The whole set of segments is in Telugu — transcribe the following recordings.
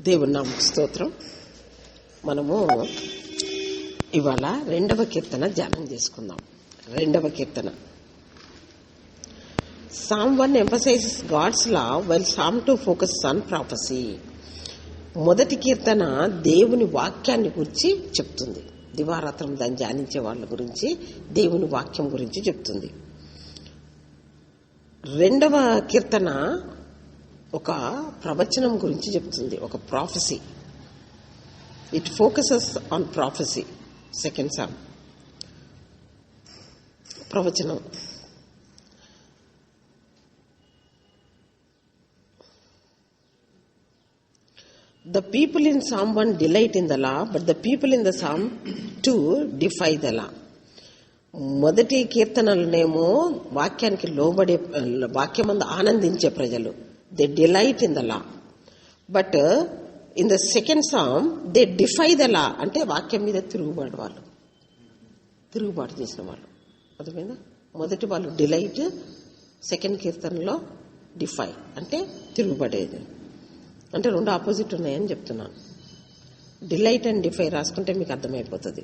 దేవుని నామముకు స్తోత్రం. మనము ఇవాళ 2వ కీర్తన ధ్యానం చేసుకుందాం. 2వ కీర్తన. Psalm 1 emphasizes God's love while Psalm 2 focuses on prophecy. మొదటి కీర్తన దేవుని వాక్యాన్ని గురించి చెప్తుంది. దివారాత్రం దాన్ని ధ్యానించే వాళ్ళ గురించి దేవుని వాక్యం గురించి చెప్తుంది. 2వ కీర్తన ఒక ప్రవచనం గురించి చెప్తుంది, ఒక prophecy. It focuses on prophecy. Second Sam ప్రవచనం. The people in Psalm 1 delight in the law, but the people in the Psalm 2 defy the law. మొదటి కీర్తనలనేమో వాక్యానికి లోబడే, వాక్యమందు ఆనందించే ప్రజలు. They delight in the law. But in the second psalm, they defy the law. అంటే వాక్యం మీద తిరుగుబాటు చేసిన వాళ్ళు. అర్థమైందా? మొదటి వాళ్ళు డిలైట్, సెకండ్ కీర్తనలో డిఫై అంటే తిరుగుబడేది. అంటే రెండు ఆపోజిట్ ఉన్నాయని చెప్తున్నాను. డిలైట్ అండ్ డిఫై రాసుకుంటే మీకు అర్థమైపోతుంది.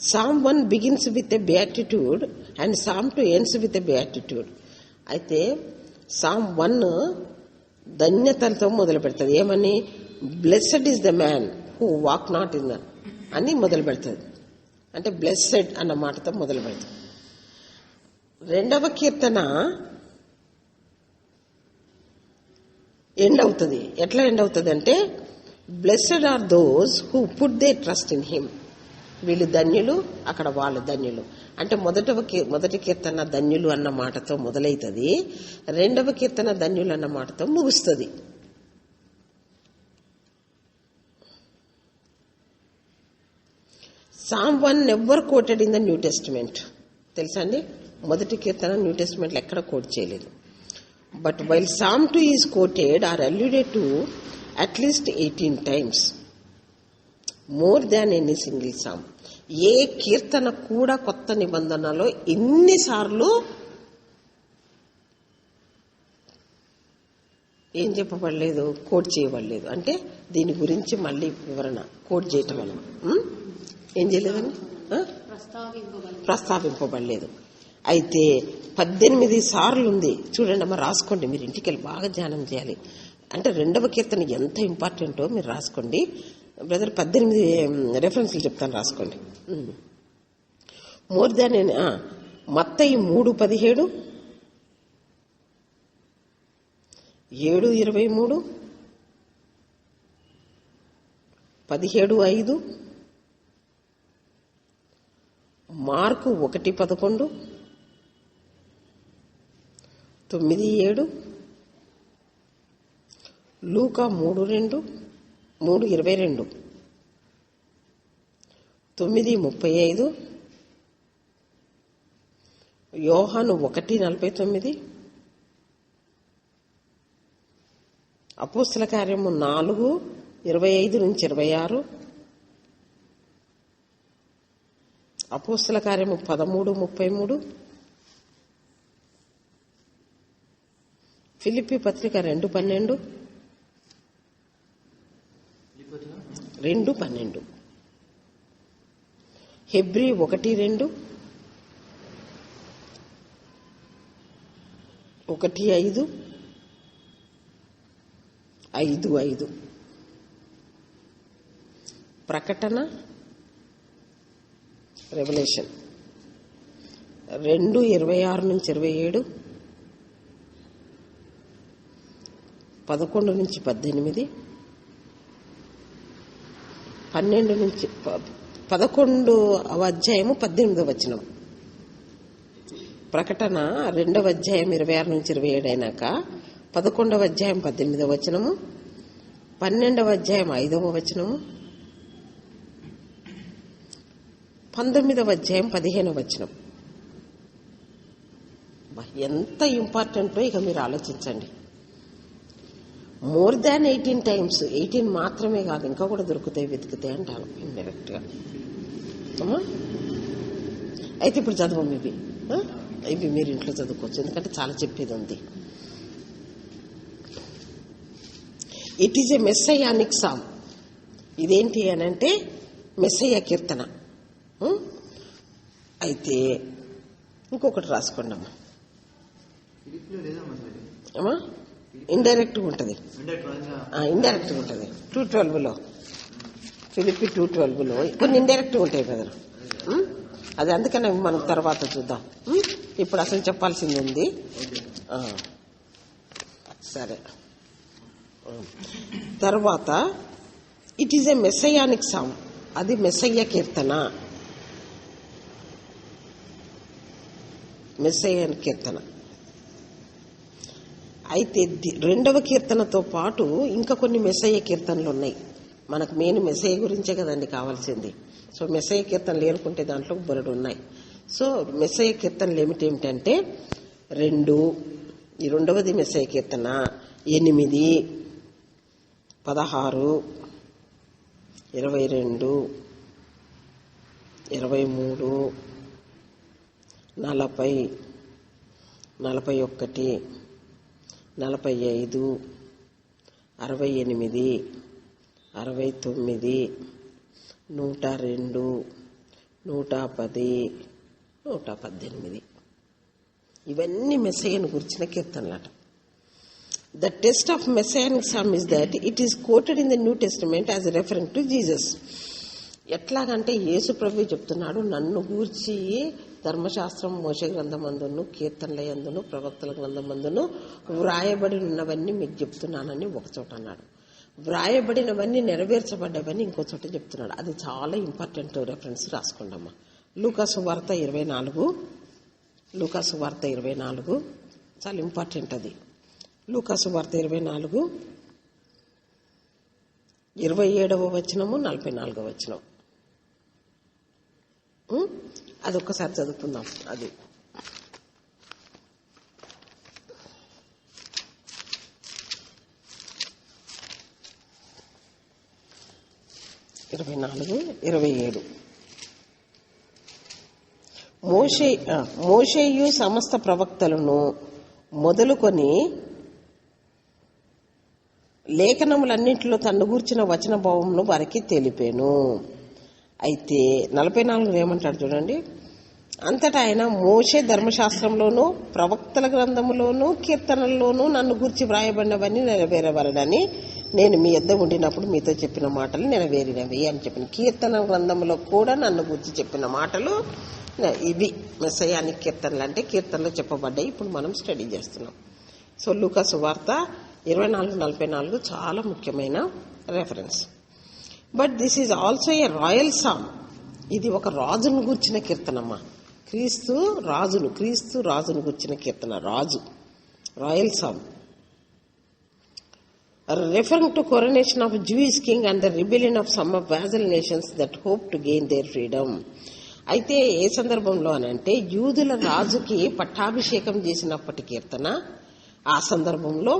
Psalm 1 begins with a beatitude and Psalm 2 ends with a beatitude. అయితే Psalm 1 ధన్యతలతో మొదలు పెడుతుంది. ఏమని? Blessed is the man who walk not in అని మొదలు పెడుతుంది. అంటే బ్లెస్సెడ్ అన్న మాటతో మొదలు పెడుతుంది. 2వ కీర్తన ఎండ్ అవుతుంది. ఎట్లా ఎండ్ అవుతుంది అంటే, blessed are those who put their trust in him. వీళ్ళు ధన్యులు, అక్కడ వాళ్ళు ధన్యులు. అంటే మొదటి కీర్తన ధన్యులు అన్న మాటతో మొదలవుతుంది. 2వ కీర్తన ధన్యులు అన్న మాటతో ముగుస్తుంది. Psalm 1 never quoted in the new testament. తెలుసా అండి? మొదటి కీర్తన న్యూ టెస్టిమెంట్లో ఎక్కడ కోట్ చేయలేదు. But while Psalm 2 is quoted or alluded to at least 18 times, more than any single psalm. ఏ కీర్తన కూడా కొత్త నిబంధనలో ఎన్నిసార్లు ఏం చెప్పబడలేదు, కోట్ చేయబడలేదు. అంటే దీని గురించి మళ్ళీ వివరణ కోట్ చేయటం వల్ల ఏం చేయలేదని ప్రస్తావింపబడలేదు. అయితే 18 సార్లు ఉంది. చూడండి అమ్మ, రాసుకోండి. మీరు ఇంటికి వెళ్ళి బాగా ధ్యానం చేయాలి. అంటే 2వ కీర్తన ఎంత ఇంపార్టెంటో మీరు రాసుకోండి. బ్రదర్ 18 రెఫరెన్స్లు చెప్తాను, రాసుకోండి. మోర్ దాన్ మత్తయి 3:17, 7:23, 17:5, మార్కు 1:11, 9:7, లూకా 3:22, 9:35, యోహాను 1:49, అపోస్తల కార్యము 4:25-26, అపోస్తల కార్యము 13:33, ఫిలిప్పీ పత్రిక 2:12, 2:12, హెబ్రీ 1:2, 1:5, 5:5, ప్రకటన రెవల్యూషన్ 2:26-27, 11-18, 11వ అధ్యాయము 18వ వచనం. ప్రకటన 2వ అధ్యాయం 26-27 అయినాక 11వ అధ్యాయం 18వ వచనము, 12వ అధ్యాయం 5వ వచనము, 19వ అధ్యాయం 15వ వచనం. ఎంత ఇంపార్టెంటో ఇక మీరు ఆలోచించండి. More than 18 times. 18 మాత్రమే కాదు, ఇంకా కూడా దొరుకుతాయి, వెతికితే అంటాను ఇండైరెక్ట్ గా. అయితే ఇప్పుడు చదవం ఇవి. ఇవి మీరు ఇంట్లో చదువుకోవచ్చు, ఎందుకంటే చాలా చెప్పేది ఉంది. It is a messianic psalm. ఇదేంటి అని అంటే మెస్సయ్య కీర్తన. అయితే ఇంకొకటి రాసుకోండి అమ్మా. ఇండైరెక్ట్గా ఉంటుంది, ఇండైరెక్ట్గా ఉంటుంది 2:12లో, ఫిలిప్పి 2:12లో కొన్ని ఇండైరెక్ట్గా ఉంటాయి కదా. అది అందుకని మనం తర్వాత చూద్దాం. ఇప్పుడు అసలు చెప్పాల్సింది ఉంది. సరే, తర్వాత it is a messianic Sam. అది మెస్సయ్య కీర్తన, మెస్సయ్య కీర్తన. అయితే రెండవ కీర్తనతో పాటు ఇంకా కొన్ని మెస్సయ్య కీర్తనలు ఉన్నాయి. మనకు మెయిన్ మెస్సయ్య గురించే కదండి కావాల్సింది. సో మెస్సయ్య కీర్తనలు ఏరుకుంటే దాంట్లో బొరడు ఉన్నాయి. సో మెస్సయ్య కీర్తనలు ఏమిటంటే 2, ఈ రెండవది మెస్సయ్య కీర్తన 8, 16, 22, 23, 40, 41, 45, 68, 69, 102, 110, 118. ఇవన్నీ మెస్సయ్యను గురించిన కీర్తనలట. The test of messianic psalm is that it is quoted in the New Testament as referring to Jesus. ఎట్లాగంటే యేసు ప్రభువు చెప్తున్నాడు, నన్ను గూర్చి ధర్మశాస్త్రం మోషే గ్రంథమందును, కీర్తనల యందును, ప్రవక్తల గ్రంథమందును వ్రాయబడి ఉన్నవన్నీ మీకు చెప్తున్నానని ఒక చోట అన్నాడు. వ్రాయబడినవన్నీ నెరవేర్చబడ్డవని ఇంకో చోట చెప్తున్నాడు. అది చాలా ఇంపార్టెంట్ రెఫరెన్స్, రాసుకోండమ్మా. లూకాసు వార్త 24, లూకాసు వార్త 24 చాలా ఇంపార్టెంట్. అది లూకాసు వార్త 24, 27వ వచనము, 44వ వచనం. అది ఒక్కసారి చదువుకుందాం. అది 24, 27. మోషేయు సమస్త ప్రవక్తలను మొదలుకొని లేఖనములన్నింటిలో తన్ను గూర్చిన వచన భావమును వారికి తెలిపాను. అయితే 44 ఏమంటాడు చూడండి. అంతటా ఆయన మోషే ధర్మశాస్త్రంలోనూ ప్రవక్తల గ్రంథములోనూ కీర్తనల్లోనూ నన్ను గూర్చి వ్రాయబడినవన్నీ నెరవేరవలనని నేను మీ యొద్ద ఉండినప్పుడు మీతో చెప్పిన మాటలు నెరవేరినవి అని చెప్పిన. కీర్తన గ్రంథంలో కూడా నన్ను గూర్చి చెప్పిన మాటలు ఇవి మెస్సయానిక్ కీర్తనలు, అంటే కీర్తనలో చెప్పబడ్డాయి. ఇప్పుడు మనం స్టడీ చేస్తున్నాం. సో లూకాసు వార్త 24, 44 చాలా ముఖ్యమైన reference. But this is also a royal psalm. ఇది ఒక రాజును గూర్చిన కీర్తనమ్మా. క్రీస్తు రాజును గూర్చిన కీర్తన. రాజు, royal psalm, referring to coronation of Jewish king and the rebellion of some of vassal nations that hope to gain their freedom. అయితే ఏ సందర్భంలో అనంటే యూదుల రాజుకి పట్టాభిషేకం చేసినప్పటి కీర్తన ఆ సందర్భంలో.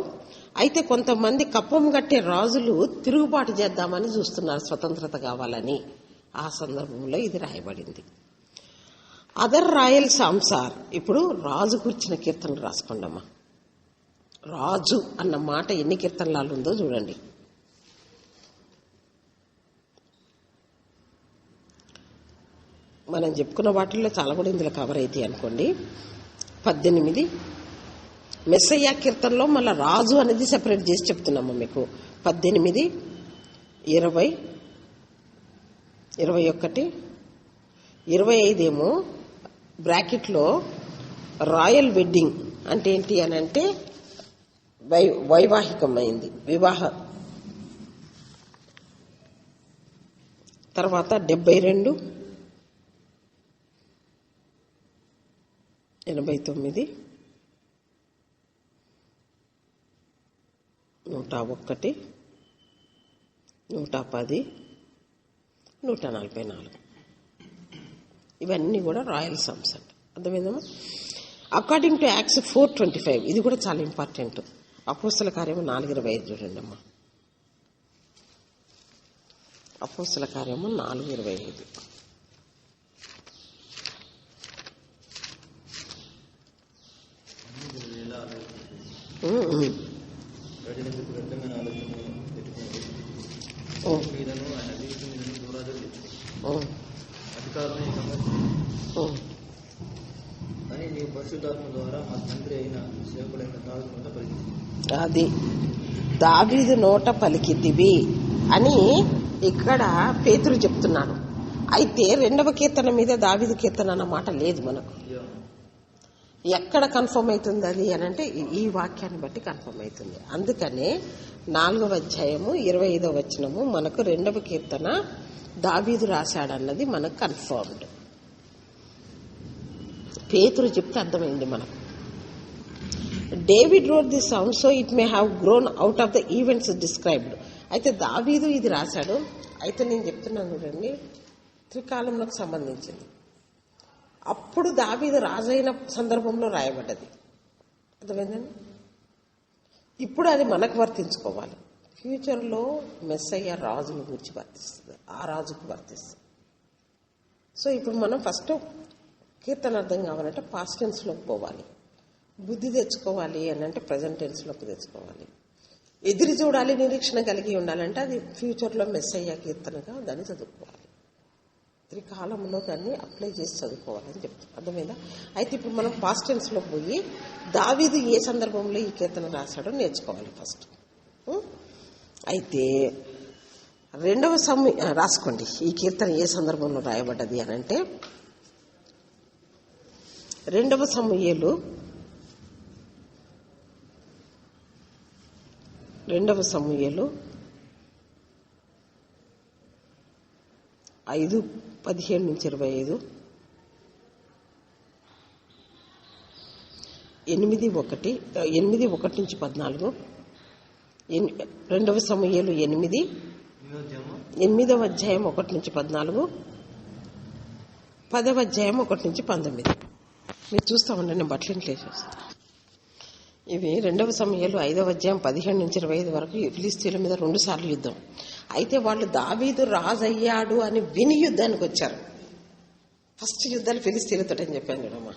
అయితే కొంతమంది కప్పం గట్టే రాజులు తిరుగుబాటు చేద్దామని చూస్తున్నారు, స్వతంత్రత కావాలని. ఆ సందర్భంలో ఇది రాయబడింది. Other royal psalms are. ఇప్పుడు రాజు కూర్చిన కీర్తనలు రాసుకోండమ్మా. రాజు అన్న మాట ఎన్ని కీర్తనలు ఉందో చూడండి. మనం చెప్పుకున్న వాటిల్లో చాలా కూడా ఇందులో కవర్ అవుతాయి అనుకోండి. 18 మెస్సయ్య కీర్తనలో మళ్ళీ రాజు అనేది సెపరేట్ చేసి చెప్తున్నాము మీకు. 18, 20, 21, 25 ఏమో బ్రాకెట్లో రాయల్ వెడ్డింగ్ అంటే ఏంటి అని అంటే వైవాహికమైంది, వివాహం. తర్వాత 72, 89, 101, 110, 144 ఇవన్నీ కూడా రాయల్ సామ్స్ అంట. అర్థమైందమ్మా? అకార్డింగ్ టు యాక్ట్స్ 4:25 ఇది కూడా చాలా ఇంపార్టెంట్. అపోస్తల కార్యము 4:25 చూడండి అమ్మా. అపోస్తల కార్యము 4:25. ప్రజలకు వ్యర్థమైన ఆలోచనను పెట్టుకుని మీదను ఆయన అభివృద్ధి మీదను దూరాజలు తెచ్చుకుని అధికారులను అని నీ పరిశుద్ధాత్మ ద్వారా మా తండ్రి అయిన సేవకుడైన దావీదు నోట పలికితివి. అది దావీదు నోట పలికితివి అని ఇక్కడ పేతురు చెప్తున్నాడు. అయితే 2వ కీర్తన మీద దావీదు కీర్తన అన్న మాట లేదు మనకు. ఎక్కడ కన్ఫర్మ్ అవుతుంది అది అని అంటే ఈ వాక్యాన్ని బట్టి కన్ఫర్మ్ అవుతుంది. అందుకనే 4వ అధ్యాయము 25వ వచనము మనకు 2వ కీర్తన దావీదు రాశాడన్నది మనకు కన్ఫర్మ్డ్. పేతురు చెప్తే అర్థమైంది మనకు. David wrote the song so it may have grown out of the events described. అయితే దావీదు ఇది రాశాడు. అయితే నేను చెప్తున్నాను చూడండి, త్రికాలంలోకి సంబంధించింది. అప్పుడు దావీదు రాజైన సందర్భంలో రాయబడ్డది. అర్థమైందండి? ఇప్పుడు అది మనకు వర్తించుకోవాలి. ఫ్యూచర్లో మెస్సయ్య రాజును గురించి వర్తిస్తుంది, ఆ రాజుకు వర్తిస్తుంది. సో ఇప్పుడు మనం ఫస్ట్ కీర్తన అర్థం కావాలంటే పాస్ట్ టెన్స్లోకి పోవాలి. బుద్ధి తెచ్చుకోవాలి అని అంటే ప్రజెంట్ టెన్స్లోకి తెచ్చుకోవాలి. ఎదురు చూడాలి, నిరీక్షణ కలిగి ఉండాలంటే అది ఫ్యూచర్లో మెస్సయ్య కీర్తనగా దాన్ని చదువుకోవాలి. త్రికాలంలో దాన్ని అప్లై చేసి చదువుకోవాలని చెప్తాం. అర్థమైందా? అయితే ఇప్పుడు మనం పాస్ట్ టెన్స్లో పోయి దావీదు ఏ సందర్భంలో ఈ కీర్తన రాశాడో నేర్చుకోవాలి ఫస్ట్. అయితే 2వ రాసుకోండి, ఈ కీర్తన ఏ సందర్భంలో రాయబడ్డది అని అంటే 2వ సమూయేలు 5:15-25, 8:1-14, 2వ సమూయేలు 8, 8వ అధ్యాయం 1-14, 10వ అధ్యాయం 1-19. మీరు చూస్తా ఉండండి, నేను బట్టలు లేచేస్తాను. ఇవి 2వ సమూయేలు 5వ అధ్యాయం 15-25 వరకు ఫిలిస్తీన్ల మీద 2 సార్లు యుద్ధం. అయితే వాళ్ళు దావీదు రాజయ్యాడు అని విని యుద్ధానికి వచ్చారు. ఫస్ట్ యుద్ధాలు ఫిలిస్తీన్లతో అని చెప్పాను చూడమ్మా.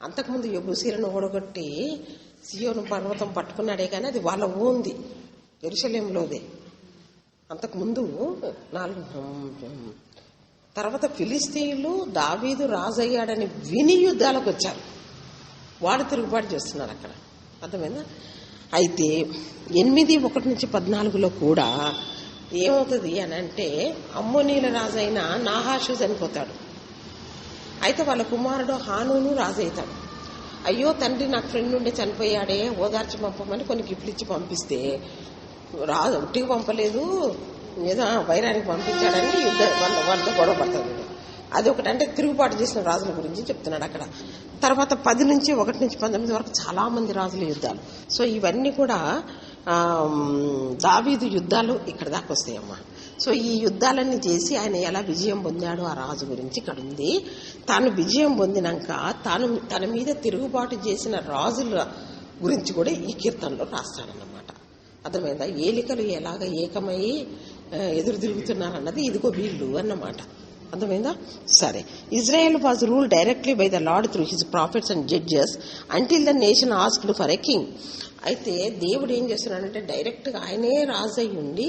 అంతకుముందు యెబూసీలను ఓడగొట్టి సియోను పర్వతం పట్టుకున్నాడే కానీ అది వాళ్ళ ఊంది, యెరూషలేములోదే. అంతకుముందు 4 తర్వాత ఫిలిస్తీన్లు దావీదు రాజయ్యాడని విని యుద్ధాలకు వచ్చారు. వాడు తిరుగుబాటు చేస్తున్నారు అక్కడ. అర్థమైందా? అయితే 8:1-14లో కూడా ఏమవుతుంది అని అంటే అమ్మోనీల రాజైన నాహాషు చనిపోతాడు. అయితే వాళ్ళ కుమారుడు హానూను రాజు అవుతాడు. అయ్యో తండ్రి, నాకు ఫ్రెండ్ నుండి చనిపోయాడే, ఓదార్చి పంపమని కొన్ని గిఫ్ట్లు ఇచ్చి పంపిస్తే రాజు ఒట్టికి పంపలేదు, ఏదో వైరానికి పంపించాడని వాళ్ళతో గొడవ పడతాడు. అది ఒకటంటే తిరుగుబాటు చేసిన రాజుల గురించి చెప్తున్నాడు అక్కడ. తర్వాత 10-1-19 వరకు చాలా మంది రాజుల యుద్ధాలు. సో ఇవన్నీ కూడా దావీదు యుద్ధాలు ఇక్కడ దాకా వస్తాయమ్మా. సో ఈ యుద్ధాలన్నీ చేసి ఆయన ఎలా విజయం పొందాడు ఆ రాజు గురించి ఇక్కడ ఉంది. తాను విజయం పొందినాక తన మీద తిరుగుబాటు చేసిన రాజుల గురించి కూడా ఈ కీర్తనలో రాస్తాడన్నమాట. అర్థమైందా? ఏలికలు ఎలాగ ఏకమై ఎదురు తిరుగుతున్నారన్నది ఇదిగో వీళ్ళు అన్నమాట. అర్థమైందా? సరే. Israel was rule directly by the lord through his profits and judges until the nation asked for a king. అయితే దేవుడు ఏం చేస్తున్నాడంటే డైరెక్ట్గా ఆయనే రాజై ఉండి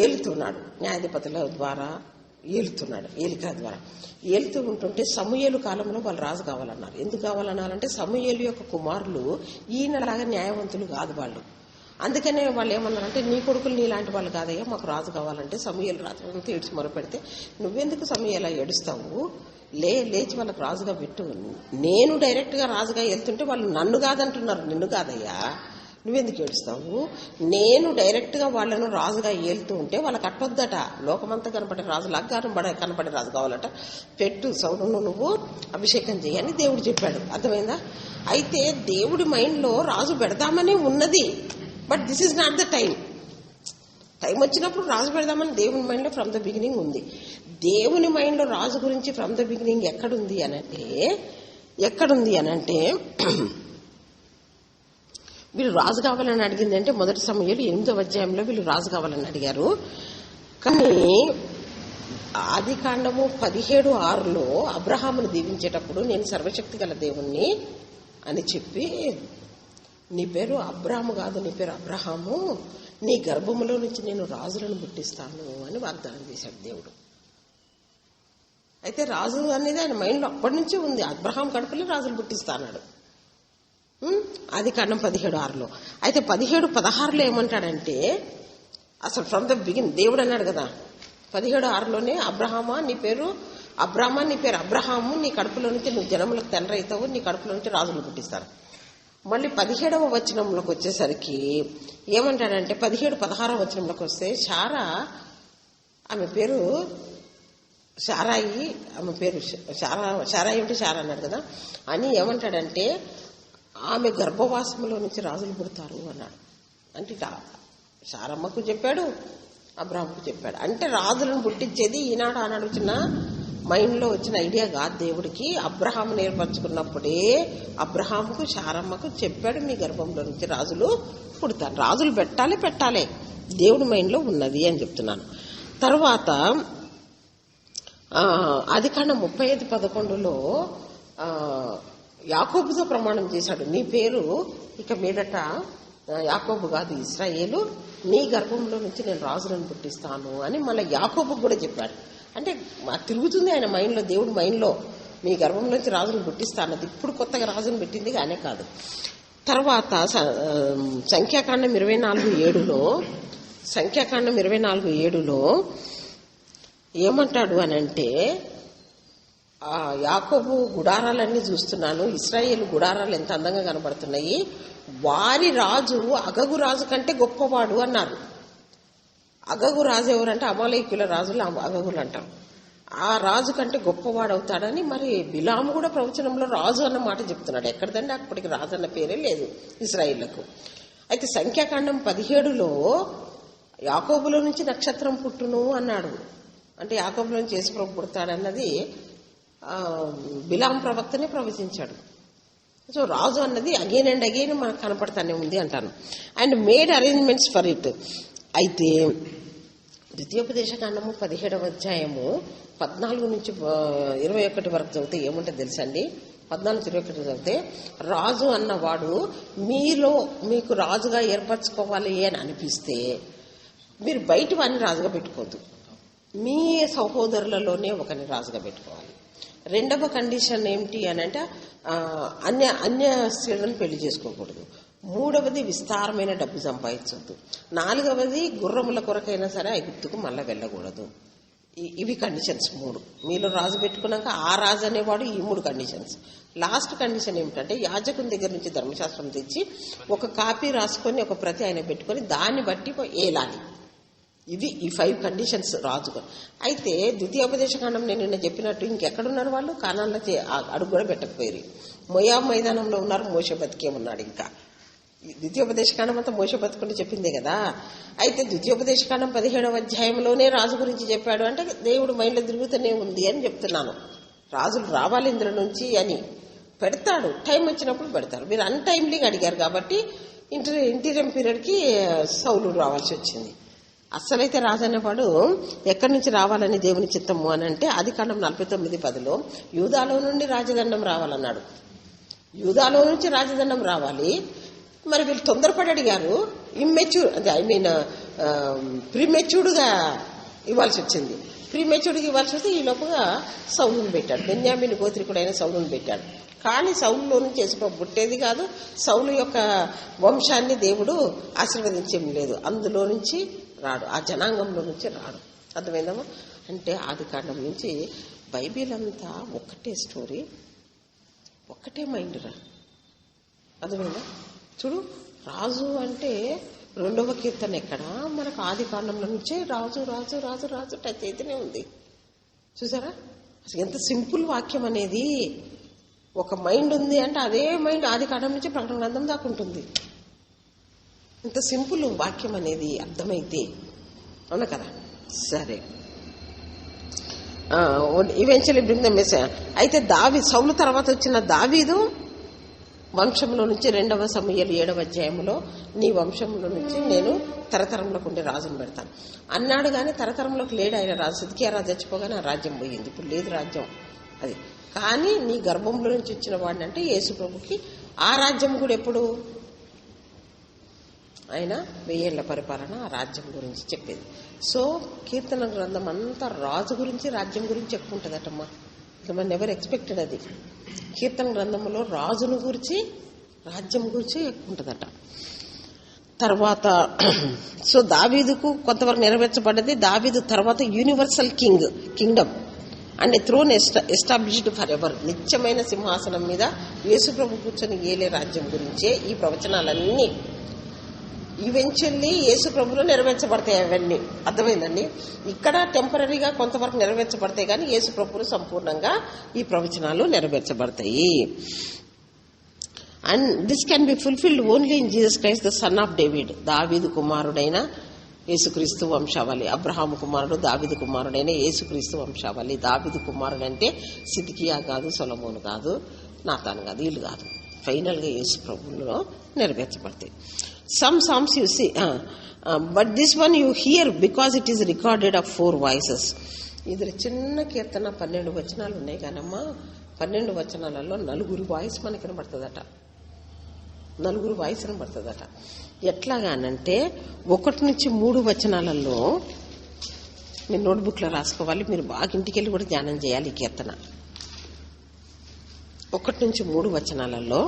ఏలుతున్నాడు, న్యాయాధిపతుల ద్వారా ఏలుతున్నాడు, ఏలిక ద్వారా ఏలుతూ ఉంటుంటే సమూయేలు కాలంలో వాళ్ళు రాజు కావాలన్నారు. ఎందుకు కావాలన్నారంటే సమూయేలు యొక్క కుమారులు ఈయనలాగా న్యాయవంతులు కాదు వాళ్ళు. అందుకనే వాళ్ళు ఏమన్నారంటే నీ కొడుకులు నీలాంటి వాళ్ళు కాదయ్యా, మాకు రాజు కావాలంటే సమూయేలు రాత్రంతా ఏడ్చి మొరపెడితే నువ్వెందుకు సమూయేలా ఏడుస్తావు, లేచి వాళ్ళకు రాజుగా పెట్టు. నేను డైరెక్ట్గా రాజుగా వెళ్తుంటే వాళ్ళు నన్ను కాదంటున్నారు, నిన్ను కాదయ్యా, నువ్వెందుకు ఏడుస్తావు? నేను డైరెక్ట్గా వాళ్ళను రాజుగా ఏలుతూ ఉంటే వాళ్ళకి అట్టొద్దట, లోకమంతా కనపడే రాజులాగా కనపడే రాజు కావాలట, పెట్టు సౌలును నువ్వు అభిషేకం చేయని దేవుడు చెప్పాడు. అర్థమైందా? అయితే దేవుడి మైండ్లో రాజు పెడదామనే ఉన్నది, but this is not the time వచ్చినప్పుడు రాజు పెడదామని దేవుని మైండ్లో ఫ్రమ్ ద బిగినింగ్ ఉంది. దేవుని మైండ్లో రాజు గురించి ఫ్రమ్ ద బిగినింగ్ ఎక్కడుంది అనంటే వీళ్ళు రాజు కావాలని అడిగింది అంటే 1 సమూయేలు 8వ అధ్యాయంలో వీళ్ళు రాజు కావాలని అడిగారు. కానీ ఆది కాండము 17:6లో అబ్రహామును దీవించేటప్పుడు నేను సర్వశక్తి గల దేవుణ్ణి అని చెప్పి నీ పేరు అబ్రాము కాదు, నీ పేరు అబ్రహాము, నీ గర్భములో నుంచి నేను రాజులను పుట్టిస్తాను అని వాగ్దానం చేశాడు దేవుడు. అయితే రాజు అనేది ఆయన మైండ్లో అప్పటి నుంచే ఉంది. అబ్రహాం కడుపులో రాజులు పుట్టిస్తాడు. ఆదికాండం 17:6. అయితే 17:16 ఏమంటాడంటే, అసలు ఫ్రమ్ ద బిగిన్ దేవుడు అన్నాడు కదా 17:6 అబ్రహామా నీ పేరు అబ్రహాము, నీ కడుపులో నుంచి నువ్వు జనములకు తండ్రి అవుతావు, నీ కడుపులో నుంచి రాజులు పుట్టిస్తారు. మళ్ళీ 17వ వచనంలోకి వచ్చేసరికి ఏమంటాడంటే 17-16 వచనంలోకి వస్తే శారా, ఆమె పేరు శారాయి, ఆమె పేరు శారాయి అంటే శారా అన్నాడు కదా అని ఏమంటాడంటే ఆమె గర్భవాసంలో నుంచి రాజులు పుడతారు అన్నాడు. అంటే శారమ్మకు చెప్పాడు, అబ్రాహాంకు చెప్పాడు. అంటే రాజులను పుట్టించేది ఈనాడు ఆనాడు వచ్చిన మైండ్లో వచ్చిన ఐడియా కాదు దేవుడికి. అబ్రహాం నేర్పరచుకున్నప్పుడే అబ్రహాంకు శారమ్మకు చెప్పాడు, మీ గర్భంలో నుంచి రాజులు పుడతారు, రాజులు పెట్టాలి దేవుడి మైండ్లో ఉన్నది అని చెప్తున్నాను. తర్వాత ఆదికాండం 35:11 యాకోబుతో ప్రమాణం చేశాడు, నీ పేరు ఇక మీదట యాకోబు కాదు ఇశ్రాయేలు, నీ గర్భంలో నుంచి నేను రాజులను పుట్టిస్తాను అని మళ్ళీ యాకోబుకు కూడా చెప్పాడు. అంటే తిరుగుతుంది ఆయన మైండ్లో, దేవుడి మైండ్లో మీ గర్భంలో నుంచి రాజులను పుట్టిస్తాను. అది ఇప్పుడు కొత్తగా రాజును పెట్టింది కానే కాదు. తర్వాత సంఖ్యాకాండం 24:7 ఏమంటాడు అని అంటే, యాకోబు గుడారాలన్నీ చూస్తున్నాను, ఇశ్రాయేలు గుడారాలు ఎంత అందంగా కనబడుతున్నాయి, వారి రాజు అగగు రాజు కంటే గొప్పవాడు అన్నారు. అగగు రాజు ఎవరంటే అమాలేకుల రాజులు అగగులు అంటారు. ఆ రాజు కంటే గొప్పవాడు అవుతాడని మరి బిలాము కూడా ప్రవచనంలో రాజు అన్న మాట చెప్తున్నాడు. ఎక్కడదండి, అప్పటికి రాజు అన్న పేరే లేదు ఇశ్రాయేళ్లకు. అయితే సంఖ్యాకాండం 17 యాకోబులో నుంచి నక్షత్రం పుట్టును అన్నాడు. అంటే యాకోబులో నుంచి యేసుప్రభు పుడతాడన్నది బిలాం ప్రవక్తనే ప్రవచించాడు. సో రాజు అన్నది అగైన్ అండ్ అగైన్ మనకు కనపడతానే ఉంది అంటాను. And made arrangements for it. అయితే ద్వితీయోపదేశకాండము 17వ అధ్యాయము 14 నుంచి 21 వరకు చదివితే ఏముంటుంది తెలుసండి. 14-21 చదివితే, రాజు అన్నవాడు మీకు రాజుగా ఏర్పరచుకోవాలి అని అనిపిస్తే మీరు బయట వాడిని రాజుగా పెట్టుకోవద్దు, మీ సహోదరులలోనే ఒకరిని రాజుగా పెట్టుకోవాలి. రెండవ కండిషన్ ఏమిటి అని అంటే అన్య స్త్రీలను పెళ్లి చేసుకోకూడదు. మూడవది విస్తారమైన డబ్బు సంపాదించవద్దు. నాలుగవది గుర్రముల కొరకైనా సరే ఐగుప్తుకు మళ్ళీ వెళ్ళకూడదు. ఇవి కండిషన్స్ 3. మీలో రాజు పెట్టుకున్నాక ఆ రాజు అనేవాడు ఈ 3 కండిషన్స్. లాస్ట్ కండిషన్ ఏమిటంటే యాజకుని దగ్గర నుంచి ధర్మశాస్త్రం తెచ్చి ఒక కాపీ రాసుకొని ఒక ప్రతి ఆయన పెట్టుకొని దాన్ని బట్టి ఏలాలి. ఇవి ఈ 5 కండిషన్స్ రాజుగా. అయితే ద్వితీయోపదేశకాండం నేను నిన్న చెప్పినట్టు ఇంకెక్కడున్నారు వాళ్ళు? కానాల్లో అడుగు కూడా పెట్టకపోయారు. మోయాబు మైదానంలో ఉన్నారు, మోషే బతికే ఉన్నాడు. ఇంకా ద్వితీయోపదేశకాండం అంతా మోషే బతుకుంటే చెప్పిందే కదా. అయితే ద్వితీయోపదేశకాండం 17వ అధ్యాయంలోనే రాజు గురించి చెప్పాడు. అంటే దేవుడు మైండ్లో తిరుగుతూనే ఉంది అని చెప్తున్నాను. రాజులు రావాలి ఇందులో నుంచి అని పెడతాడు, టైం వచ్చినప్పుడు పెడతారు. మీరు అన్టైమ్లీగా అడిగారు కాబట్టి ఇంటీరియం పీరియడ్కి సౌలు రావాల్సి వచ్చింది. అస్సలైతే రాజు అనేవాడు ఎక్కడి నుంచి రావాలని దేవుని చిత్తము అని అంటే ఆదికాండం 49:10 యూదాలో నుండి రాజదండం రావాలన్నాడు. యూదాలో నుంచి రాజదండం రావాలి. మరి వీళ్ళు తొందరపడి అడిగారు, ప్రీమెచ్యూర్డ్గా ఇవ్వాల్సి వచ్చింది. ప్రీమెచ్యూర్డ్గా ఇవ్వాల్సి వస్తే ఈ లోపుగా సౌలును పెట్టాడు, బెన్యామీను గోత్రికుడైన సౌలును పెట్టాడు. కానీ సౌలులో నుంచి యేసుప్రభు పుట్టేది కాదు, సౌలు యొక్క వంశాన్ని దేవుడు ఆశీర్వదించేం లేదు. అందులో నుంచి రాడు, ఆ జనాంగంలో నుంచి రాడు. అర్థమైందమ్మా? అంటే ఆదికాండం నుంచి బైబిల్ అంతా ఒక్కటే స్టోరీ, ఒక్కటే మైండ్ రా. అర్థమైందా? చూడు, రాజు అంటే 2వ కీర్తన ఎక్కడ మనకు ఆదికాండంలో నుంచే రాజు రాజు రాజు రాజు టచ్ అయితేనే ఉంది. చూసారా అసలు ఎంత సింపుల్ వాక్యం అనేది. ఒక మైండ్ ఉంది అంటే అదే మైండ్ ఆదికాండం నుంచి ప్రకటన గ్రంథం దాకా ఉంటుంది. ఇంత సింపుల్ వాక్యం అనేది అర్థమైతే, అవునా కదా? సరే, ఈవెన్చువల్లీ బ్రింగ్ ద మెసేజ్. అయితే సౌలు తర్వాత వచ్చిన దావీదు వంశంలో నుంచి 2వ సమూయేలు 7వ అధ్యాయంలో నీ వంశంలో నుంచి నేను తరతరంలోకి ఉండే రాజును పెడతాను అన్నాడు. కానీ తరతరంలోకి లేడు ఆయన రాజు. సిద్కియా రాజు చచ్చిపోగానే ఆ రాజ్యం పోయింది, ఇప్పుడు లేదు రాజ్యం అది. కానీ నీ గర్భంలో నుంచి వచ్చిన వాడిని అంటే యేసు ప్రభుకి ఆ రాజ్యం కూడా ఎప్పుడు ఆయన 1000 ఏళ్ల పరిపాలన, ఆ రాజ్యం గురించి చెప్పేది. సో కీర్తన గ్రంథం అంతా రాజు గురించి, రాజ్యం గురించి ఎక్కువ ఉంటుందటమ్మా. ఇక మనం ఎవరు ఎక్స్పెక్టెడ్ అది. కీర్తన గ్రంథంలో రాజును గురించి, రాజ్యం గురించి ఎక్కువ ఉంటుందట. తర్వాత సో దావీదుకు కొంతవరకు నెరవేర్చబడ్డది. దావీదు తర్వాత universal kingdom and throne established for ever, నిత్యమైన సింహాసనం మీద యేసు ప్రభు కూర్చొని ఏలే రాజ్యం గురించే ఈ ప్రవచనాలన్నీ ఈవెన్చువల్లీ యేసు ప్రభులో నెరవేర్చబడతాయి. అవన్నీ అర్థమైందండి. ఇక్కడ టెంపరీగా కొంతవరకు నెరవేర్చబడతాయి, కానీ యేసు ప్రభులు సంపూర్ణంగా ఈ ప్రవచనాలు నెరవేర్చబడతాయి. And this can be fulfilled only in Jesus Christ the son of David. దావీదు కుమారుడైన యేసుక్రీస్తు వంశావళి. అబ్రహాము కుమారుడు, దావీదు కుమారుడైన యేసుక్రీస్తు వంశావళి. దావీదు కుమారుడు అంటే సిద్కియా కాదు, సొలొమోను కాదు, నాతాను కాదు, వీళ్ళు కాదు. ఫైనల్ గా యేసు ప్రభువులో నెరవేర్చబడతాయి. Some psalms you see, but this one you hear because it is recorded of 4 voices. ఇది చిన్న కీర్తన, 12 వచనాలు ఉన్నాయి కానమ్మా. 12 వచనాలలో 4 వాయిస్ మనకి వినబడుతుందట. 4 వాయిస్ వినబడుతుందట. ఎట్లాగానంటే 1 నుంచి 3 వచనాలలో మీరు నోట్బుక్ లో రాసుకోవాలి. మీరు బాగా ఇంటికెళ్ళి కూడా ధ్యానం చేయాలి ఈ కీర్తన. 1 నుంచి 3 వచనాలలో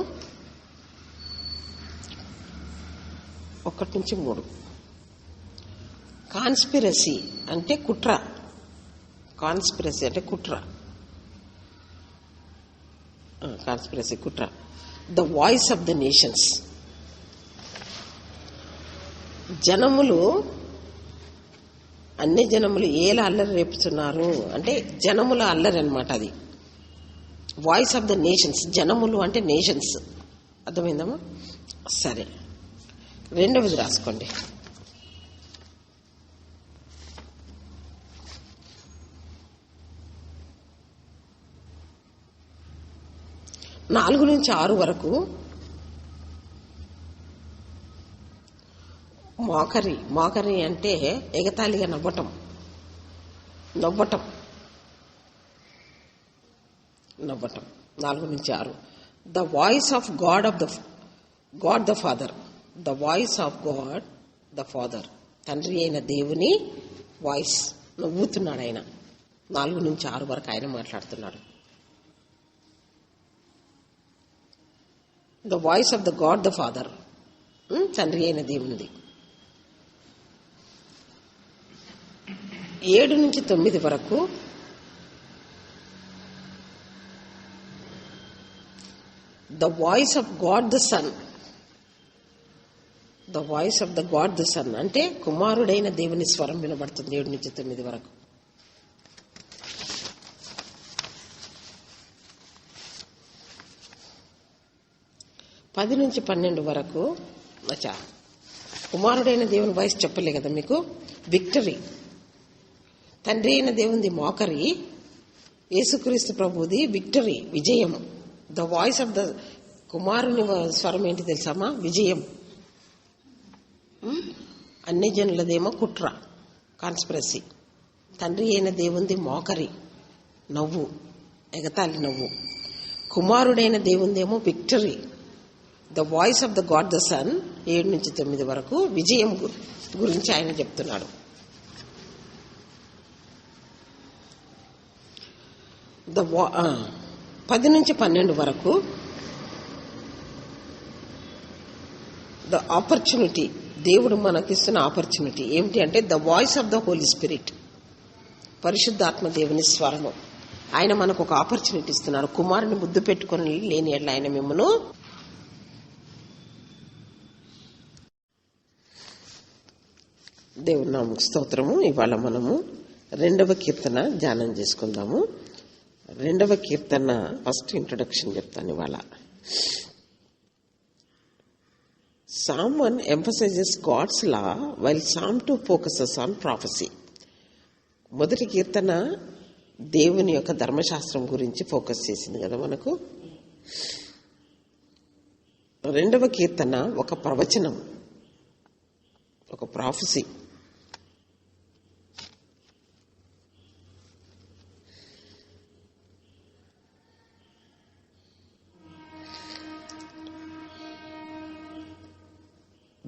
1 నుంచి 3 కాన్స్పిరసీ అంటే కుట్ర. కాన్స్పిరసీ అంటే కుట్ర. కాన్స్పిరసీ కుట్ర. The voice of the nations. జనములు, అన్ని జనములు ఏలా అల్లరి రేపుతున్నారు అంటే జనముల అల్లరి అనమాట అది. వాయిస్ ఆఫ్ ద నేషన్స్, జనములు అంటే నేషన్స్. అర్థమైందమ్మా? సరే, 2వది రాసుకోండి. 4 నుంచి 6 వరకు మోకరి అంటే ఎగతాళిగా నవ్వటం. 4 నుంచి 6. The voice of God the Father. The voice of God the father, తండ్రి అయిన దేవుని వాయిస్. నవ్వుతున్నాడు ఆయన. 4 నుంచి 6 వరకు ఆయన మాట్లాడుతున్నాడు. The voice of the God the father, తండ్రి అయిన దేవునిది. 7 నుంచి 9 వరకు the voice of God the son. The voice of the God the son అంటే కుమారుడైన దేవుని స్వరం వినబడుతుంది 7 నుంచి 9 వరకు. 10 నుంచి 12 వరకు కుమారుడైన దేవుని వాయిస్ చెప్పలే కదా మీకు. విక్టరీ. తండ్రి అయిన దేవునిది మోకరి, యేసుక్రీస్తు ప్రభుది విక్టరీ, విజయం. ద వాయిస్ ఆఫ్ ద కుమారుని స్వరం ఏంటి తెలుసామా? విజయం. అన్ని జనులదేమో కుట్ర, కాన్స్పిరసీ. తండ్రి అయిన దేవునిది మోకరి, నవ్వు, ఎగతాళి నవ్వు. కుమారుడైన దేవునిదేమో victory. The voice of the God the Son 7 నుంచి 9 వరకు విజయం గురించి ఆయన చెప్తున్నాడు. ద 10 నుంచి 12 వరకు ద ఆపర్చునిటీ. దేవుడు మనకిస్తున్న ఆపర్చునిటీ ఏమిటి అంటే the voice of the Holy Spirit, పరిశుద్ధాత్మ దేవుని స్వరము. ఆయన మనకు ఒక ఆపర్చునిటీ ఇస్తున్నారు. కుమారుని ముద్దు పెట్టుకొని లేని ఎట్లా ఆయన మిమ్మను దేవుని నామముకు స్తోత్రము. ఇవాళ మనము 2వ కీర్తన ధ్యానం చేసుకుందాము. 2వ కీర్తన ఫస్ట్ ఇంట్రొడక్షన్ చెప్తాను ఇవాళ. Psalm 1 emphasizes God's law while Psalm 2 focuses on prophecy. మొదటి కీర్తన దేవుని యొక్క ధర్మశాస్త్రం గురించి ఫోకస్ చేసింది కదా మనకు. 2వ కీర్తన ఒక ప్రవచనం, ఒక prophecy.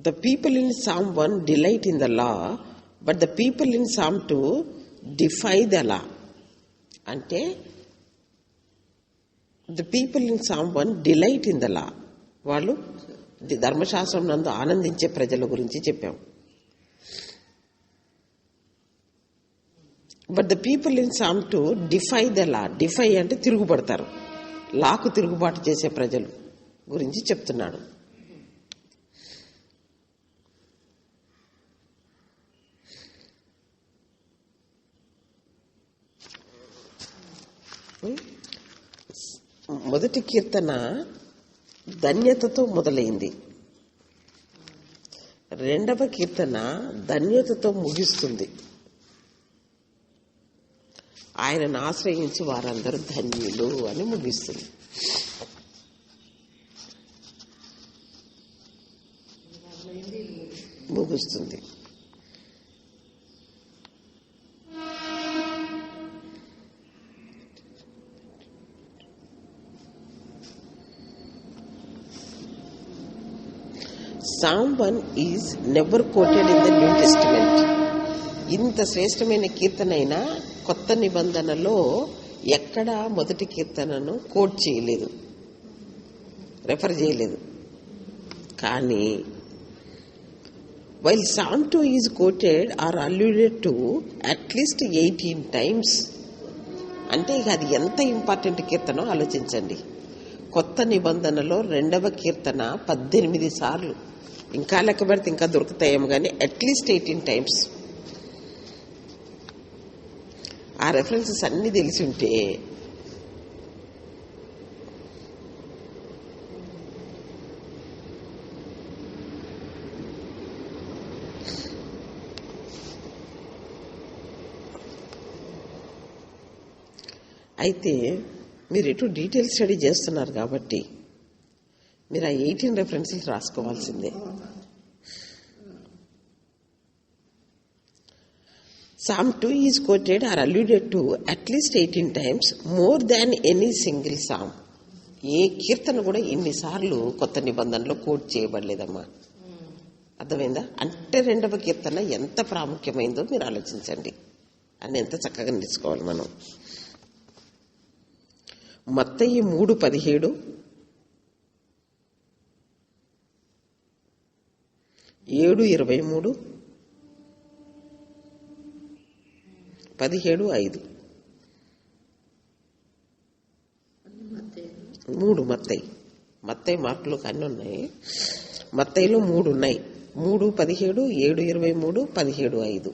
The people in Psalm 1 delight in the law, but the people in Psalm 2 defy the law. అంటే the people in Psalm 1 delight in the law. వాళ్ళు ధర్మశాస్త్రం నందు ఆనందించే ప్రజల గురించి చెప్పాం. But the people in Psalm 2 defy the law. Defy అంటే తిరుగుబడతారు. లాకు తిరుగుబాటు చేసే ప్రజలు గురించి చెప్తున్నాడు. మొదటి కీర్తన ధన్యతతో మొదలైంది. రెండవ కీర్తన ధన్యతతో ముగిస్తుంది. ఆయనను ఆశ్రయించి వారందరూ ధన్యులు అని ముగిస్తుంది. Psalm 1 is never quoted in the New Testament. ఇంత శ్రేష్టమైన కీర్తన అయినా కొత్త నిబంధనలో ఎక్కడా మొదటి కీర్తనను కోట్ చేయలేదు, రెఫర్ చేయలేదు. కానీ while Psalm 2 is quoted or alluded to at least 18 times, అంటే ఇక అది ఎంత ఇంపార్టెంట్ కీర్తనో ఆలోచించండి. కొత్త నిబంధనలో రెండవ కీర్తన 18 సార్లు, ఇంకా లెక్క పెడితే ఇంకా దొరుకుతాయేమో కానీ అట్లీస్ట్ 18 times. ఆ రెఫరెన్సెస్ అన్ని తెలిసి ఉంటే అయితే మీరు ఎటు డీటెయిల్ స్టడీ చేస్తున్నారు కాబట్టి మీరు ఆ 18 references రాసుకోవాల్సిందే. Psalm 2 is quoted or alluded to at least 18 times, more than any single psalm. ఏ కీర్తన కూడా ఇన్నిసార్లు కొత్త నిబంధనలో కోట్ చేయబడలేదమ్మా. అర్థమైందా? అంటే రెండవ కీర్తన ఎంత ప్రాముఖ్యమైందో మీరు ఆలోచించండి. అని ఎంత చక్కగా నేర్చుకోవాలి మనం. మత్తయి 3:17, 7:23, 17:5. 3 మత్తయి మార్కులు అన్నీ ఉన్నాయి. మత్తయిలో 3 ఉన్నాయి. 3:17, 7:23, 17:5.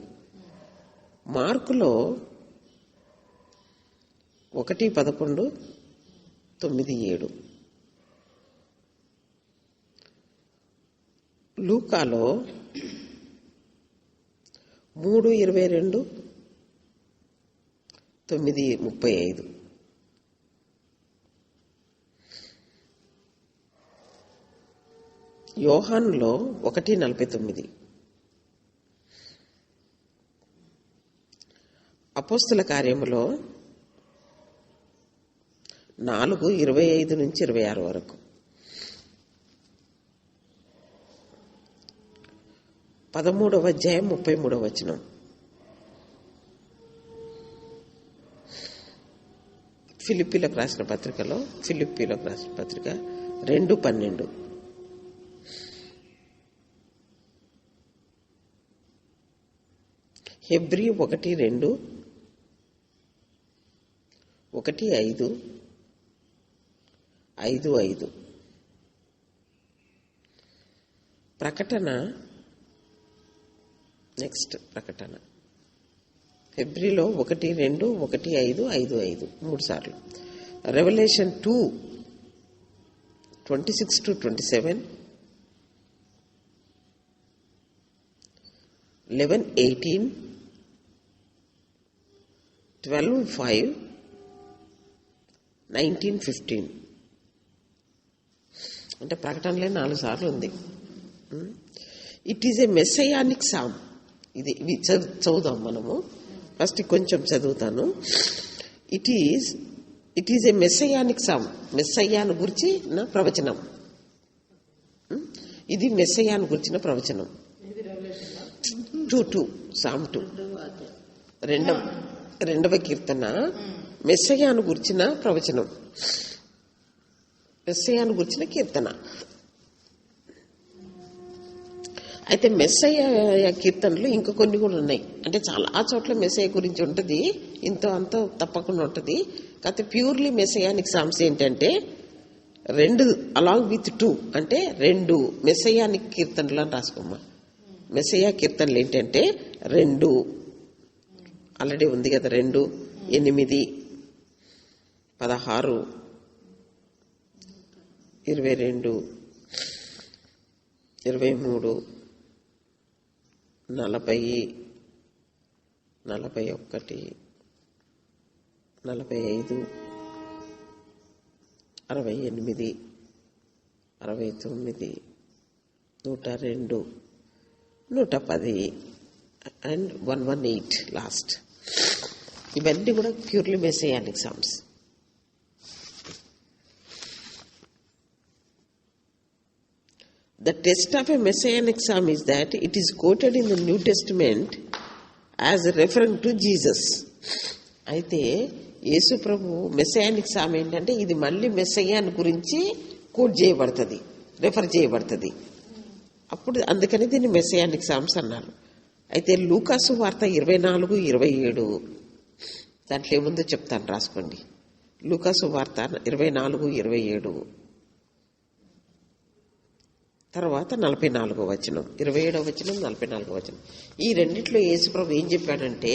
మార్కులో 1:11, 9:7. లూకాలో 3:22, 9:35. యోహానులో 1:49. అపోస్తుల కార్యములో 4:25 నుంచి 26 వరకు. 13వ అధ్యాయం 33వ వచనం. ఫిలిప్పీలకు రాసిన పత్రిక 2:12. హెబ్రీ 1:2, 1:5, 5:5. ప్రకటన ఫిబ్రిలో 1:2, 1:5, 5:5 3 సార్లు. రెవల్యూషన్ 2, 26-27, 11:18, 12:5, 19:15. అంటే ప్రకటనలే 4 సార్లు ఉంది. It is a messianic psalm. ఇది చదువుదాం మనము. ఫస్ట్ కొంచెం చదువుతాను. It is a messianic psalm. మెస్సయ్యాను గురించి నా ప్రవచనం. ఇది మెస్సయ్యాను గురించిన ప్రవచనం. 2:2 సామ్ 2 రెండవ కీర్తన మెస్సయ్యాను గురించిన ప్రవచనం, మెస్సయ్యాను గురించిన కీర్తన. అయితే మెస్సయ్య కీర్తనలు ఇంకా కొన్ని కూడా ఉన్నాయి. అంటే చాలా చోట్ల మెస్సయ్య గురించి ఉంటుంది, ఇంతో అంతో తప్పకుండా ఉంటుంది. కాకపోతే ప్యూర్లీ మెస్సయానిక్ సామ్స్ ఏంటంటే 2 అలాంగ్ విత్ 2 అంటే 2 మెస్సయానిక్ కీర్తనలు అని రాసుకోమ్మా. మెస్సయ్య కీర్తనలు ఏంటంటే 2 ఆల్రెడీ ఉంది కదా, 2, 8, 16, 22, 23, 40, 41, 45, 68, 69, 102, 110 అండ్ 118 లాస్ట్. ఇవన్నీ కూడా purely messianic psalms. The test of a messianic psalm is that it is quoted in the New Testament as referring to Jesus. అయితే యేసు ప్రభు మెస్సయానిక్ సామ్ ఏంటంటే ఇది మళ్ళీ మెస్సయ్యాన్ గురించి కోట్ చేయబడుతుంది, రెఫర్ చేయబడుతుంది. అప్పుడు అందుకని దీన్ని మెస్సయానిక్ సామ్స్ అన్నారు. అయితే లూకాసు వార్త 24:27 దాంట్లో ఏముందో చెప్తాను, రాసుకోండి. లూకాసు వార్త 24:27 తర్వాత 44వ వచనం, 27వ వచనం, 44వ వచనం. ఈ రెండిట్లో యేసుప్రభు ఏం చెప్పాడంటే,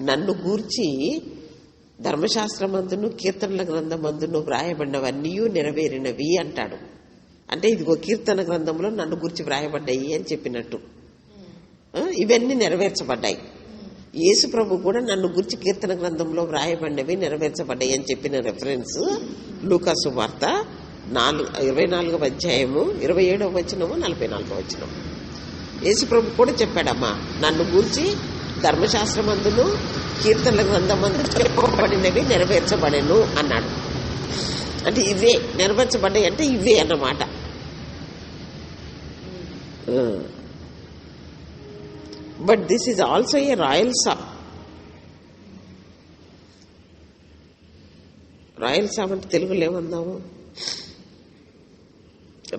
నన్ను గూర్చి ధర్మశాస్త్రమందును కీర్తనల గ్రంథమందును వ్రాయబడినవన్నీ నెరవేరినవి అంటాడు. అంటే ఇదిగో కీర్తన గ్రంథంలో నన్ను గూర్చి వ్రాయబడ్డాయి అని చెప్పినట్టు ఇవన్నీ నెరవేర్చబడ్డాయి. యేసు ప్రభు కూడా నన్ను గురించి కీర్తన గ్రంథంలో వ్రాయబడినవి నెరవేర్చబడ్డాయి అని చెప్పిన రెఫరెన్స్ లూకాసు వార్త 24వ అధ్యాయము 27వ వచనము, 44వ వచనం. యేసు ప్రభు కూడా చెప్పాడమ్మా, నన్ను గూర్చి ధర్మశాస్త్రమందును కీర్తనల గ్రంథమందు చెప్పబడినవి నెరవేర్చబడెను అన్నాడు. అంటే ఇవే నెరవేర్చబడ్డాయి, అంటే ఇవే అన్నమాట. But this is also a royal psalm. Royal psalm అంటే తెలుగులో ఏమందాము,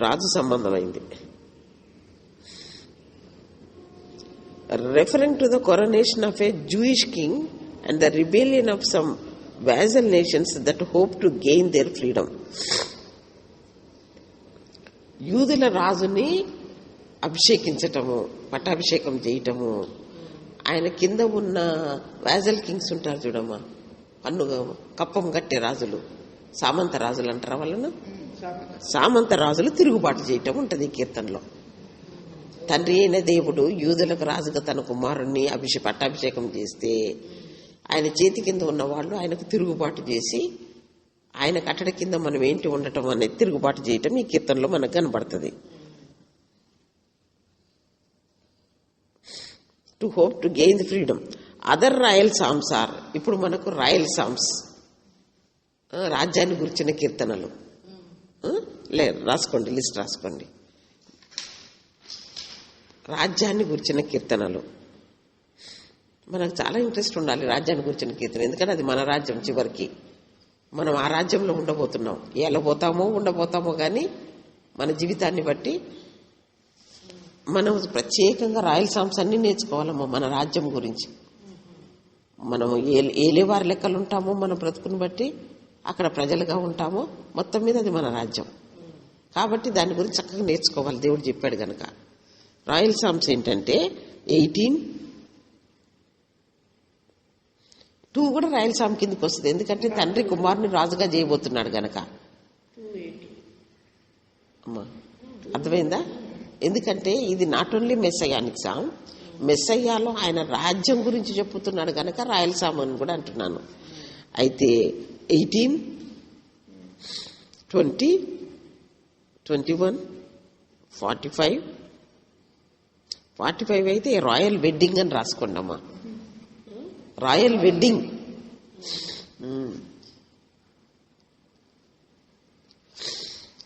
రాజు సంబంధమైంది. Referring to the coronation of a Jewish king and the rebellion of some vassal nations that hope to gain their freedom. యూదుల రాజుని అభిషేకించటము, పట్టాభిషేకం చేయటము, ఆయన కింద ఉన్న వాజల్ కింగ్స్ ఉంటారు చూడమ్మా, కప్పం కట్టే రాజులు, సామంత రాజులు అంటారా వాళ్ళను, సామంత రాజులు తిరుగుబాటు చేయటం ఉంటుంది ఈ కీర్తనలో. తండ్రి అయిన దేవుడు యూదులకు రాజుగా తన కుమారుణ్ణి పట్టాభిషేకం చేస్తే ఆయన చేతి కింద ఉన్న వాళ్ళు ఆయనకు తిరుగుబాటు చేసి ఆయన కట్టడి కింద మనం ఏంటి ఉండటం అనేది తిరుగుబాటు చేయటం ఈ కీర్తనలో మనకు కనబడుతుంది. To hope to gain the freedom. Other royal psalms are, ఇప్పుడు మనకు రాయల్ సామ్స్ రాజ్యాన్ని గురించిన కీర్తనలు రాసుకోండి, లిస్ట్ రాసుకోండి. రాజ్యాన్ని గురించిన కీర్తనలు మనకు చాలా ఇంట్రెస్ట్ ఉండాలి. రాజ్యాన్ని గురించిన కీర్తన, ఎందుకంటే అది మన రాజ్యం. చివరికి మనం ఆ రాజ్యంలో ఉండబోతున్నాం. ఎలా పోతామో ఉండబోతామో కానీ మన జీవితాన్ని బట్టి మనం ప్రత్యేకంగా రాయల్ సామ్స్ అన్ని నేర్చుకోవాలమ్మా. మన రాజ్యం గురించి మనము ఏలేవారి లెక్కలు ఉంటామో మన బ్రతుకుని బట్టి, అక్కడ ప్రజలుగా ఉంటామో, మొత్తం మీద అది మన రాజ్యం. కాబట్టి దాని గురించి చక్కగా నేర్చుకోవాలి, దేవుడు చెప్పాడు గనక. రాయల్ సామ్స్ ఏంటంటే 18:2 కూడా రాయల్ సామ్ కిందకి వస్తుంది, ఎందుకంటే తండ్రి కుమారుని రాజుగా చేయబోతున్నాడు గనక. అమ్మా అర్థమైందా? ఎందుకంటే ఇది నాట్ ఓన్లీ మెస్సయానిక్ సామ్, మెస్సయ్యాలో ఆయన రాజ్యం గురించి చెప్పుతున్నాడు గనక రాయల్ సామ్ అని కూడా అంటున్నాను. అయితే 18, 20, 21, 45 అయితే రాయల్ వెడ్డింగ్ అని రాసుకోండి అమ్మా. Royal wedding.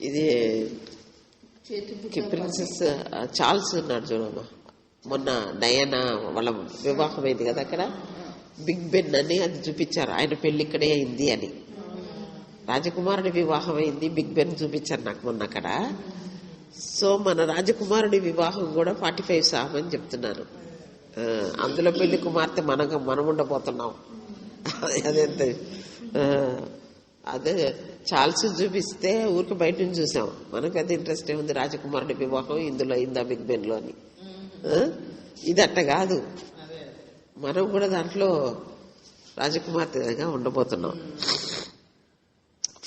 ఇది ప్రిన్సెస్ చార్ల్స్ ఉన్నాడు చూడమ్మా, మొన్న డయానా వాళ్ళ వివాహం అయింది కదా అక్కడ, బిగ్ బెన్ అని అది చూపించారు, ఆయన పెళ్లి ఇక్కడే అయింది అని. రాజకుమారుడి వివాహం అయింది, బిగ్ బెన్ చూపించారు నాకు మొన్న అక్కడ. సో మన రాజకుమారుడి వివాహం కూడా 45 సామ్ అని చెప్తున్నారు. అందులో పెళ్లి కుమార్తె మనం ఉండబోతున్నాం. అదెంత అదే చార్ల్స్ చూపిస్తే ఊరికి బయట నుంచి చూసాం, మనకు అది ఇంట్రెస్ట్ ఏముంది, రాజకుమారుడి వివాహం ఇందులో అయిందా బిగ్ బెన్ లో అని. ఇది అట్ట కాదు, మనం కూడా దాంట్లో రాజకుమార్తెగా ఉండబోతున్నాం.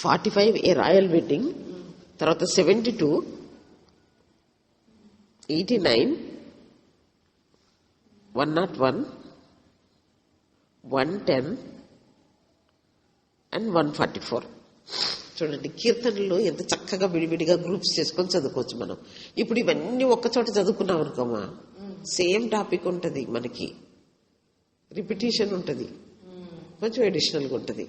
45 ఏ రాయల్ వెడ్డింగ్, తర్వాత 72, 89, 101, 110 అండ్ 144. చూడండి కీర్తనలు ఎంత చక్కగా విడివిడిగా గ్రూప్స్ చేసుకొని చదువుకోవచ్చు మనం. ఇప్పుడు ఇవన్నీ ఒక్కచోట చదువుకున్నాం అనుకోమా, సేమ్ టాపిక్ ఉంటుంది, మనకి రిపిటేషన్ ఉంటుంది, కొంచెం అడిషనల్గా ఉంటుంది.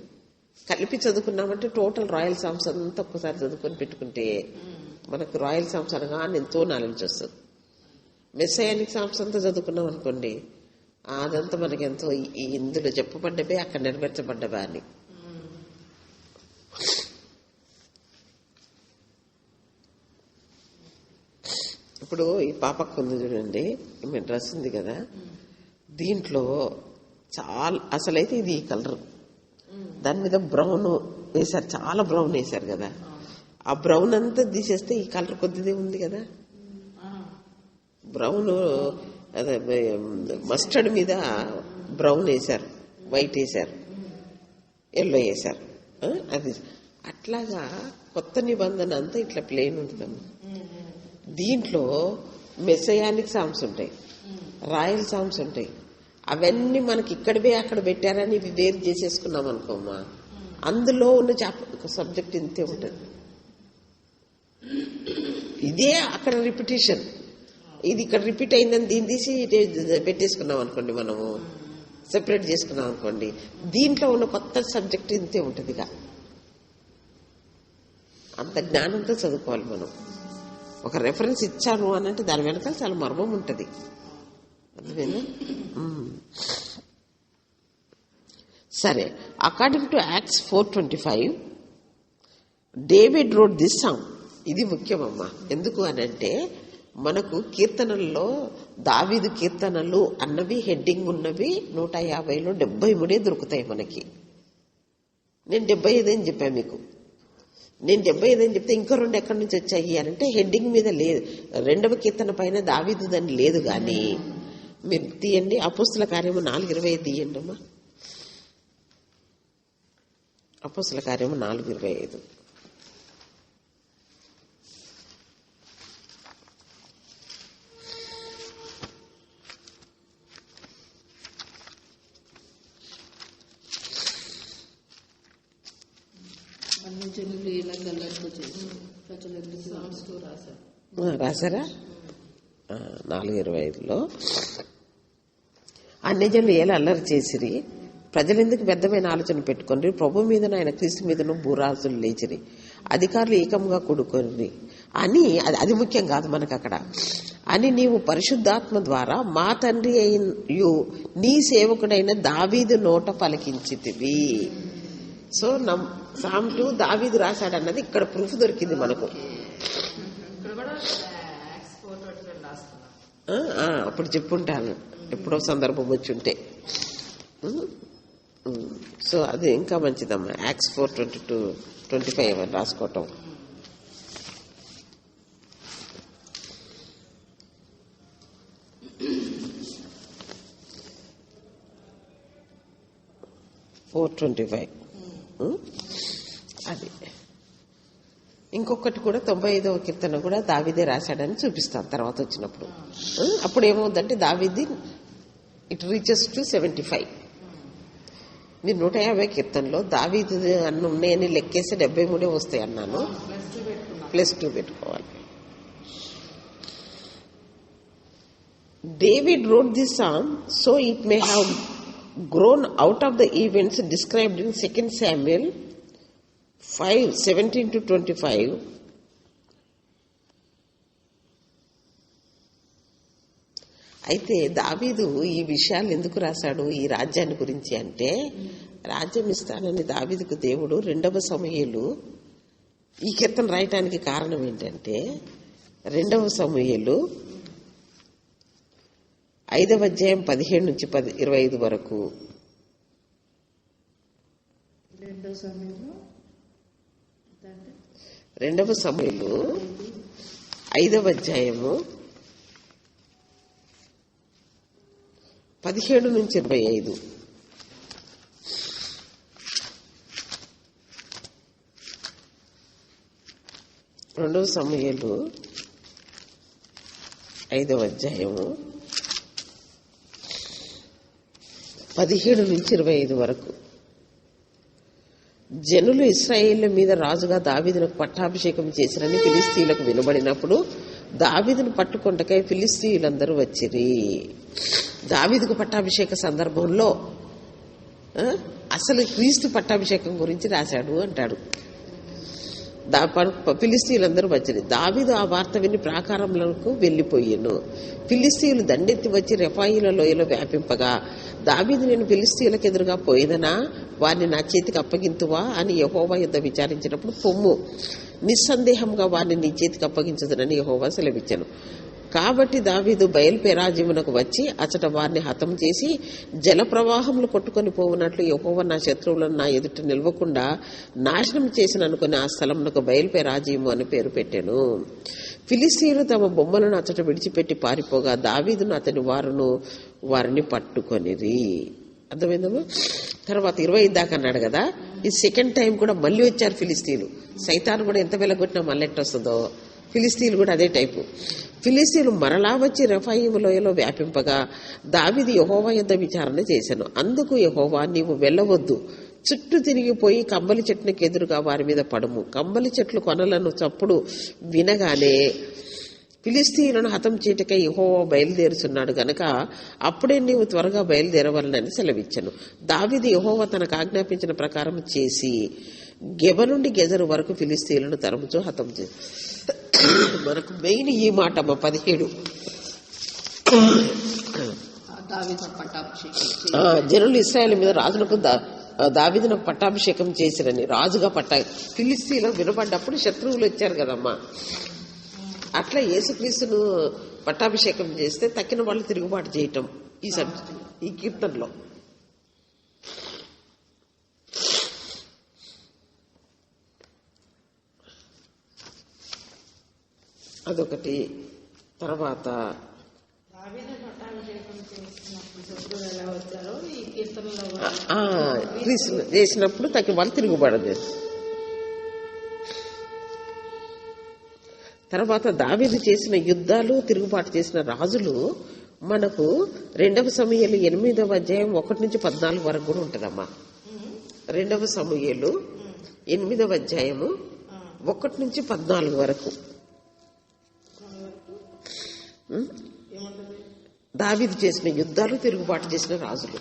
కలిపి చదువుకున్నామంటే టోటల్ రాయల్ సామ్స్ అంతా ఒక్కసారి చదువుకొని పెట్టుకుంటే మనకు రాయల్ సామ్స్ అనగానే ఎంతో నాలెడ్జ్ వస్తుంది. మెస్సయానిక్ సామ్స్ అంతా చదువుకున్నాం అనుకోండి, అదంతా మనకి ఎంతో ఇందులో చెప్పబడ్డవే అక్కడ నెరవేర్చబడ్డవా అని. ఇప్పుడు ఈ పాపకు ఉంది చూడండి, ఈమె డ్రెస్ ఉంది కదా, దీంట్లో చాలా అసలైతే ఇది ఈ కలర్, దాని మీద బ్రౌన్ వేశారు, చాలా బ్రౌన్ వేశారు కదా, ఆ బ్రౌన్ అంతా తీసేస్తే ఈ కలర్ కొద్దిదే ఉంది కదా. బ్రౌన్ అదే మస్టర్డ్ మీద బ్రౌన్ వేశారు, వైట్ వేశారు, ఎల్లో వేశారు. అది అట్లాగా కొత్త నిబంధన అంతా ఇట్లా ప్లెయిన్ ఉంటుందమ్మా. దీంట్లో మెస్సయానిక్ సామ్స్ ఉంటాయి, రాయల్ సామ్స్ ఉంటాయి. అవన్నీ మనకి ఇక్కడవే అక్కడ పెట్టారని ఇవి వేరు చేసేసుకున్నాం అనుకోమా, అందులో ఉన్న సబ్జెక్ట్ ఇంతే ఉంటుంది. ఇదే అక్కడ రిపిటేషన్, ఇది ఇక్కడ రిపీట్ అయిందని దీన్ని తీసి పెట్టేసుకున్నాం అనుకోండి, మనము సెపరేట్ చేసుకున్నాం అనుకోండి, దీంట్లో ఉన్న కొత్త సబ్జెక్ట్ ఇంతే ఉంటుంది. అంత జ్ఞానంతో చదువుకోవాలి మనం. ఒక రెఫరెన్స్ ఇచ్చాను అని అంటే దాని వెనకాల చాలా మర్మం ఉంటుంది. అర్థమేనా? సరే, according to acts 4:25 David road this song. ఇది ముఖ్యమమ్మా. ఎందుకు అని అంటే మనకు కీర్తనల్లో దావీదు కీర్తనలు అన్నవి హెడ్డింగ్ ఉన్నవి 150లో 73 దొరుకుతాయి మనకి. నేను 75 అని చెప్పాను మీకు. నేను 75 అని చెప్తే ఇంకో 2 ఎక్కడి నుంచి వచ్చాయి అని అంటే హెడ్డింగ్ మీద లేదు. 2వ కీర్తన పైన దావీదు దాన్ని లేదు, కానీ మీరు తీయండి. అపోస్తుల కార్యము 4:25 తీయండి అమ్మా. అపోస్తుల కార్యము 4:25. రాశారా? 4:25లో అన్యజనులు ఎలా అల్లరి చేసిరి, ప్రజలెందుకు వ్యర్థమైన ఆలోచన పెట్టుకొని ప్రభు మీదను ఆయన క్రీస్తు మీదను భూరాజులు లేచిరి, అధికారులు ఏకంగా కూడుకొని అని. అది ముఖ్యం కాదు మనకు అక్కడ. అని నీవు పరిశుద్ధాత్మ ద్వారా మా తండ్రి అయిన నీ సేవకుడైన దావీదు నోట పలికించితివి. సో సామ్ 2 దావీదు రాశాడన్నది ఇక్కడ ప్రూఫ్ దొరికింది మనకు. అప్పుడు చెప్పుంటాను ఎప్పుడో సందర్భం వచ్చి ఉంటే. సో అది ఇంకా మంచిదమ్మా. యాక్ట్స్ 4:22-25 అని రాసుకోవటం. అది ఇంకొకటి కూడా 95వ కీర్తన కూడా దావీదే రాశాడని చూపిస్తాను తర్వాత వచ్చినప్పుడు. అప్పుడు ఏమవుతుందంటే దావీది ఇట్ రీచెస్ టు 75. మీరు 150 కీర్తనలో దావీదు అన్న ఉన్నాయని లెక్కేసి 73 వస్తాయి అన్నాను. +2 పెట్టుకోవాలి. David wrote this psalm so it may have grown out of the events described in 2 Samuel 5:17-25 అయితే దావీదు ఈ విషయాలు ఎందుకు రాశాడు ఈ రాజ్యాన్ని గురించి అంటే, రాజ్యం ఇస్తానని దావీదుకు దేవుడు 2వ సమూయేలు ఈ కీర్తన రాయటానికి కారణం ఏంటంటే, 2వ సమూయేలు 5వ అధ్యాయం 17 నుంచి 25 వరకు. 2వ సమూయేలు 5వ అధ్యాయము 17 నుంచి 25. రెండవ సమూయేలు 5వ అధ్యాయము 17 నుంచి 25 వరకు. జనులు ఇశ్రాయేళ్ల మీద రాజుగా దావీదునకు పట్టాభిషేకం చేసిరని ఫిలిస్తీయులకు వినబడినప్పుడు దావీదును పట్టుకొంటకై ఫిలిస్తీయులందరూ వచ్చిరి. దావీదుకు పట్టాభిషేక సందర్భంలో అసలు క్రీస్తు పట్టాభిషేకం గురించి రాశాడు అంటాడు. ఫిలిస్తీయులందరూ వచ్చింది. దావీదు ఆ వార్త విని ప్రాకారములకు వెళ్లిపోయాను. ఫిలిస్తీయులు దండెత్తి వచ్చి రెఫాయిల లోయలో వ్యాపింపగా, దావీదు నేను ఫిలిస్తీయులకు ఎదురుగా పోయేదనా, వారిని నా చేతికి అప్పగింతువా అని యెహోవా యుద్ధ విచారించినప్పుడు, పొమ్ము, నిస్సందేహంగా వారిని నీ చేతికి అప్పగించదునని యెహోవా సెలవిచ్చాను. కాబట్టి దావీదు బయల్పెరాజీమునకు వచ్చి అచట వారిని హతం చేసి జల ప్రవాహములు కొట్టుకొని పోవునట్లు యెహోవా నా శత్రువులను నా ఎదుట నిలవకుండా నాశనం చేసిన అనుకుని ఆ స్థలమునకు బయల్పెరాజీము అని పేరు పెట్టాను. ఫిలిస్తీయులు తమ బొమ్మలను అచట విడిచిపెట్టి పారిపోగా దావీదును అతని వారిని పట్టుకొనిరి. అర్థమైందమ్మా? తర్వాత 25 దాకా అన్నాడు కదా. ఈ సెకండ్ టైం కూడా మళ్ళీ వచ్చారు ఫిలిస్తీయులు. సైతాను కూడా ఎంత వెలగొట్టినా మళ్ళీ ఎట్టొస్తుందో, ఫిలిస్తీయులు కూడా అదే టైపు. ఫిలిస్తీయులు మరలా వచ్చి రెఫాయిము లోయలో వ్యాపింపగా దావీదు యెహోవా యుద్ధ విచారణ చేశాను. అందుకు యెహోవా, నీవు వెళ్ళవద్దు, చుట్టూ తిరిగిపోయి కంబలి చెట్టునికి ఎదురుగా వారి మీద పడము. కంబలి చెట్లు కొనలను చప్పుడు వినగానే ఫిలిస్తీయులను హతం చేయటకై యెహోవా బయలుదేరుచున్నాడు గనక అప్పుడే నీవు త్వరగా బయలుదేరవలనని సెలవిచ్చాను. దావీదు యెహోవా తనకు ఆజ్ఞాపించిన ప్రకారం చేసి గెబ నుండి గెజరు వరకు ఫిలిస్తీయులను తరుముచూ హతం చేసి. మనకు మెయిన్ ఈ మాట 17. జనులు ఇశ్రాయేలు మీద రాజునకు దావీదునకు పట్టాభిషేకం చేసిరని రాజుగా ఫిలిస్తీయులకు వినపడ్డప్పుడు శత్రువులు వచ్చారు కదమ్మా. అట్లా యేసుక్రీస్తును పట్టాభిషేకం చేస్తే తక్కిన వాళ్ళు తిరుగుబాటు చేయటం ఈ కీర్తనలో. అదొకటి. తర్వాత చేసినప్పుడు తక్కిన వాళ్ళు తిరుగుబాటు. తర్వాత దావీదు చేసిన యుద్ధాలు, తిరుగుబాటు చేసిన రాజులు మనకు 2వ సమూయేలు 8వ అధ్యాయం 1 నుంచి 14 వరకు కూడా ఉంటుందమ్మా. 2వ సమూయేలు 8వ అధ్యాయము 1 నుంచి 14 వరకు దావీదు చేసిన యుద్ధాలు, తిరుగుబాటు చేసిన రాజులు.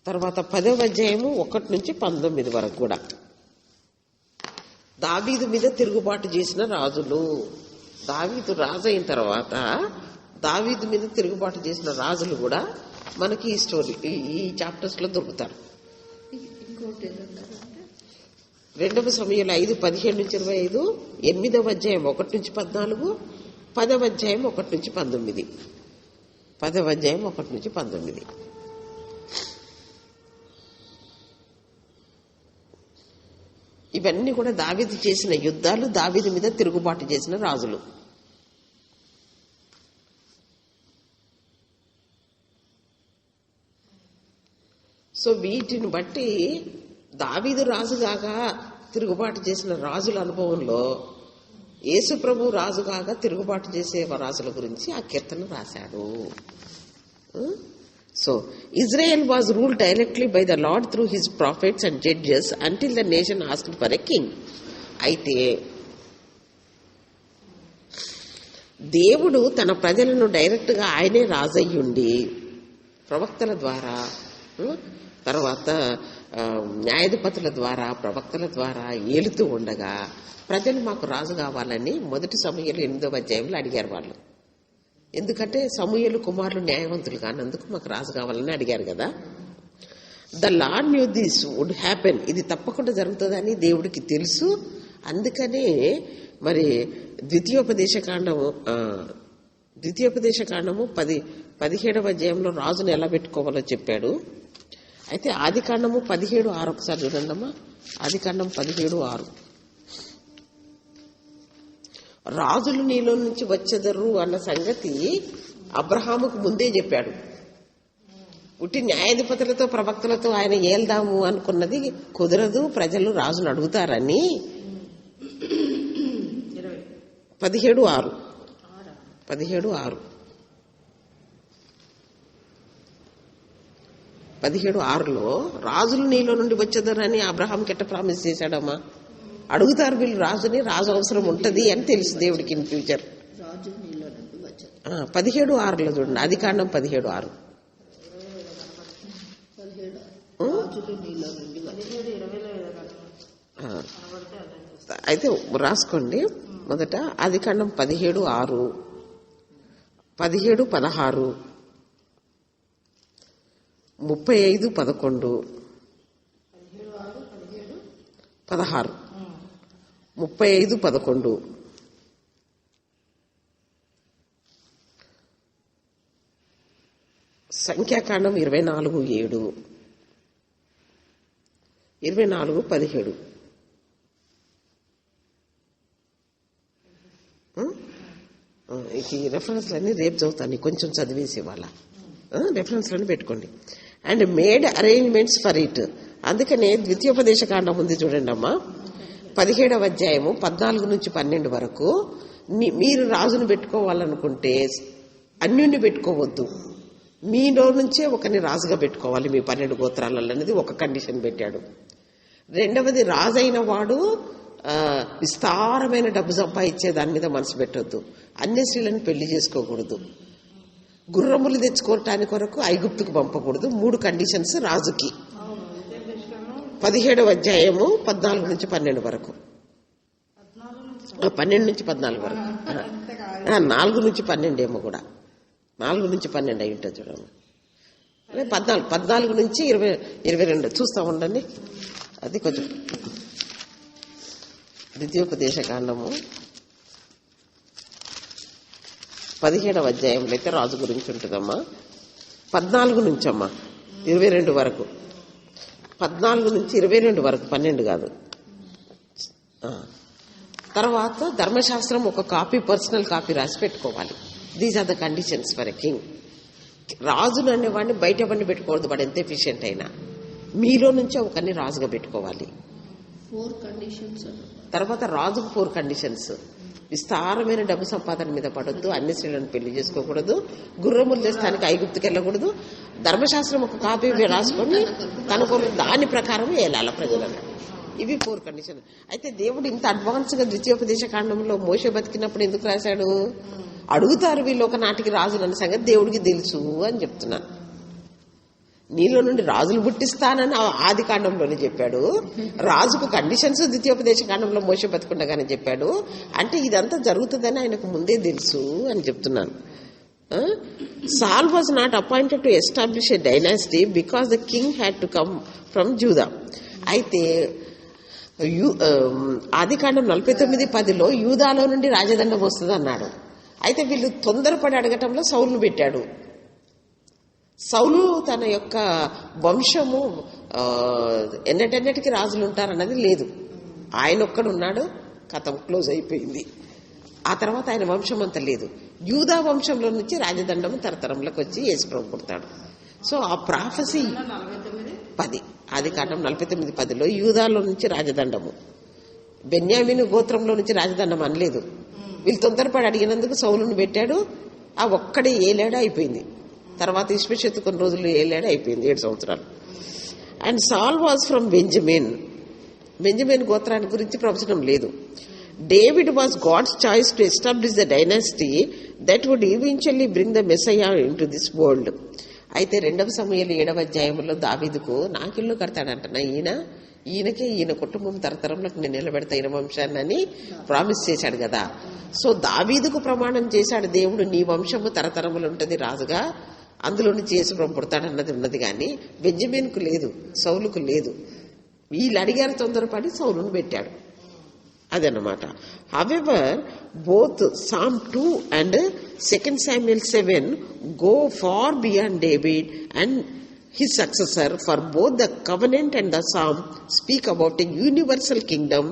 తర్వాత 10వ అధ్యాయము 1 నుంచి 19 వరకు కూడా దావీదు మీద తిరుగుబాటు చేసిన రాజులు. దావీదు రాజు అయిన తర్వాత దావీదు మీద తిరుగుబాటు చేసిన రాజులు కూడా మనకి ఈ స్టోరీ ఈ చాప్టర్స్ లో దొరుకుతారు. 2వ సమూయేలు 5:17 నుంచి 25, 8వ అధ్యాయం 1 నుంచి 14, 10వ అధ్యాయం 1 నుంచి 19. 10వ అధ్యాయం 1 నుంచి 19. ఇవన్నీ కూడా దావీదు చేసిన యుద్ధాలు, దావీదు మీద తిరుగుబాటు చేసిన రాజులు. సో వీటిని బట్టి దావీదు రాజుగాగా తిరుగుబాటు చేసిన రాజుల అనుభవంలో యేసు ప్రభు రాజుగాగా తిరుగుబాటు చేసే రాజుల గురించి ఆ కీర్తన రాశాడు. So, Israel was ruled directly by the Lord through his prophets and judges until the nation asked for a king. అయితే దేవుడు తన ప్రజలను డైరెక్ట్ గా ఆయనే రాజయ్యుండి ప్రవక్తల ద్వారా తర్వాత న్యాయాధిపతుల ద్వారా ప్రవక్తల ద్వారా ఏలుతూ ఉండగా ప్రజలు మాకు రాజు కావాలని మొదటి సమూయేలు 8వ అధ్యాయంలో అడిగారు వాళ్ళు. ఎందుకంటే సమూయేలు కుమారులు న్యాయవంతులు కానందుకు మాకు రాజు కావాలని అడిగారు కదా. The Lord knew this would happen, ఇది తప్పకుండా జరుగుతుందని దేవుడికి తెలుసు. అందుకనే మరి ద్వితీయోపదేశ కాండము 17వ అధ్యాయంలో రాజును ఎలా పెట్టుకోవాలో చెప్పాడు. అయితే ఆదికాండము 17:6 ఒకసారి చూడండమ్మా. ఆదికాండం 17:6 రాజులు నీలో నుంచి వచ్చెదరు అన్న సంగతి అబ్రహాముకు ముందే చెప్పాడు. ఉట్టి న్యాయాధిపతులతో ప్రవక్తలతో ఆయన ఏల్దాము అనుకున్నది కుదరదు, ప్రజలు రాజును అడుగుతారని 17:6 17:6లో రాజులు నీలో నుండి వచ్చేదరని అబ్రహాంకి ఎట్ట ప్రామిస్ చేశాడమ్మా. అడుగుతారు వీళ్ళు రాజుని, రాజు అవసరం ఉంటది అని తెలుసు దేవుడికి ఇన్ ఫ్యూచర్. 17:6లో చూడండి, ఆదికాండం 17:6. అయితే రాసుకోండి. మొదట ఆదికాండం 17:6, 17:16, 35:11, 16, 35:11, సంఖ్యాకాండం 24:7, 24:17. ఈ రెఫరెన్స్లన్నీ రేపు చదువుతాను, కొంచెం చదివేసి వాళ్ళ రెఫరెన్స్లన్నీ పెట్టుకోండి. And made arrangements for it. అందుకనే ద్వితీయోపదేశ కాండం ఉంది చూడండి అమ్మా, 17వ అధ్యాయము 14 నుంచి 12 వరకు. మీరు రాజును పెట్టుకోవాలనుకుంటే అన్యుణ్ణి పెట్టుకోవద్దు, మీలో నుంచే ఒకరిని రాజుగా పెట్టుకోవాలి మీ 12 గోత్రాలలో అనేది ఒక కండిషన్ పెట్టాడు. రెండవది, రాజైన వాడు విస్తారమైన డబ్బు సంపాదించే దాని మీద మనసు పెట్టొద్దు, అన్ని స్త్రీలను పెళ్లి చేసుకోకూడదు, గుర్రములు తెచ్చుకోవటానికి కొరకు ఐగుప్తుకు పంపకూడదు. 3 కండిషన్స్ రాజుకి. 17వ అధ్యాయము 14 నుంచి 12 వరకు, 12 నుంచి 14 వరకు, 4 నుంచి 12 ఏమో కూడా, 4 నుంచి 12 అయి ఉంటుంది చూడండి. 14 నుంచి 22 చూస్తా ఉండండి. అది కొంచెం ద్వితీయోపదేశ కాండము 17వ అధ్యాయంలో అయితే రాజు గురించి ఉంటుందమ్మా. 14 నుంచి అమ్మా 22 వరకు, 14 నుంచి 22 వరకు, 12 కాదు. తర్వాత ధర్మశాస్త్రం ఒక కాపీ, పర్సనల్ కాపీ రాసి పెట్టుకోవాలి. These are the conditions for a king. రాజును అనేవాడిని బయట ఎవరిని పెట్టుకోవద్దు, వాడు ఎంత ఎఫిషియెంట్ అయినా. మీలో నుంచే ఒకరిని రాజుగా పెట్టుకోవాలి. 4 కండిషన్స్. తర్వాత రాజుకు 4 కండిషన్స్. విస్తారమైన డబ్బు సంపాదన మీద పడొద్దు, అన్ని స్త్రీలను పెళ్లి చేసుకోకూడదు, గుర్రములు తెస్తానికి ఐగుప్తుకి వెళ్ళకూడదు, ధర్మశాస్త్రం ఒక కాపీ రాసుకొని తనకు దాని ప్రకారం వెళ్ళాల ప్రజలను. ఇవి 4 కండిషన్. అయితే దేవుడు ఇంత అడ్వాన్స్ గా ద్వితీయోపదేశ కాండంలో మోషే బతికినప్పుడు ఎందుకు రాశాడు? అడుగుతారు వీళ్ళు ఒక నాటికి రాజులు అన్న సంగతి దేవుడికి తెలుసు అని చెప్తున్నాను. నీలో నుండి రాజులు పుట్టిస్తానని ఆది కాండంలోనే చెప్పాడు. రాజుకు కండిషన్స్ ద్వితీయోపదేశ కాండంలో మోషే బతికుండగానే చెప్పాడు. అంటే ఇదంతా జరుగుతుందని ఆయనకు ముందే తెలుసు అని చెప్తున్నాను. Saul was not appointed to establish a dynasty because the king had to come from Judah. అయితే ఆదికాండం 49:10లో యూదాలో నుండి రాజదండం వస్తుంది అన్నాడు. అయితే వీళ్ళు తొందరపడి అడగటంలో సౌలును పెట్టాడు. సౌలు తన యొక్క వంశము ఎన్నటెన్నటికి రాజులు ఉంటారన్నది లేదు, ఆయన ఒక్కడున్నాడు, కథం క్లోజ్ అయిపోయింది. ఆ తర్వాత ఆయన వంశం అంతా లేదు. యూదా వంశంలో నుంచి రాజదండము తరతరంలోకి వచ్చి యేసుప్రభు పుడతాడు. సో ఆ ప్రాఫెసీ 10 ఆదికాండం 49:10లో యూదాలో నుంచి రాజదండము, బెన్యామీను గోత్రంలో నుంచి రాజదండం అనలేదు. వీళ్ళు తొందరపడి అడిగినందుకు సౌలును పెట్టాడు. ఆ ఒక్కడే ఏలేడా అయిపోయింది. తర్వాత ఇష్బోషెతు కొన్ని రోజులు ఏలేడా అయిపోయింది, 7 సంవత్సరాలు. And Saul was from Benjamin. Benjamin గోత్రాన్ని గురించి ప్రవచనం లేదు. David was God's choice to establish the dynasty that would eventually bring the Messiah into this world. అయితే 2 సమూయేలు 7వ అధ్యాయంలో దావీదుకు నాకిల్లు కడతాడంట ఈయన కుటుంబం తరతరంలోకి నేను నిలబెడతా ఈయన వంశాన్ని అని ప్రామిస్ చేశాడు కదా. సో దావీదుకు ప్రమాణం చేశాడు దేవుడు, నీ వంశము తరతరములు ఉంటుంది రాజుగా, అందులో నుంచి యేసుప్రభు పుడతాడన్నది ఉన్నది. కానీ బెంజమిన్కు లేదు, సౌలుకు లేదు. వీళ్ళు అడిగారు తొందరపడి సౌలును పెట్టాడు. అదన్నమాట. However both Psalm 2 and 2 Samuel 7 go far beyond David and his successor, for both the covenant and the psalm speak about a universal kingdom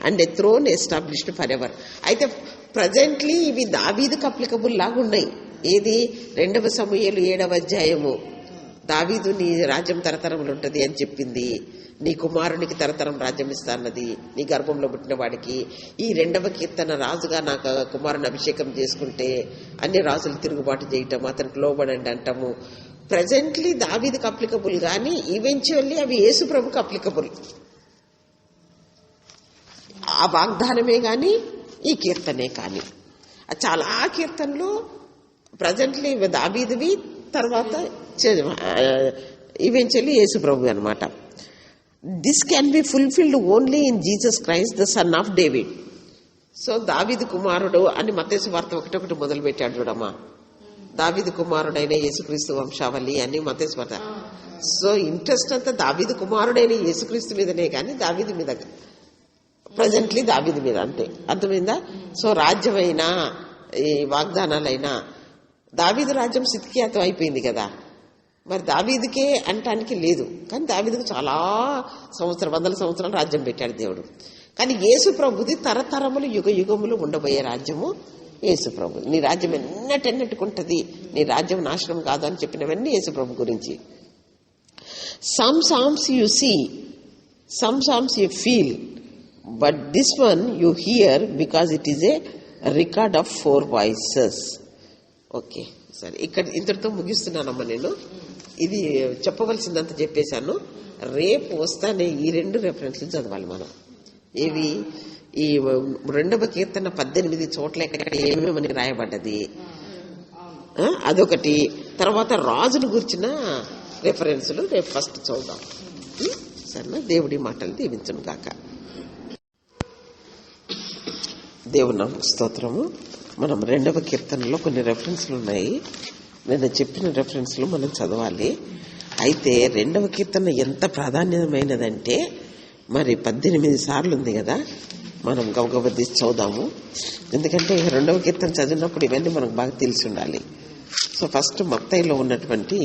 and a throne established forever. అయితే ప్రజెంట్లీ ఇవి దావీదుకు అప్లికబుల్ లాగా ఉన్నాయి. ఏది 2 సమూయేలు 7వ అధ్యాయము, దావీదు నీ రాజ్యం తరతరములు ఉంటుంది అని చెప్పింది, నీ కుమారునికి తరతరం రాజ్యం ఇస్తా అన్నది, నీ గర్భంలో పుట్టిన వాడికి. ఈ 2వ కీర్తన రాజుగా నాకు కుమారుని అభిషేకం చేసుకుంటే అన్ని రాజులు తిరుగుబాటు చేయటం, అతనికి లోబడండి అంటాము. ప్రజెంట్లీ దావీదుకు అప్లికబుల్, కానీ ఈవెన్చువల్లీ అవి యేసు ప్రభుకు అప్లికబుల్. ఆ వాగ్దానమే కానీ ఈ కీర్తనే కానీ. చాలా కీర్తనలు ప్రజెంట్లీ దావీదువి, తర్వాత ఈవెన్చువల్లీ యేసు ప్రభు అనమాట. This can be fulfilled only in Jesus Christ the son of David. So దావీదు కుమారుడు అని మత్తయి సువార్త 1:1 మొదలు పెట్టాడు చూడమ్మా. దావీదు కుమారుడైన యేసుక్రీస్తు వంశావళి అని మత్తయి సువార్త. సో ఇంట్రెస్ట్ అంతా దావీదు కుమారుడైన యేసుక్రీస్తు మీదనే కానీ దావీదు మీద, ప్రజెంట్లీ దావీదు మీద అంతే. అర్థమైందా? సో రాజ్యమైనా ఈ వాగ్దానాలైనా, దావీదు రాజ్యం సిద్కియాతో అయిపోయింది కదా, మరి దావీదుకే అంటానికి లేదు. కానీ దావీదుకు చాలా వందల సంవత్సరాలు రాజ్యం పెట్టాడు దేవుడు. కానీ యేసు ప్రభుది తరతరములు యుగ యుగములు ఉండబోయే రాజ్యము యేసు ప్రభు. నీ రాజ్యం ఎన్నటెన్నట్టుకుంటది, నీ రాజ్యం నాశనం కాదు అని చెప్పినవన్నీ యేసు ప్రభు గురించి. Some psalms you see, some psalms you feel, but this one you hear because it is a record of 4 voices. Okay, సరే, ఇక్కడ ఇంతటితో ముగిస్తున్నానమ్మా. నేను ఇది చెప్పవలసిందంత చెప్పేశాను. రేపు వస్తానే ఈ 2 రెఫరెన్స్లు చదవాలి మనం. ఏవి? ఈ 2వ కీర్తన 18 చోట్ల ఎక్కడ ఏమేమని రాయబడ్డది అదొకటి. తర్వాత రాజును గురించిన రెఫరెన్సులు రేపు ఫస్ట్ చూద్దాం. సరేనా? దేవుడి మాటలు దీవించును గాక. దేవుని స్తోత్రము. మనం 2వ కీర్తనలో కొన్ని రెఫరెన్స్లు ఉన్నాయి. నేను చెప్పిన రెఫరెన్స్లు మనం చదవాలి. అయితే 2వ కీర్తన ఎంత ప్రాధాన్యమైనదంటే మరి 18 సార్లు ఉంది కదా, మనం గబగబా చదువుదాము. ఎందుకంటే 2వ కీర్తన చదివినప్పుడు ఇవన్నీ మనకు బాగా తెలిసి ఉండాలి. సో ఫస్ట్ మత్తయిలో ఉన్నటువంటి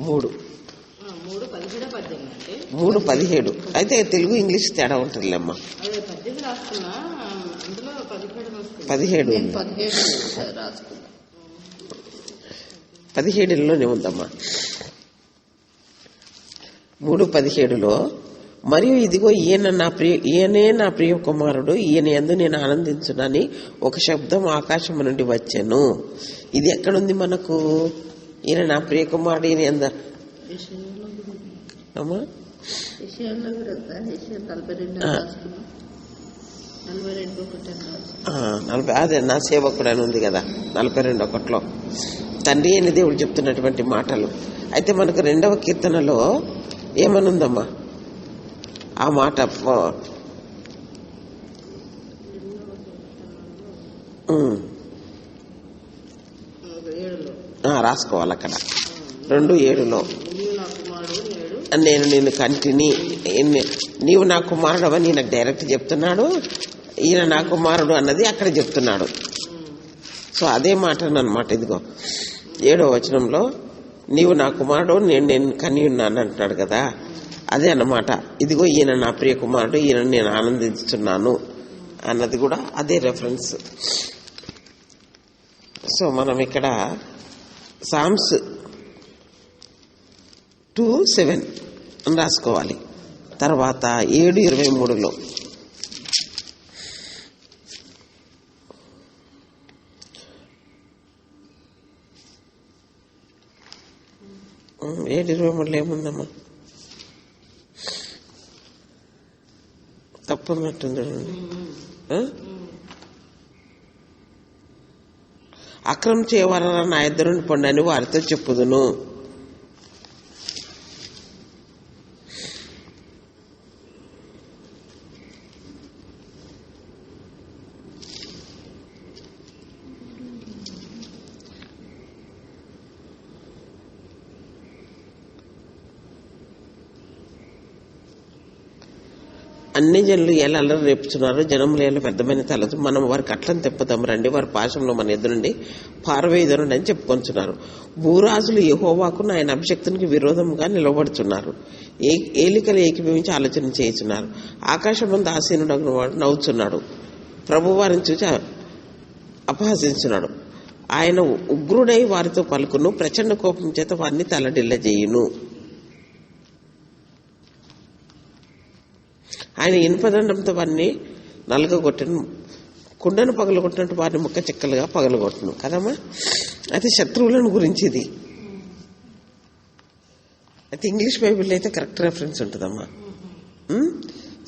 3:17 అయితే తెలుగు ఇంగ్లీష్ తేడా ఉంటుందిలేమ్మా. 17లోనే ఉందమ్మా. 3:17లో మరియు ఇదిగో ఈయనే నా ప్రియ కుమారుడు, ఈయన యందు నేను ఆనందించునని ఒక శబ్దం ఆకాశం నుండి వచ్చెను. ఇది ఎక్కడుంది మనకు? ఈయన నా ప్రియ కుమారుడు, ఈయన ఎందు అమ్మా అదే నా సేవకుడు అని ఉంది కదా 42:1 తండ్రి అయిన దేవుడు చెప్తున్నటువంటి మాటలు. అయితే మనకు 2వ కీర్తనలో ఏమనుందమ్మా? ఆ మాట రాసుకోవాలి అక్కడ. 2:7లో నేను నిన్ను కంటిని, నీవు నా కుమారుడు అని నాకు డైరెక్ట్ చెప్తున్నాడు. ఈయన నా కుమారుడు అన్నది అక్కడ చెప్తున్నాడు. సో అదే మాట అన్నమాట. ఇదిగో 7వ వచనంలో నీవు నా కుమారుడు, నేను కని ఉన్నాను అంటున్నాడు కదా, అదే అన్నమాట. ఇదిగో ఈయన నా ప్రియ కుమారుడు, ఈయన నేను ఆనందిస్తున్నాను అన్నది కూడా అదే రెఫరెన్స్. సో మనం ఇక్కడ సామ్స్ 2:7 అని రాసుకోవాలి. తర్వాత 7:23లో 7:23లో ఏముందమ్మా? తప్పున్నట్టుంది. అక్రమం చేయవారన్నా నా ఎదురు పొండి అని వారితో చెప్పుదును. అన్ని జనులు ఎలా అల్లరి రేపుచున్నారు, జనములు ఎలా పెద్దమైన తలదు, మనం వారికి అట్లని తెప్పుదాం రండి, వారి పాశంలో మన ఎదురుండి పారవేయుదరుండి అని చెప్పుకొంచున్నారు. భూరాజులు యెహోవాకు ఆయన అభిషక్తునికి విరోధంగా నిలబడుచున్నారు. ఏలికలు ఏకీభవించి ఆలోచన చేయుచున్నారు. ఆకాశం మందు ఆసీనుడగు వాడు నవ్వుచున్నాడు, ప్రభు వారిని చూసి అపహసించున్నాడు. ఆయన ఉగ్రుడై వారితో పలుకును, ప్రచండ కోపం చేత వారిని తలడిల్ల చేయును. ఆయన ఇనుపదండంతో వారిని నలగగొట్టను, కుండను పగలగొట్టినట్టు వారిని ముక్క చెక్కలుగా పగలగొట్టను కదమ్మా. అయితే శత్రువులను గురించి ఇది. అయితే ఇంగ్లీష్ బైబిల్ అయితే కరెక్ట్ రెఫరెన్స్ ఉంటుందమ్మా.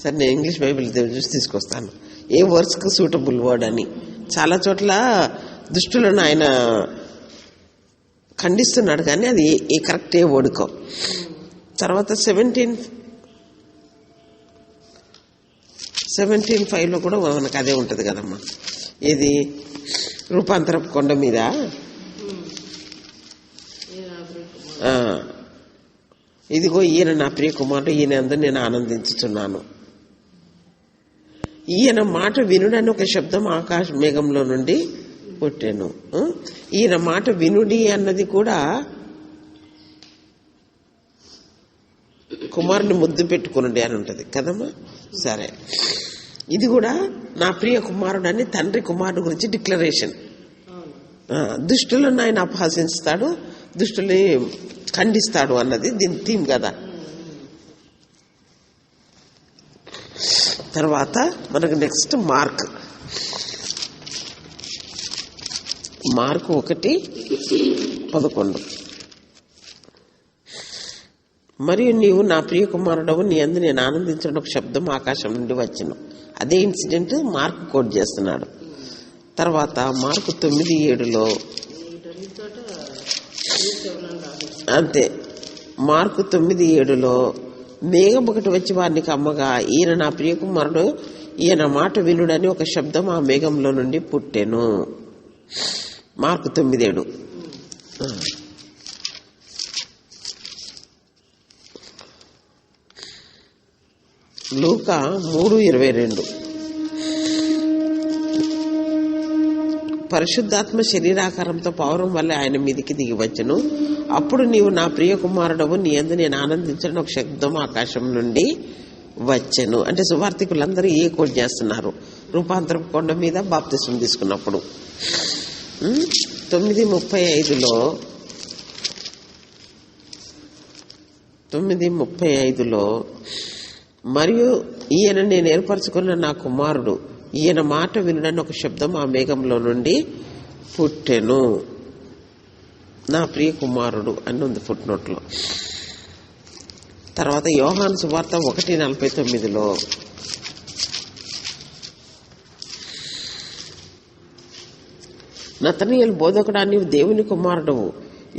సరే, నేను ఇంగ్లీష్ బైబిల్ చూసి తీసుకొస్తాను ఏ వర్డ్స్కి సూటబుల్ వర్డ్ అని. చాలా చోట్ల దుష్టులను ఆయన ఖండిస్తున్నాడు, కానీ అది ఏ కరెక్ట్ ఏ వర్డ్కో. తర్వాత 17:5 కూడా మనకు అదే ఉంటుంది కదమ్మా. ఇది రూపాంతరపు కొండ మీద ఇదిగో ఈయన నా ప్రియ కుమారుడు, ఈయన అందరూ నేను ఆనందించుచున్నాను. ఈయన మాట వినుడని ఒక శబ్దం ఆకాశ మేఘంలో నుండి పుట్టాను. ఈయన మాట వినుడి అన్నది కూడా కుమారుని ముద్దు పెట్టుకునుండి అని ఉంటుంది కదమ్మా. సరే, ఇది కూడా నా ప్రియ కుమారుడు అని తండ్రి కుమారుడు గురించి డిక్లరేషన్. దుష్టులను ఆయన అపహసిస్తాడు, దుష్టుల్ని ఖండిస్తాడు అన్నది దీని థీమ్ కదా. తర్వాత మనకు నెక్స్ట్ మార్క్ 1:11. మరియు నీవు నా ప్రియ కుమారుడవు, నీ అందు నేను ఆనందించిన ఒక శబ్దం ఆకాశం నుండి వచ్చును. అదే ఇన్సిడెంట్ మార్క్ కోట్ చేస్తున్నాడు. తర్వాత మార్కు 9:7 అంతే. మార్కు 9:7 మేఘం ఒకటి వచ్చి వారిని కమ్మగా, ఈయన నా ప్రియ కుమారుడు, ఈయన మాట వినుడని ఒక శబ్దం ఆ మేఘంలో నుండి పుట్టెను. మార్కు 9:7. లూకా 3:22. పరిశుద్ధాత్మ శరీరాకారంతో పౌరం వల్ల ఆయన మీదికి దిగి వచ్చును. అప్పుడు నీవు నా ప్రియ కుమారుడవు, నీ యందు నేను ఆనందించిన ఒక శబ్దం ఆకాశం నుండి వచ్చెను. అంటే సువార్థికులందరూ ఏ కోట్ చేస్తున్నారు? రూపాంతరం కొండ మీద బాప్తిస్మం తీసుకున్నప్పుడు. 9:35 మరియు ఈయన నేను ఏర్పరచుకున్న నా కుమారుడు, ఈయన మాట వినడని ఒక శబ్దం ఆ మేఘంలో నుండి పుట్టెను. నా ప్రియ కుమారుడు అని ఉంది ఫుట్ నోట్లో. తర్వాత యోహాను సువార్త 1:49 నతనయేలు బోధకుడా, నీవు దేవుని కుమారుడవు,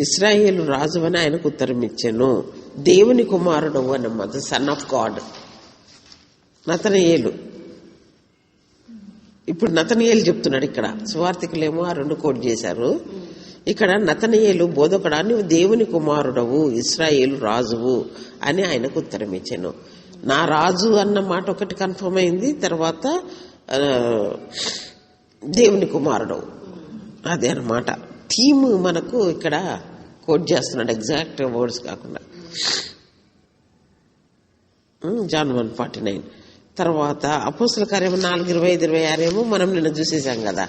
ఇశ్రాయేలు రాజు అని ఆయనకు ఉత్తరం ఇచ్చెను. దేవుని కుమారుడవు అన్నమాట, ద సన్ ఆఫ్ గాడ్ నతనయేలు. ఇప్పుడు నతనయేలు చెప్తున్నాడు ఇక్కడ. సువార్థికులేమో ఆ 2 కోట్ చేశారు. ఇక్కడ నతనయేలు బోధకుడా, నువ్వు దేవుని కుమారుడవు, ఇశ్రాయేలు రాజువు అని ఆయనకు ఉత్తరం ఇచ్చాను. నా రాజు అన్న మాట ఒకటి కన్ఫర్మ్ అయింది. తర్వాత దేవుని కుమారుడవు, అదే అన్నమాట థీమ్ మనకు ఇక్కడ కోట్ చేస్తున్నాడు, ఎగ్జాక్ట్ వర్డ్స్ కాకుండా. జాన్ 1:49. తర్వాత అపోస్తల కార్యం 4:25-26 ఏమో మనం నిన్న చూసేసాం కదా.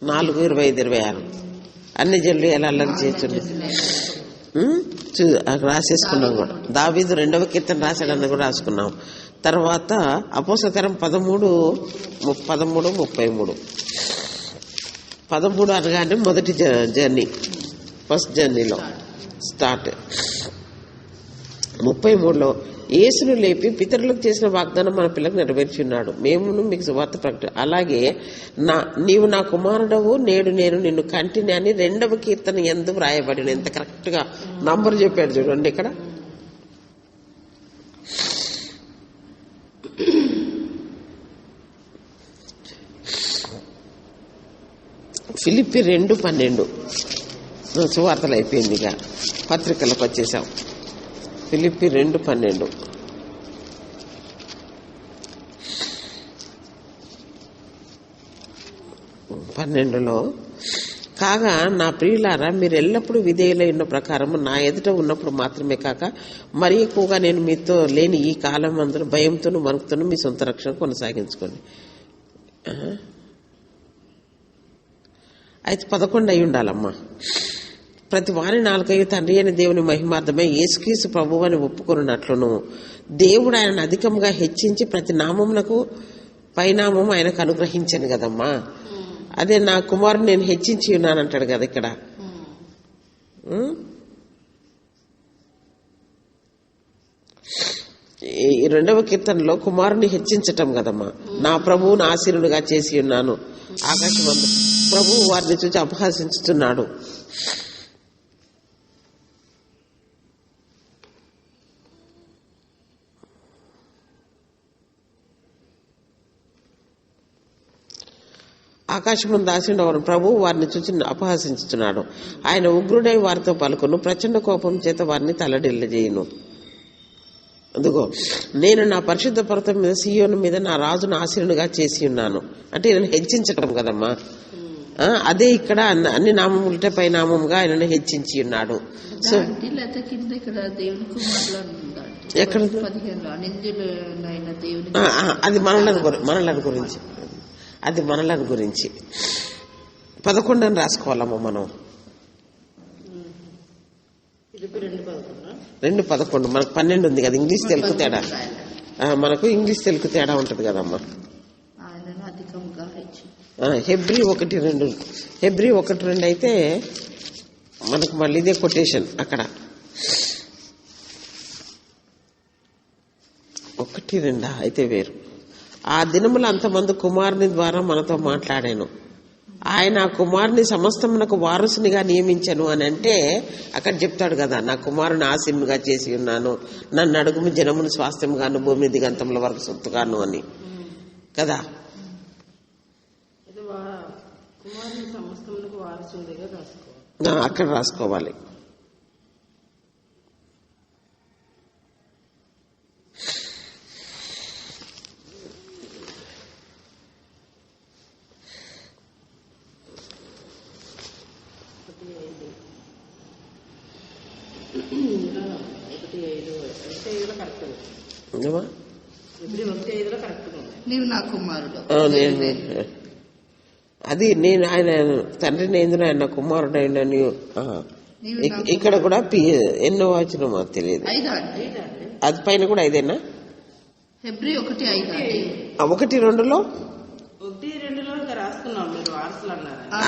4:25-26 అన్ని జనులు ఎలా అల్లరి చేస్తున్నారు రాసేసుకున్నాం కూడా. దావీదు 2వ కీర్తన రాశాడని కూడా రాసుకున్నాం. తర్వాత అపోస్తల కార్యం 13:33. 13 అనగానే మొదటి జర్నీ, ఫస్ట్ జర్నీలో స్టార్ట్. 33లో యేసును లేపి పితరులకు చేసిన వాగ్దానం మన పిల్లలకు నెరవేర్చున్నాడు, మేము మీకు సువార్త ప్రకటన. అలాగే నీవు నా కుమారుడవు, నేడు నేను నిన్ను కంటిని అని 2వ కీర్తన యందు వ్రాయబడిన. ఎంత కరెక్ట్ గా నంబర్ చెప్పాడు చూడండి ఇక్కడ. ఫిలిప్పి 2:12 సువార్తలు అయిపోయింది, ఇక పత్రికలకు వచ్చేసాం. ఫిలిప్పి 2:12 12లో కాగా నా ప్రియులారా, మీరు ఎల్లప్పుడూ విధేయులై ఉన్న ప్రకారము నా ఎదుట ఉన్నప్పుడు మాత్రమే కాక మరి ఎక్కువగా నేను మీతో లేని ఈ కాలం అందరూ భయంతోనూ వణుకుతోనూ మీ సొంత రక్షణ కొనసాగించుకోండి. అయితే 11 అయి ఉండాలమ్మా. ప్రతి వారి నాలుకయ్య తండ్రి అయిన దేవుని మహిమార్థమే యేసుక్రీస్తు ప్రభువు అని ఒప్పుకొనున్నట్లును దేవుడు ఆయనను అధికంగా హెచ్చించి ప్రతి నామమునకు పైనామం ఆయనకు అనుగ్రహించాను కదమ్మా. అదే నా కుమారుని నేను హెచ్చించి ఉన్నానంటాడు కదా ఇక్కడ. ఈ 2వ కీర్తనలో కుమారుని హెచ్చించటం కదమ్మా. నా ప్రభువును ఆశీనుడిగా చేసి ఉన్నాను. ఆకాశమందు ప్రభువు వారిని చూసి అపహాసించుతున్నాడు. ఆకాశమందు ఆశీనుడవను ప్రభువు వారిని చూసి అపహాసించుతున్నాడు. ఆయన ఉగ్రుడై వారితో పలుకును, ప్రచండ కోపం చేత వారిని తలడిల్లజేయును. అందుకో నేను నా పరిశుద్ధ పర్వతం మీద సీయోను మీద నా రాజును ఆశీనుడిగా చేసి ఉన్నాను అంటే నేను హెచ్చించటం కదమ్మా. అదే ఇక్కడ అన్ని నామములటే పై నామముగా ఆయనను హెచ్చించి ఉన్నాడు. సో ఎక్కడ అది మనలను గురించి, అది మనలను గురించి 11 అని రాసుకోవాలమ్మా మనం. 2:11 మనకు 12 ఉంది కదా. ఇంగ్లీష్ తెలుగు తేడా, మనకు ఇంగ్లీష్ తెలుగు తేడా ఉంటది కదమ్మా. హెబ్రీ 1:2 హెబ్రీ 1:2 అయితే మనకు మళ్ళీ ఇదే కొటేషన్ అక్కడ. 1:2 అయితే వేరు. ఆ దినములు అంతమంది కుమారుని ద్వారా మనతో మాట్లాడాను, ఆయన ఆ కుమారుని సమస్తమునకు వారసునిగా నియమించను అని అంటే అక్కడ చెప్తాడు కదా, నా కుమారుని ఆశీనుగా చేసి ఉన్నాను, నన్ను అడుగుము జనమును స్వాస్థ్యంగాను భూమి దిగంతముల వరకు సొత్తుగాను అని కదా. అక్కడ రాసుకోవాలి. అది నేను ఆయన తండ్రిని ఎందుకు ఆయన కుమారుడు అయినని. ఇక్కడ కూడా ఎన్నో వచ్చిన మాకు తెలియదు. అది పైన కూడా 5 1:2లో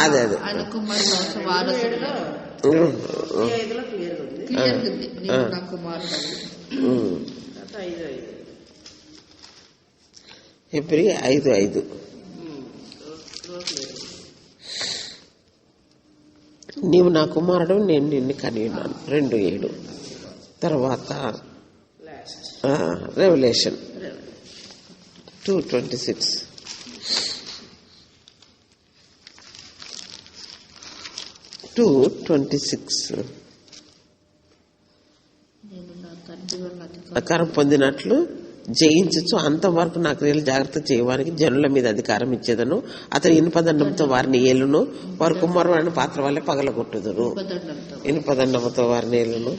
అదే అదే హెబ్రీ 5:5 నీవు నా కుమారుడు నేను నిన్ను కని ఉన్నాను 2:7. తర్వాత రెవల్యూషన్ 2:26 అధికారం పొందినట్లు జయించు అంతవరకు నా క్రియలు జాగ్రత్త చేయడానికి జనుల మీద అధికారం ఇచ్చేదను. అతను ఇనుపదండంతో వారిని ఏలును, వారి కుమారుని పాత్ర వల్లే పగలగొట్టుదురు. ఇనుపదండంతో వారిని ఏలును,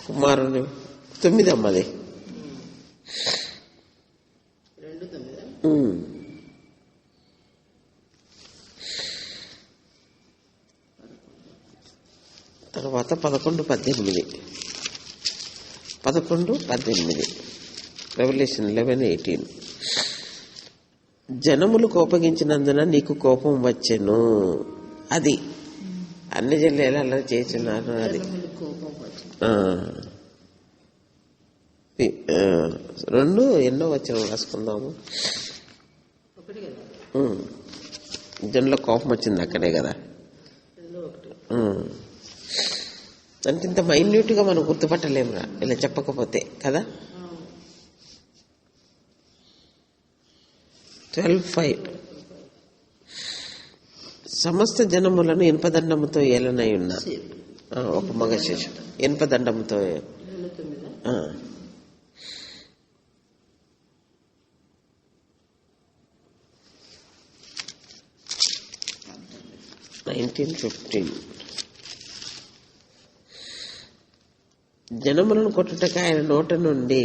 కుమారుని 9 అమ్మది. తర్వాత 11:18 రెవల్యూషన్ 11:18 జనములు కోపగించినందున నీకు కోపం వచ్చెను. అది అన్ని జనులు ఎలా చేస్తున్నారు అది. రెండు ఎన్నో వచనం రాసుకుందాము. ఒకటి కదా, జన్లో కోపం వచ్చింది అక్కడే కదా. రెండో ఒకటి. అంటే ఇంత మైన్యూట్ గా మనం గుర్తుపట్టలేమురా ఇలా చెప్పకపోతే కదా. 12:5 సమస్త జనములను ఇనుపదండముతో ఏలనై ఉన్న ఒక మగ శిశు ఇనుపదండముతో 19:15 జనములను కొట్టుటకు ఆయన నోట నుండి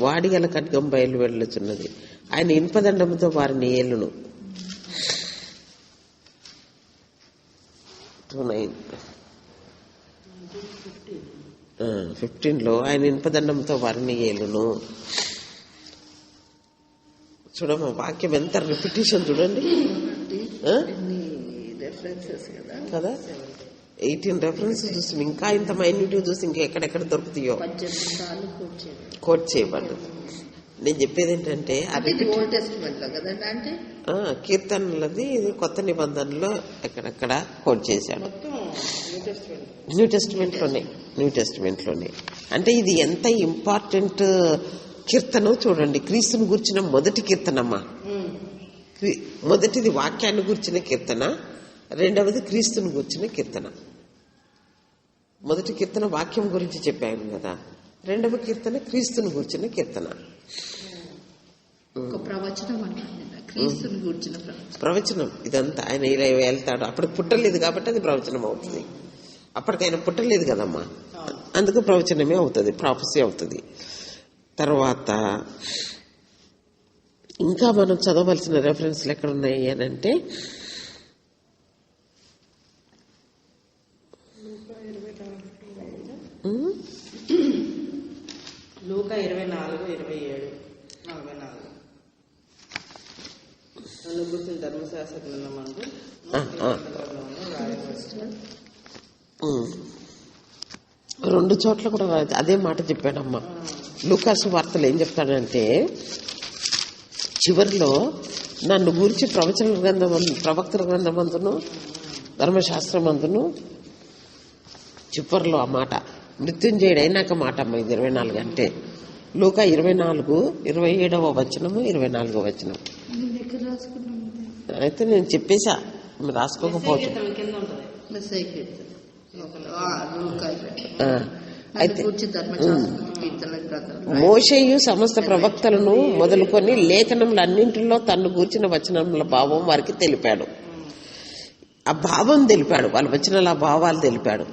వాడిగల ఖడ్గం బయలు వెళ్ళుచున్నది. ఆయన ఇనుపదండముతో వారిని ఏలును. 15లో ఆయన ఇనుపదండంతో వారిని ఏలును. చూడమ్మా వాక్యం ఎంత రిపిటేషన్ చూడండి కదా. 18 రెఫరెన్సెస్ చూసి ఇంకా ఇంత మైన్యూట్ చూసి ఇంకా ఎక్కడెక్కడ దొరుకుతాయో కోట్ చేయబడ్డది. నేను చెప్పేది ఏంటంటే కీర్తనలది ఇది కొత్త నిబంధనలో ఎక్కడెక్కడ కోట్ చేశాడు. న్యూ టెస్టిమెంట్ లోనే అంటే ఇది ఎంత ఇంపార్టెంట్ కీర్తన చూడండి. క్రీస్తుని గురించిన మొదటి కీర్తనమ్మా. మొదటిది వాక్యాన్ని గురించిన కీర్తన, రెండవది క్రీస్తుని గురించిన కీర్తన. మొదటి కీర్తన వాక్యం గురించి చెప్పాను కదా, రెండవ కీర్తన క్రీస్తుని గురించిన కీర్తన. ప్రవచనం ఇదంతా ఆయన ఇలా వెళ్తాడు. అప్పటికి పుట్టలేదు కాబట్టి అది ప్రవచనం అవుతుంది. అప్పటికి ఆయన పుట్టలేదు కదమ్మా, అందుకు ప్రవచనమే అవుతుంది, ప్రాఫెసీ అవుతుంది. తర్వాత ఇంకా మనం చదవలసిన రెఫరెన్స్లు ఎక్కడ ఉన్నాయి అని అంటే లూకా 24:27, 44 నన్ను గుర్తిన ధర్మశాస్త్ర గ్రంథమందు రెండు చోట్ల కూడా అదే మాట చెప్పాడమ్మా. లూకాసు వార్తలు ఏం చెప్తాడంటే చివరిలో నన్ను గూర్చి ప్రవక్తల గ్రంథమందును ధర్మశాస్త్రమందును చివరిలో ఆ మాట మృత్యుంజయుడు అయినాక మాట అమ్మ. ఇది 24 అంటే లూకా 24:27 వచనము 24 వచనం. అయితే నేను చెప్పేసా, మీరు రాసుకోకపోవచ్చు. అయితే మోషేయు సమస్త ప్రవక్తలను మొదలుకొని లేఖనములన్నింటిలో తన్ను గూర్చిన వచనముల భావం వారికి తెలిపాడు. ఆ భావం తెలిపాడు, వాళ్ళ వచనాల భావాలు తెలిపాడు.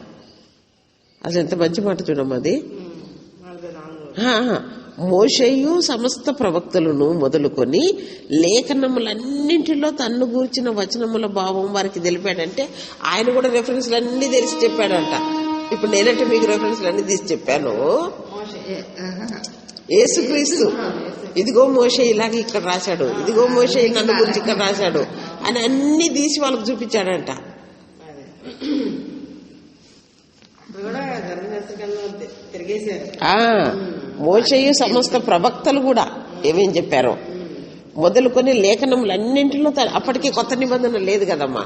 అసలు ఎంత మంచి మాట చూడమ్మా అది. మోషేయు సమస్త ప్రవక్తలను మొదలుకొని లేఖనములన్నింటిలో తన్ను గూర్చిన వచనముల భావం వారికి తెలిపాడంటే ఆయన కూడా రెఫరెన్స్లు అన్ని తెలిసి చెప్పాడంట. ఇప్పుడు నేనంటే మీకు రెఫరెన్స్లు అన్ని తీసి చెప్పాను. యేసుక్రీస్తు ఇదిగో మోషే ఇలాగ ఇక్కడ రాశాడు, ఇదిగో మోషే నన్ను గురించి ఇక్కడ రాశాడు అని అన్ని తీసి వాళ్ళకి చూపించాడంట. మోషేయు సమస్త ప్రవక్తలు కూడా ఏమేం చెప్పారో మొదలుకొని లేఖనములన్నింటిలో అప్పటికే కొత్త నిబంధన లేదు కదమ్మా.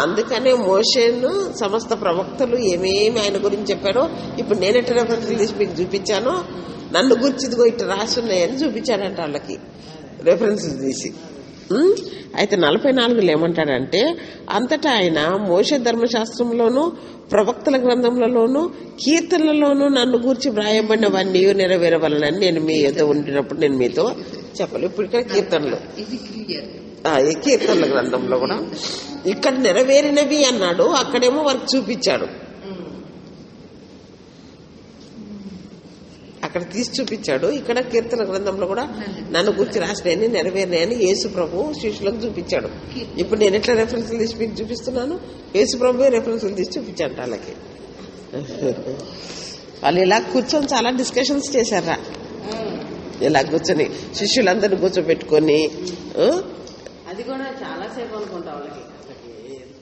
అందుకనే మోషేను సమస్త ప్రవక్తలు ఏమేమి ఆయన గురించి చెప్పారో ఇప్పుడు నేనెట్ట రెఫరెన్స్ తీసి మీకు చూపించానో నన్ను గురించి ఇదిగో ఇట్లా రాస్తున్నాయని చూపించాడంట వాళ్ళకి రెఫరెన్సెస్ తీసి. అయితే 44లో ఏమంటాడంటే అంతటా ఆయన మోషే ధర్మశాస్త్రంలోను ప్రవక్తల గ్రంథములలోను కీర్తనలలోనూ నన్ను గూర్చి వ్రాయబడినవన్నీ నెరవేరవలనని నేను మీ యొద్ద ఉండినప్పుడు నేను మీతో చెప్పాలి. ఇప్పుడు ఇక్కడ కీర్తనలు, ఈ కీర్తనల గ్రంథంలో కూడా ఇక్కడ నెరవేరినవి అన్నాడు, అక్కడేమో వారికి చూపించాడు. అక్కడ తీసి చూపించాడు, ఇక్కడ కీర్తన గ్రంథంలో కూడా నన్ను గురించి రాసినాయని నెరవేరినాయని యేసు ప్రభు శిష్యులకు చూపించాడు. ఇప్పుడు నేను ఎట్లా రెఫరెన్స్లు తీసి మీకు చూపిస్తున్నాను, యేసు ప్రభు రెఫరెన్స్లు తీసి చూపించాడు వాళ్ళకి. వాళ్ళు ఇలా కూర్చొని చాలా డిస్కషన్స్ చేశారా, ఇలా కూర్చొని శిష్యులందరినీ కూర్చోబెట్టుకొని. అది కూడా చాలా సేపు అనుకుంటా వాళ్ళకి,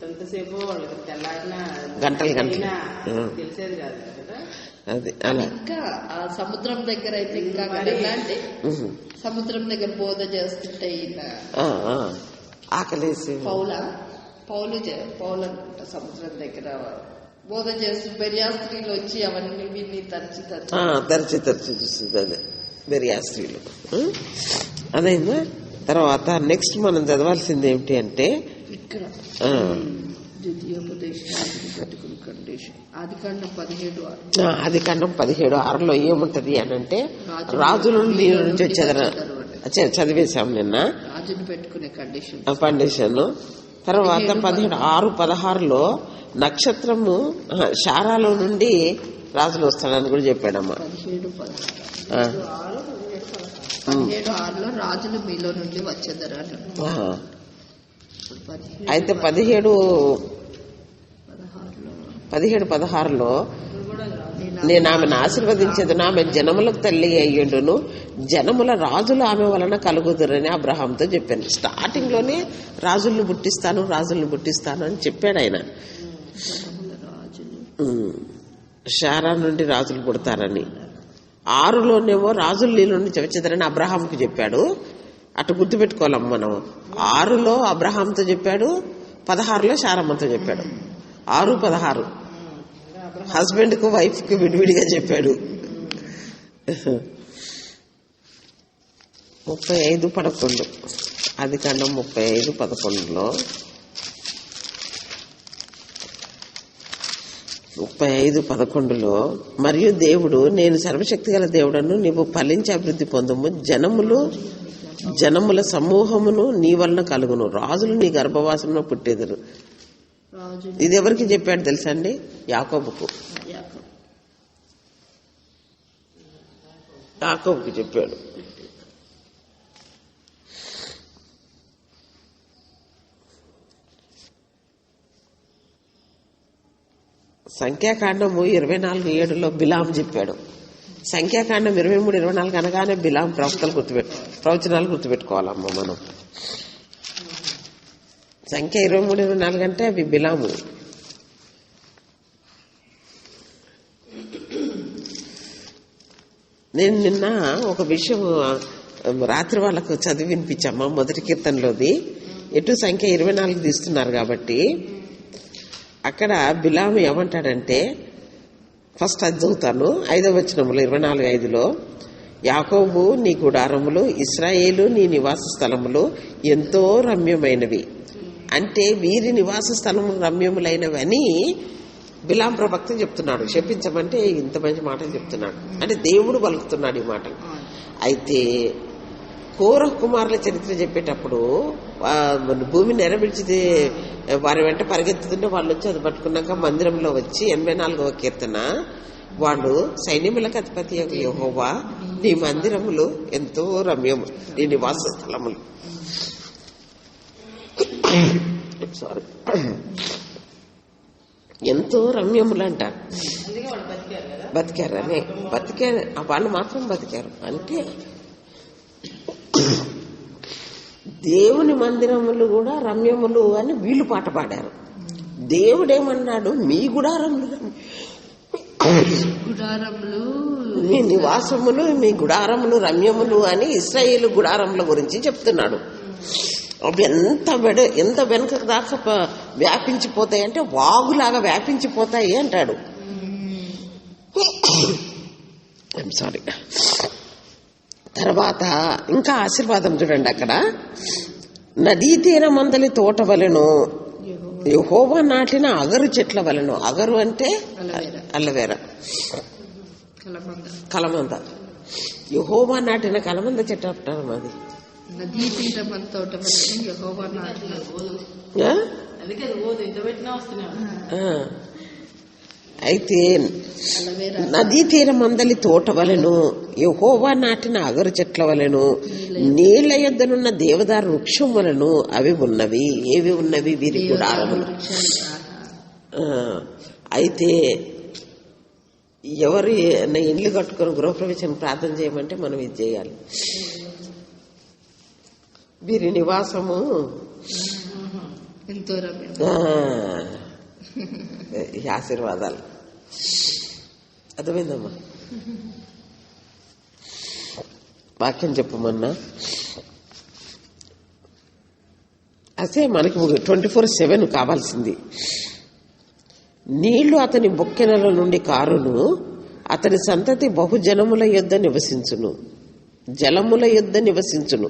ఎంతసేపు వాళ్ళకి తెల్లారినా గంటలు తెలిసేది కాదు కదా. అది అలా. ఇంకా ఆ సముద్రం దగ్గర అయితే ఇంకా ఎలా అంటే సముద్రం దగ్గర బోధ చేస్తుంటే ఈయన ఆకలేసి పౌలు అనుకుంటా సముద్రం దగ్గర బోధ చేస్తూ బెర్యాస్త్రీలు వచ్చి అవన్నీ విని తరచి చూస్తుంది. అదే బెర్యాస్త్రీలు అదైందా. తర్వాత నెక్స్ట్ మనం చదవాల్సింది ఏమిటి అంటే ఇక్కడ ద్వితీయోపదేశాన్ని పెట్టుకుని కండిషన్ ఆదికాండం 17:6 ఏముంటది అని అంటే రాజులు నీ నుంచి వచ్చేదర చదివేశాం నిన్న రాజును పెట్టుకునే కండిషన్. తర్వాత 17:6-16 నక్షత్రము శారాలో నుండి రాజులు వస్తాడని కూడా చెప్పాడమ్మా. 17:6 రాజులు మీలో నుండి వచ్చేదరా. అయితే 17:16 నేను ఆమెను ఆశీర్వదించేదును, ఆమె జనములకు తల్లి అయ్యుండును, జనముల రాజులు ఆమె వలన కలుగుదురని అబ్రహాంతో చెప్పాను. స్టార్టింగ్ లోనే రాజుల్ని పుట్టిస్తాను అని చెప్పాడు ఆయన. శారా నుండి రాజులు పుడతారని. 6లోనేమో రాజులు నీళ్ళ నుండి వచ్చేదరని అబ్రహాంకు చెప్పాడు. అటు గుర్తుపెట్టుకోవాలమ్మ మనం. 6లో అబ్రహాంతో చెప్పాడు, 16లో శారమ్మతో చెప్పాడు. 6-16 హస్బెండ్ కు వైఫ్ కు విడివిడిగా చెప్పాడు. 35-11 ఆదికాండం 35-11 35-11 మరియు దేవుడు, నేను సర్వశక్తి గల దేవుడను, నీవు ఫలించి అభివృద్ధి పొందుము, జనముల సమూహమును నీ వలన కలుగును, రాజులు నీ గర్భవాసంలో పుట్టేదరు. ఇది ఎవరికి చెప్పాడు తెలుసా అండి? యాకోబుకు చెప్పాడు. సంఖ్యాకాండము 24:7 బిలాం చెప్పాడు. సంఖ్యాకాండం 23-24 అనగానే బిలాం ప్రవచనాలు గుర్తుపెట్టుకోవాలమ్మ మనం. సంఖ్య 23-24 అంటే అవి బిలాము. నేను నిన్న ఒక విషయం రాత్రి వాళ్ళకు చదివి వినిపించమ్మా. మొదటి కీర్తనలోది ఎటు సంఖ్య 24 తీస్తున్నారు కాబట్టి అక్కడ బిలాము ఏమంటాడంటే, ఫస్ట్ అది చదువుతాను. 5వ వచనములో 24:5 యాకోబు నీ గుడారములు, ఇశ్రాయేలు నీ నివాస స్థలములు ఎంతో రమ్యమైనవి. అంటే వీరి నివాస స్థలము రమ్యములైనవి అని బిలాం ప్రవక్త చెప్తున్నాడు. శపించమంటే ఇంత మంచి మాటలు చెప్తున్నాడు. అంటే దేవుడు పలుకుతున్నాడు ఈ మాటలు. అయితే కోరహ్ కుమారుల చరిత్ర చెప్పేటప్పుడు భూమి నెరవేర్చితే వారి వెంట పరిగెత్తుతుంటే వాళ్ళు వచ్చి అది పట్టుకున్నాక మందిరంలో వచ్చి 84వ కీర్తన వాళ్ళు సైన్యములకు అధిపతి యెహోవా నీ మందిరములు ఎంతో రమ్యము, నీ నివాస స్థలములు ఎంతో రమ్యములు అంటారు. బతికారనే వాళ్ళు మాత్రం బతికారు. అంటే దేవుని మందిరములు కూడా రమ్యములు అని వీళ్ళు పాట పాడారు. దేవుడేమన్నాడు, మీ గుడారములు మీ నివాసములు, మీ గుడారములు రమ్యములు అని ఇశ్రాయేలు గుడారముల గురించి చెప్తున్నాడు. అవి ఎంత వెనుక దాకా వ్యాపించిపోతాయి అంటే వాగులాగా వ్యాపించిపోతాయి అంటాడు. సారీ. తర్వాత ఇంకా ఆశీర్వాదం చూడండి. అక్కడ నదీ తీరమందలి తోట వలెను, యెహోవా నాటిన అగరు చెట్ల వలెను. అగరు అంటే అల్లవేర, కలమంద. యెహోవా నాటిన కలమంద చెట్టు అంటారు. అది నదీ తీరమంద తోట వలెను యెహోవా నాటిన. అయితే నదీ తీరమందలి తోట వలెను, యెహోవా నాటిన అగరు చెట్ల వలెను, నీళ్ల యొద్దనున్న దేవదారు వృక్షం వలెను అవి ఉన్నవి. ఏవి ఉన్నవి? వీరి గుడారములు. అయితే ఎవరు ఇల్లు కట్టుకుని గృహప్రవేశం ప్రార్థన చేయమంటే మనం ఇది చేయాలి. వీరి నివాసము ఎంతో రమ్యం. ఆశీర్వాదాలు. అర్థమైందమ్మా? వాక్యం చెప్పమన్నా అదే మనకి 24/7 కావాల్సింది. నీళ్లు అతని బొక్కెనల నుండి కారును, అతని సంతతి బహుజనముల యొద్ద నివసించును, జలముల యొద్ద నివసించును.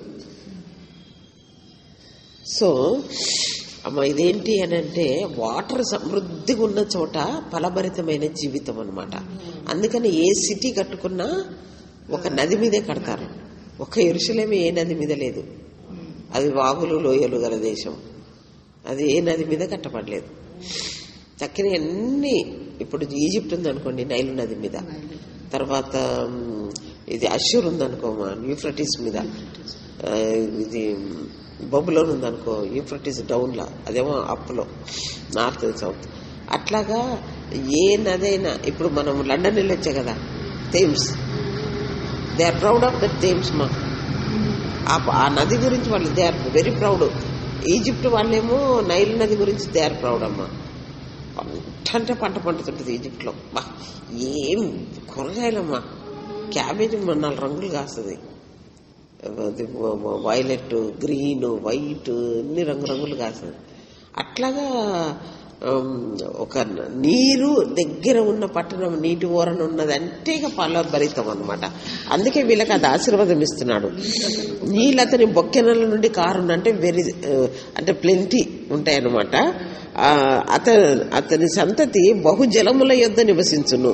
సో అమ్మ ఇదేంటి అని అంటే వాటర్ సమృద్ధిగా ఉన్న చోట ఫలభరితమైన జీవితం అన్నమాట. అందుకని ఏ సిటీ కట్టుకున్నా ఒక నది మీదే కడతారు. ఒక యెరూషలేము ఏ నది మీద లేదు. అది వాగులు లోయలు గల దేశం. అది ఏ నది మీద కట్టబడలేదు. చక్కని అన్ని ఇప్పుడు ఈజిప్ట్ ఉందనుకోండి నైలు నది మీద, తర్వాత ఇది అష్యూర్ ఉందనుకోమా యూఫ్రటిస్ మీద, ఇది బబులోన్ ఉందనుకో యూఫ్రటిస్ డౌన్లో, అదేమో అప్లో నార్త్ సౌత్. అట్లాగా ఏ నదైనా ఇప్పుడు మనం లండన్ వెళ్ళొచ్చే కదా, Thames, they are proud of that Thames. మా ఆ నది గురించి వాళ్ళు they are very proud. Egypt వాళ్ళేమో నైల్ నది గురించి దే ఆర్ ప్రౌడ్ అమ్మా. పంట పండుతుంటుంది ఈజిప్ట్లో. బా ఏం కూరగాయలమ్మా, క్యాబేజీ 4 రంగులు కాస్తుంది, వైలెట్, గ్రీన్, వైట్, అన్ని రంగులు కాస్తుంది. అట్లాగా ఒక నీరు దగ్గర ఉన్న పట్టణం నీటి ఓరన ఉన్నదంటే ఇక ఫలభరితం అనమాట. అందుకే వీళ్ళకి అది ఆశీర్వాదం ఇస్తున్నాడు. నీళ్ళు అతని బొక్కెనల నుండి కారును అంటే అంటే ప్లెంటీ ఉంటాయన్నమాట. అతని సంతతి బహుజలముల యొద్ద నివసించును.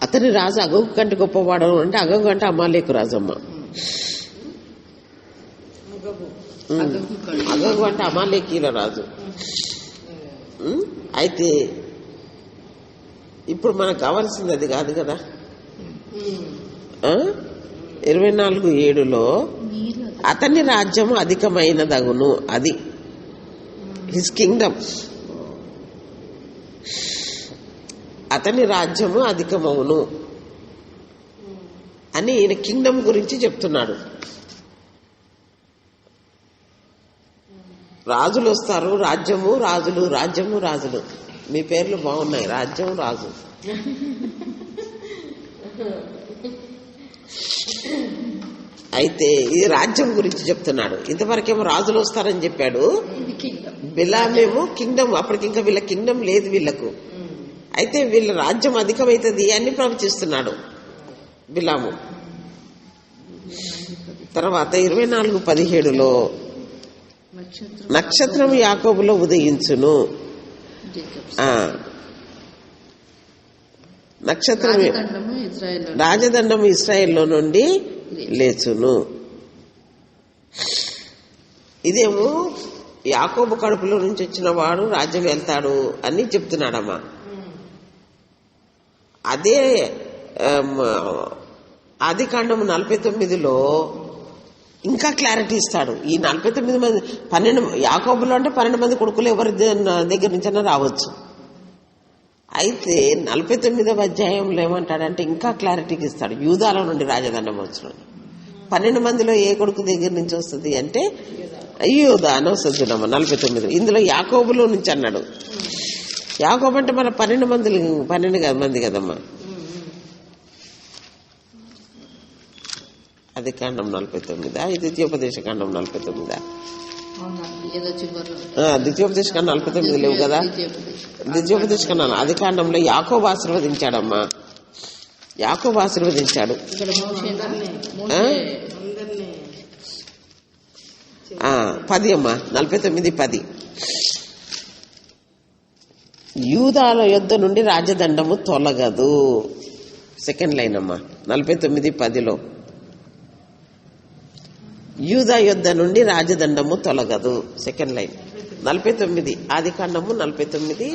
అతని రాజు అగగు కంటే గొప్పవాడు అంటే అగగు అంటే అమాలేకు రాజమ్మ. అగగు అంటే అమాలేకీల రాజు. అయితే ఇప్పుడు మనకు కావాల్సింది అది కాదు కదా. 24:7 అతని రాజ్యము అధికమైనదగును, అది హిస్ కింగ్డమ్. అతని రాజ్యము అధికమవును అని ఈయన కింగ్డమ్ గురించి చెప్తున్నాడు. రాజులు వస్తారు, రాజ్యము రాజులు, రాజ్యము రాజులు. మీ పేర్లు బాగున్నాయి, రాజ్యం రాజు. అయితే ఈ రాజ్యం గురించి చెప్తున్నాడు. ఇంతవరకేమో రాజులు వస్తారని చెప్పాడు. బిలామేమో కింగ్డమ్, అప్పటికి ఇంకా వీళ్ళ కింగ్డమ్ లేదు వీళ్లకు. అయితే వీళ్ళ రాజ్యం అధికమైతుంది అని ప్రవచిస్తున్నాడు బిలాము. తర్వాత 24:17 నక్షత్రం యాకోబులో ఉదయించును, నక్షత్రం రాజదండము ఇశ్రాయేల్లో నుండి లేచును. ఇదేమో యాకోబు కడుపులో నుంచి వచ్చిన వాడు రాజ్యం వెళ్తాడు అని చెప్తున్నాడమ్మా. అదే ఆదికాండము 49లో ఇంకా క్లారిటీ ఇస్తాడు. ఈ 49 మంది 12 యాకోబులో అంటే 12 మంది కొడుకులు ఎవరి దగ్గర నుంచైనా రావచ్చు. అయితే 49వ అధ్యాయంలో ఏమంటాడంటే ఇంకా క్లారిటీకి ఇస్తాడు. యూదాలో నుండి రాజదండం వచ్చినాడు. 12 మందిలో ఏ కొడుకు దగ్గర నుంచి వస్తుంది అంటే యూదా అని వస్తుంది. 49 ఇందులో యాకోబులో నుంచి అన్నాడు. యాకోబు అంటే మన 12 మంది కదమ్మా. అది కాండం 49, ఇది ద్వితీయోపదేశ కాండం 49. ద్వితీయోపదేశ కాండం 49 లేవు కదా. ద్వితీయోపదేశ కాండం ఆది కాండంలో యాకోబు ఆశీర్వదించాడమ్మా. యాకోబు ఆశీర్వదించాడు. 10 అమ్మా, 49:10 యూదాల యొద్ద నుండి రాజదండము తొలగదు. సెకండ్ లైన్ అమ్మా 49:10లో యూదా యొద్ద నుండి రాజదండము తొలగదు. సెకండ్ లైన్ 49 ఆది కాండము 49,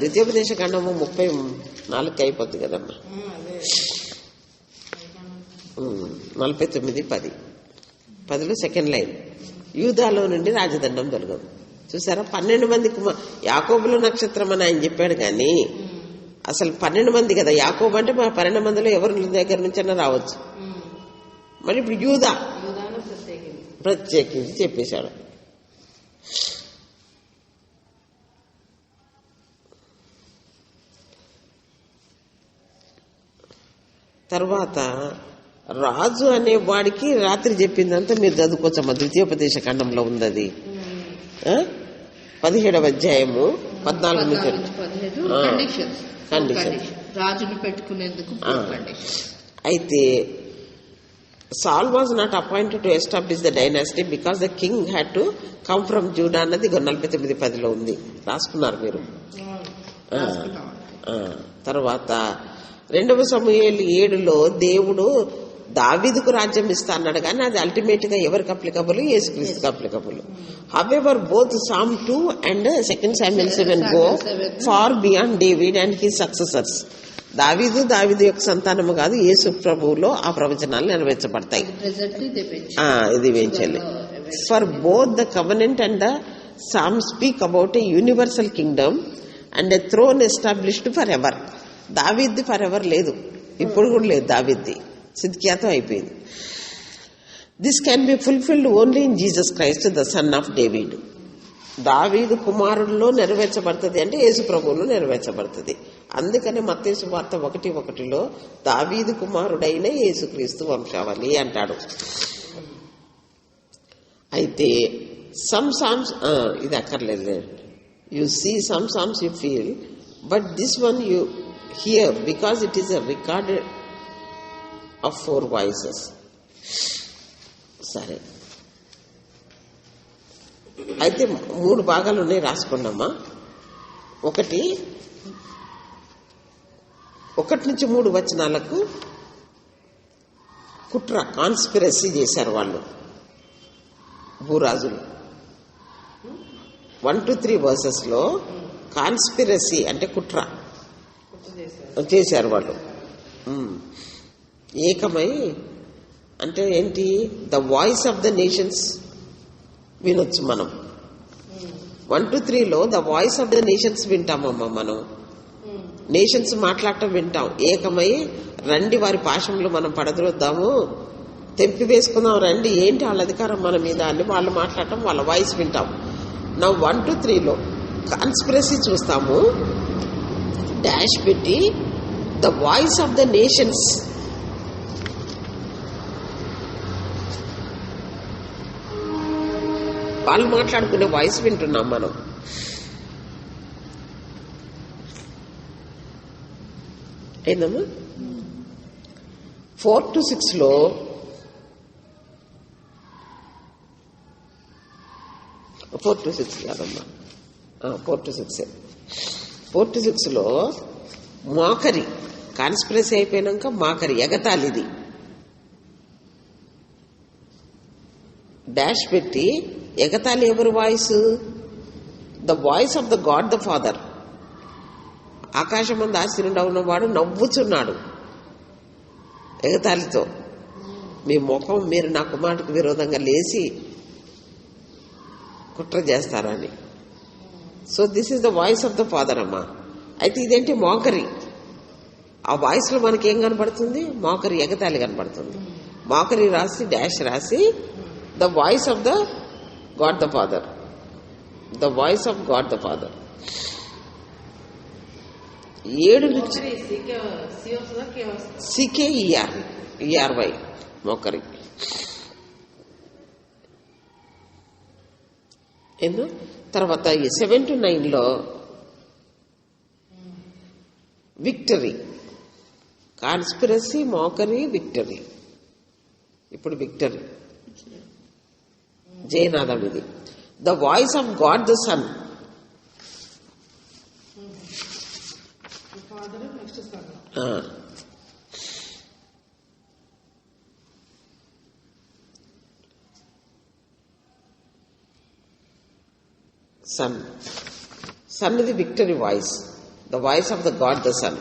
ద్వితీయోపదేశ కాండము 34 అయిపోద్ది కదమ్మా. 49:10 సెకండ్ లైన్ యూదాలో నుండి రాజదండం తొలగదు. చూసారా, 12 మంది యాకోబులో నక్షత్రం అని ఆయన చెప్పాడు కానీ అసలు 12 మంది కదా. యాకోబు అంటే మా 12 మందిలో ఎవరి దగ్గర నుంచైనా రావచ్చు. మరి ఇప్పుడు యూదా ప్రత్యేకించి చెప్పేశాడు. తర్వాత రాజు అనే వాడికి రాత్రి చెప్పిందంతా మీరు చదువుకోవచ్చమ్మా, ద్వితీయోపదేశ ఖండంలో ఉంది అది. 17వ అధ్యాయము 14 నుంచి 15 కండిషన్. రాజును పెట్టుకునేందుకు అయితే సాల్ was not appointed to establish the dynasty because the king had to come from JUDA అన్నది 49:10 ఉంది, రాసుకున్నారు మీరు. తర్వాత 2వ సమూయేలు 7లో దేవుడు దావీదుకు రాజ్యం ఇస్తా అన్నాడు, కానీ అది అల్టిమేట్ గా ఎవరికి అప్లికబుల్? యేసుక్రీస్తుకి applicable. However both Psalm 2 and 2 Samuel 7 go far beyond David and his successors. దావీదు యొక్క సంతానము కాదు, యేసు ప్రభువులో ఆ ప్రవచనాలు నెరవేర్చబడతాయి. ఇది వేయించాలి. For both the covenant and the Psalm speak about a universal kingdom and a throne established for ever. దావీద్ది ఫర్ ఎవర్ లేదు, ఇప్పుడు కూడా లేదు. దావీద్ది సిద్కియాతో అయిపోయింది. This can be fulfilled only in Jesus Christ the son of David. దావీదు కుమారుల్లో నెరవేర్చబడుతుంది అంటే యేసు ప్రభువులో నెరవేర్చబడుతుంది. అందుకని మత్తయి సువార్త 1:1 దావీదు కుమారుడైన యేసుక్రీస్తు వంశావళి అంటాడు. అయితే సమ్ సామ్స్ ఇది అక్కర్లేదు. You see some psalms you feel, but this one you hear because it is a recorded of 4 voices. సరే, అయితే 3 భాగాలు ఉన్నాయి, రాసుకున్నామా. 1 నుంచి 3 వచనాలకు కుట్ర, కాన్స్పిరసీ చేశారు వాళ్ళు, భూరాజులు. 1 to 3 వర్సెస్ లో కాన్స్పిరసీ అంటే కుట్ర చేశారు వాళ్ళు. ఏకమై అంటే ఏంటి? The voice of the nations వినొచ్చు మనం. 1 to 3లో the voice of the nations వింటామమ్మా మనం. నేషన్స్ మాట్లాడటం వింటాం. ఏకమై రండి వారి పాశంలో మనం పడద్రోద్దాము, తెంపి వేసుకుందాం రండి, ఏంటి వాళ్ళ అధికారం మన మీద అని వాళ్ళు మాట్లాడటం, వాళ్ళ వాయిస్ వింటాం. నా 1 to 3లో కాన్స్పిరసీ చూస్తాము, డాష్ పెట్టి the voice of the nations. వాళ్ళు మాట్లాడుకునే వాయిస్ వింటున్నాం మనం. ఏందమ్మా? 4 to 6లో 4 to 6 కాదమ్మా, 4 to 6. 4 to 6లో మోకరి, కాన్స్పిరసీ అయిపోయినాక మోకరి, ఎగతాళిది. డాష్ పెట్టి ఎగతాళి ఎవరి voice? The voice of the God the father. ఆకాశమందు ఆశీనుడు ఉన్నవాడు నవ్వుచున్నాడు ఎగతాళితో. మీ ముఖం మీరు నా కుమారుడికి విరోధంగా లేచి కుట్ర చేస్తారని. So this is the voice of the father అమ్మా. అయితే ఇదేంటి? మోకరి. ఆ వాయిస్ లో మనకి ఏం కనపడుతుంది? మోకరి, ఎగతాళి కనపడుతుంది. మోకరి రాసి డాష్ రాసి the voice of the God the Father. The voice of God the Father. 7 నుంచి CKERY మోకరి. ఏందో తర్వాత 7 to 9లో విక్టరీ, కాన్స్పిరసీ, మోకరి, విక్టరీ. ఇప్పుడు విక్టరీ జయనాథం. ఇది the voice of God the Son. Son ఇది victory voice, the voice of the God the Son.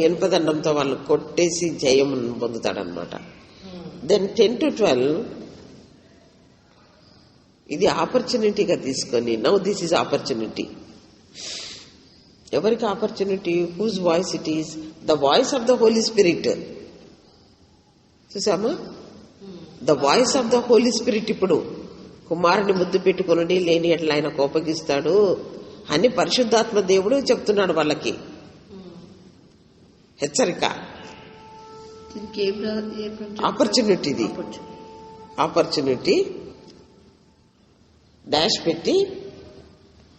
ఎనపదండంతో వాళ్ళు కొట్టేసి జయం పొందుతాడనమాట. దెన్ 10 to 12 ఇది ఆపర్చునిటీగా తీసుకొని, నౌ దిస్ ఈజ్ ఆపర్చునిటీ. ఎవరికి opportunity? Whose voice it is? The voice of the Holy Spirit. చూసామా? The voice of the Holy Spirit. ఇప్పుడు కుమారుని ముద్దు పెట్టుకుని లేని ఎట్లా ఆయన కోపగిస్తాడు అని పరిశుద్ధాత్మ దేవుడు చెప్తున్నాడు వాళ్ళకి. హెచ్చరిక. దీనికి ఆపర్చునిటీ, ఇది ఆపర్చునిటీ డాష్ పెట్టి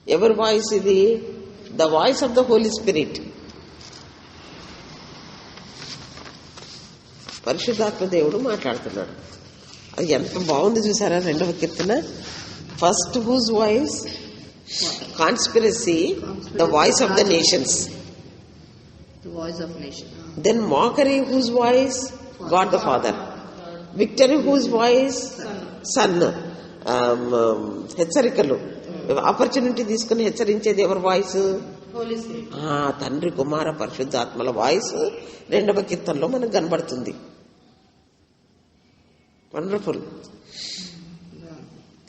ఎవరి వాయిస్ ఇది? The voice of the Holy Spirit. పరిశుద్ధాత్మ దేవుడు మాట్లాడుతున్నాడు. అది ఎంత బాగుంది చూసారా? 2వ కీర్తన. First whose voice? Conspiracy, the voice of the nations. Then mockery, whose voice? God the Father. Victory, whose voice? Son. హెచ్చరికలు, ఆపర్చునిటీ తీసుకుని హెచ్చరించేది ఎవరి వాయిస్? తండ్రి, కుమార, పరిశుద్ధాత్మల వాయిస్ 2వ కీర్తనలో మనకు కనబడుతుంది. వండర్ఫుల్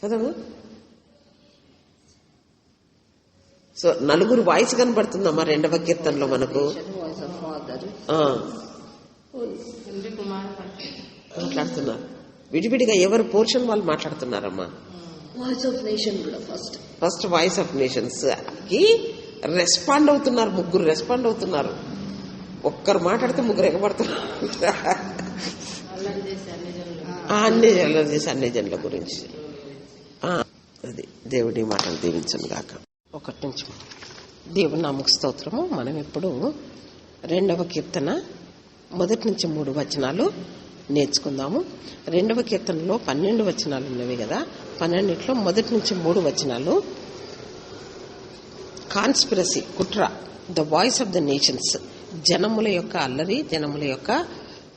కదమ్మా. సో నలుగురు వాయిస్ కనబడుతుందమ్మా 2వ కీర్తనలో మనకు. మాట్లాడుతున్నారు విడివిడిగా, ఎవరు పోర్షన్ వాళ్ళు మాట్లాడుతున్నారమ్మా. వాయిస్ ఆఫ్ నేషన్ కూడా ఫస్ట్ వాయిస్ ఆఫ్ నేషన్స్ కి రెస్పాండ్ అవుతున్నారు. 3 రెస్పాండ్ అవుతున్నారు. ఒక్కరు మాట్లాడితే 3 ఎగబడుతున్నారు. అన్ని జనుల గురించి. అది దేవుడి మాటలు దీవించను గాక. 1 నుంచి దేవుని నామకు స్తోత్రము. మనం ఇప్పుడు 2వ కీర్తన 1 నుంచి 3 వచనాలు నేర్చుకుందాము. 2వ కీర్తనలో 12 వచనాలు ఉన్నవి కదా. 12లో 1 నుంచి 3 వచనాలు కాన్స్పిరసీ, కుట్ర, the voice of the nations, జనముల యొక్క అల్లరి, జనముల యొక్క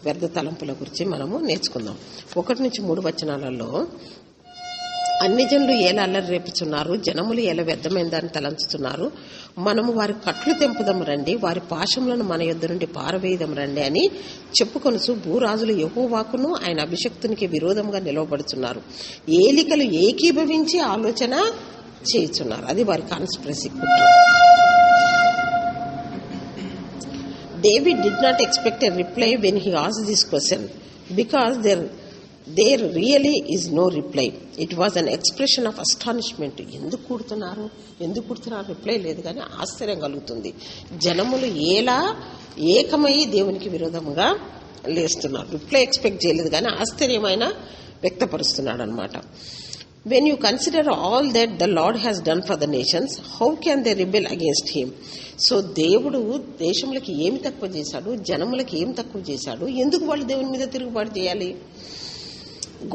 వ్యర్థ తలంపుల గురించి మనము నేర్చుకుందాం. 1 నుంచి 3 వచనాలలో అన్ని జనులు ఎలా అల్లరి రేపుచున్నారు, జనములు ఎలా వ్యర్థమైన దాన్ని తలంచుతున్నారు, మనము వారి కట్లు తెంపుదాం రండి, వారి పాశములను మన యొద్ద నుండి పారవేయదాం రండి అని చెప్పుకొనుచు భూరాజులు యెహోవాకును ఆయన అభిషక్తునికి విరోధంగా నిలవబడుతున్నారు. ఏలికలు ఏకీభవించి ఆలోచన చేయుచున్నారు. అది వారి కాన్స్పిరసీ, కుట్ర. David did not expect a reply when he asked this question because there really is no reply. It was an expression of astonishment. ఎందుకు కూడుతున్నారు రిప్లై లేదు, కానీ ఆశ్చర్యం కలుగుతుంది. జనములు ఎలా ఏకమై దేవునికి విరోధంగా లేస్తున్నారు. రిప్లై ఎక్స్పెక్ట్ చేయలేదు, కానీ ఆశ్చర్యమైన వ్యక్తపరుస్తున్నాడు అనమాట. When you consider all that the Lord has done for the nations, how can they rebel against him? So దేవుడు దేశములకి ఏమి తక్కువ చేశాడు, జనములకి ఏమి తక్కువ చేశాడు, ఎందుకు వాళ్ళు దేవుని మీద తిరుగుబాటు చేయాలి?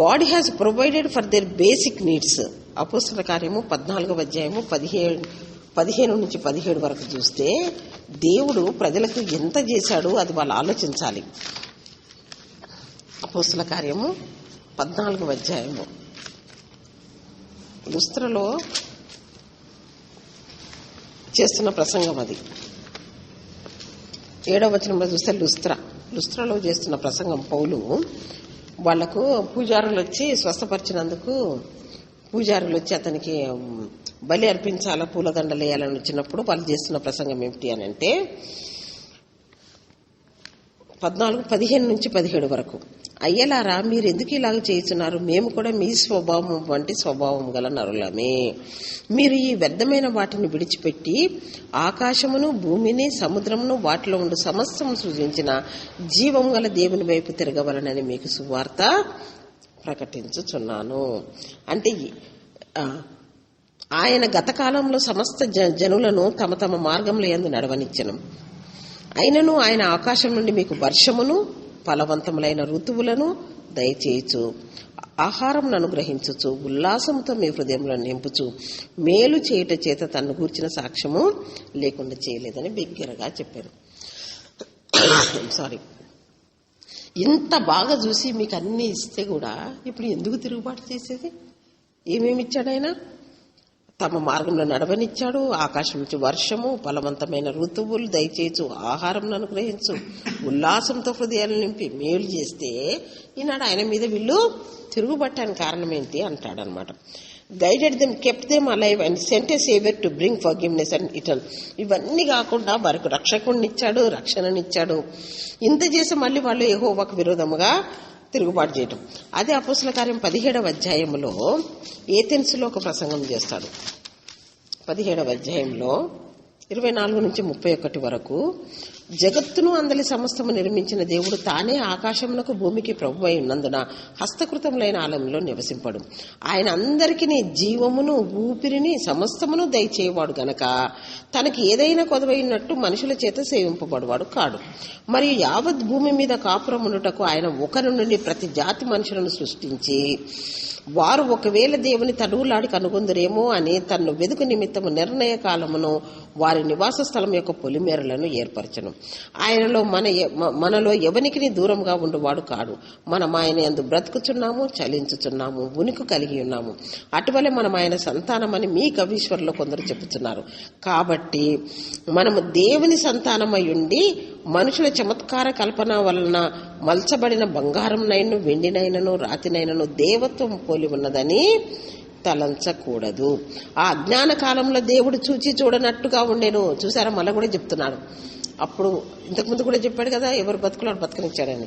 God has provided for their basic needs. అపోస్తల కార్యము 14వ అధ్యాయము 15 నుంచి 17 వరకు చూస్తే దేవుడు ప్రజలకు ఎంత చేశాడో అది వాళ్ళు ఆలోచించాలి. అపోస్తల కార్యము 14వ అధ్యాయము లుస్త్రలో చేస్తున్న ప్రసంగం అది. 7వ వచనంలో చూస్తే లుస్త్రలో చేస్తున్న ప్రసంగం. పౌలు వాళ్లకు పూజారులు వచ్చి స్వస్థపరిచినందుకు పూజారులు వచ్చి అతనికి బలి అర్పించాలా, పూలదండలు వేయాలని వచ్చినప్పుడు వాళ్ళు చేస్తున్న ప్రసంగం ఏమిటి అని అంటే 15 నుంచి 17 వరకు. అయ్యలారా, మీరు ఎందుకు ఇలాగ చేస్తున్నారు? మేము కూడా మీ స్వభావం వంటి స్వభావం గల నరులమే. మీరు ఈ వ్యర్థమైన వాటిని విడిచిపెట్టి ఆకాశమును, భూమిని, సముద్రమును, వాటిలో ఉండు సమస్తము సృజించిన జీవం గల దేవుని వైపు తిరగవలనని మీకు సువార్త ప్రకటించుచున్నాను. అంటే ఆయన గత కాలంలో సమస్త జనులను తమ తమ మార్గంలో యందు నడవనిచ్చెను. అయినను ఆయన ఆకాశం నుండి మీకు వర్షమును, ఫలవంతములైన ఋతువులను దయచేయచ్చు, ఆహారంను అనుగ్రహించుచు, ఉల్లాసంతో మీ హృదయంలో నింపుచు, మేలు చేయుట చేత తన్ను గూర్చిన సాక్ష్యము లేకుండా చేయలేదని బిగ్గరగా చెప్పారు. ఇంత బాగా చూసి మీకు అన్ని ఇస్తే కూడా ఇప్పుడు ఎందుకు తిరుగుబాటు చేసేది? ఏమేమి ఇచ్చాడు ఆయన? తమ మార్గంలో నడవనిచ్చాడు, ఆకాశం నుంచి వర్షము, ఫలవంతమైన ఋతువులు దయచేయచ్చు, ఆహారం అనుగ్రహించు, ఉల్లాసంతో హృదయాలు నింపి మేలు చేస్తే ఈనాడు ఆయన మీద వీళ్ళు తిరుగుబట్టానికి కారణం ఏంటి అంటాడనమాట. Guided them, kept them alive and sent a saviour to bring forgiveness and eternal. ఇవన్నీ కాకుండా వారికి రక్షకుడినిచ్చాడు, రక్షణనిచ్చాడు. ఇంత చేసి మళ్ళీ వాళ్ళు యెహోవాకు విరోధముగా తిరుగుబాటు చేయటం. అదే అపోస్తల కార్యం 17వ అధ్యాయంలో ఏథెన్సులో ఒక ప్రసంగం చేస్తాడు. 17వ అధ్యాయంలో 24 నుంచి 31 వరకు, జగత్తును అందలి సమస్తము నిర్మించిన దేవుడు తానే ఆకాశమునకు భూమికి ప్రభువై ఉన్నందున హస్తకృతములైన ఆలయంలో నివసింపడు. ఆయన అందరికీ జీవమును ఊపిరిని సమస్తమును దయచేయవాడు గనక తనకి ఏదైనా కొదవైనట్టు మనుషుల చేత సేవింపబడువాడు కాడు. మరియు యావత్ భూమి మీద కాపురమునుటకు ఆయన ఒకరి నుండి ప్రతి జాతి మనుషులను సృష్టించి వారు ఒకవేళ దేవుని తడువులాడి కనుగొందరేమో అని తన్ను వెదుకు నిమిత్తము నిర్ణయ కాలమును వారి నివాస స్థలం యొక్క పొలిమేరలను ఏర్పరచను. ఆయనలో మనలో ఎవనికి దూరంగా ఉండువాడు కాడు. మనం ఆయన యందు బ్రతుకుచున్నాము, చలించుచున్నాము, ఉనికి కలిగి ఉన్నాము. అటువలే మనం ఆయన సంతానమని మీ కవీశ్వరులో కొందరు చెప్పుచున్నారు. కాబట్టి మనము దేవుని సంతానమై ఉండి మనుషుల చమత్కార కల్పన వలన మల్చబడిన బంగారంనైనను వెండినైనను రాతినైనను దేవత్వం పోలి ఉన్నదని తలంచకూడదు. ఆ అజ్ఞాన కాలంలో దేవుడు చూచి చూడనట్టుగా ఉండేను. చూసారా, మళ్ళీ కూడా చెప్తున్నాడు. అప్పుడు ఇంతకుముందు కూడా చెప్పాడు కదా, ఎవరు బతుకులాడు బతకనిచ్చాడని.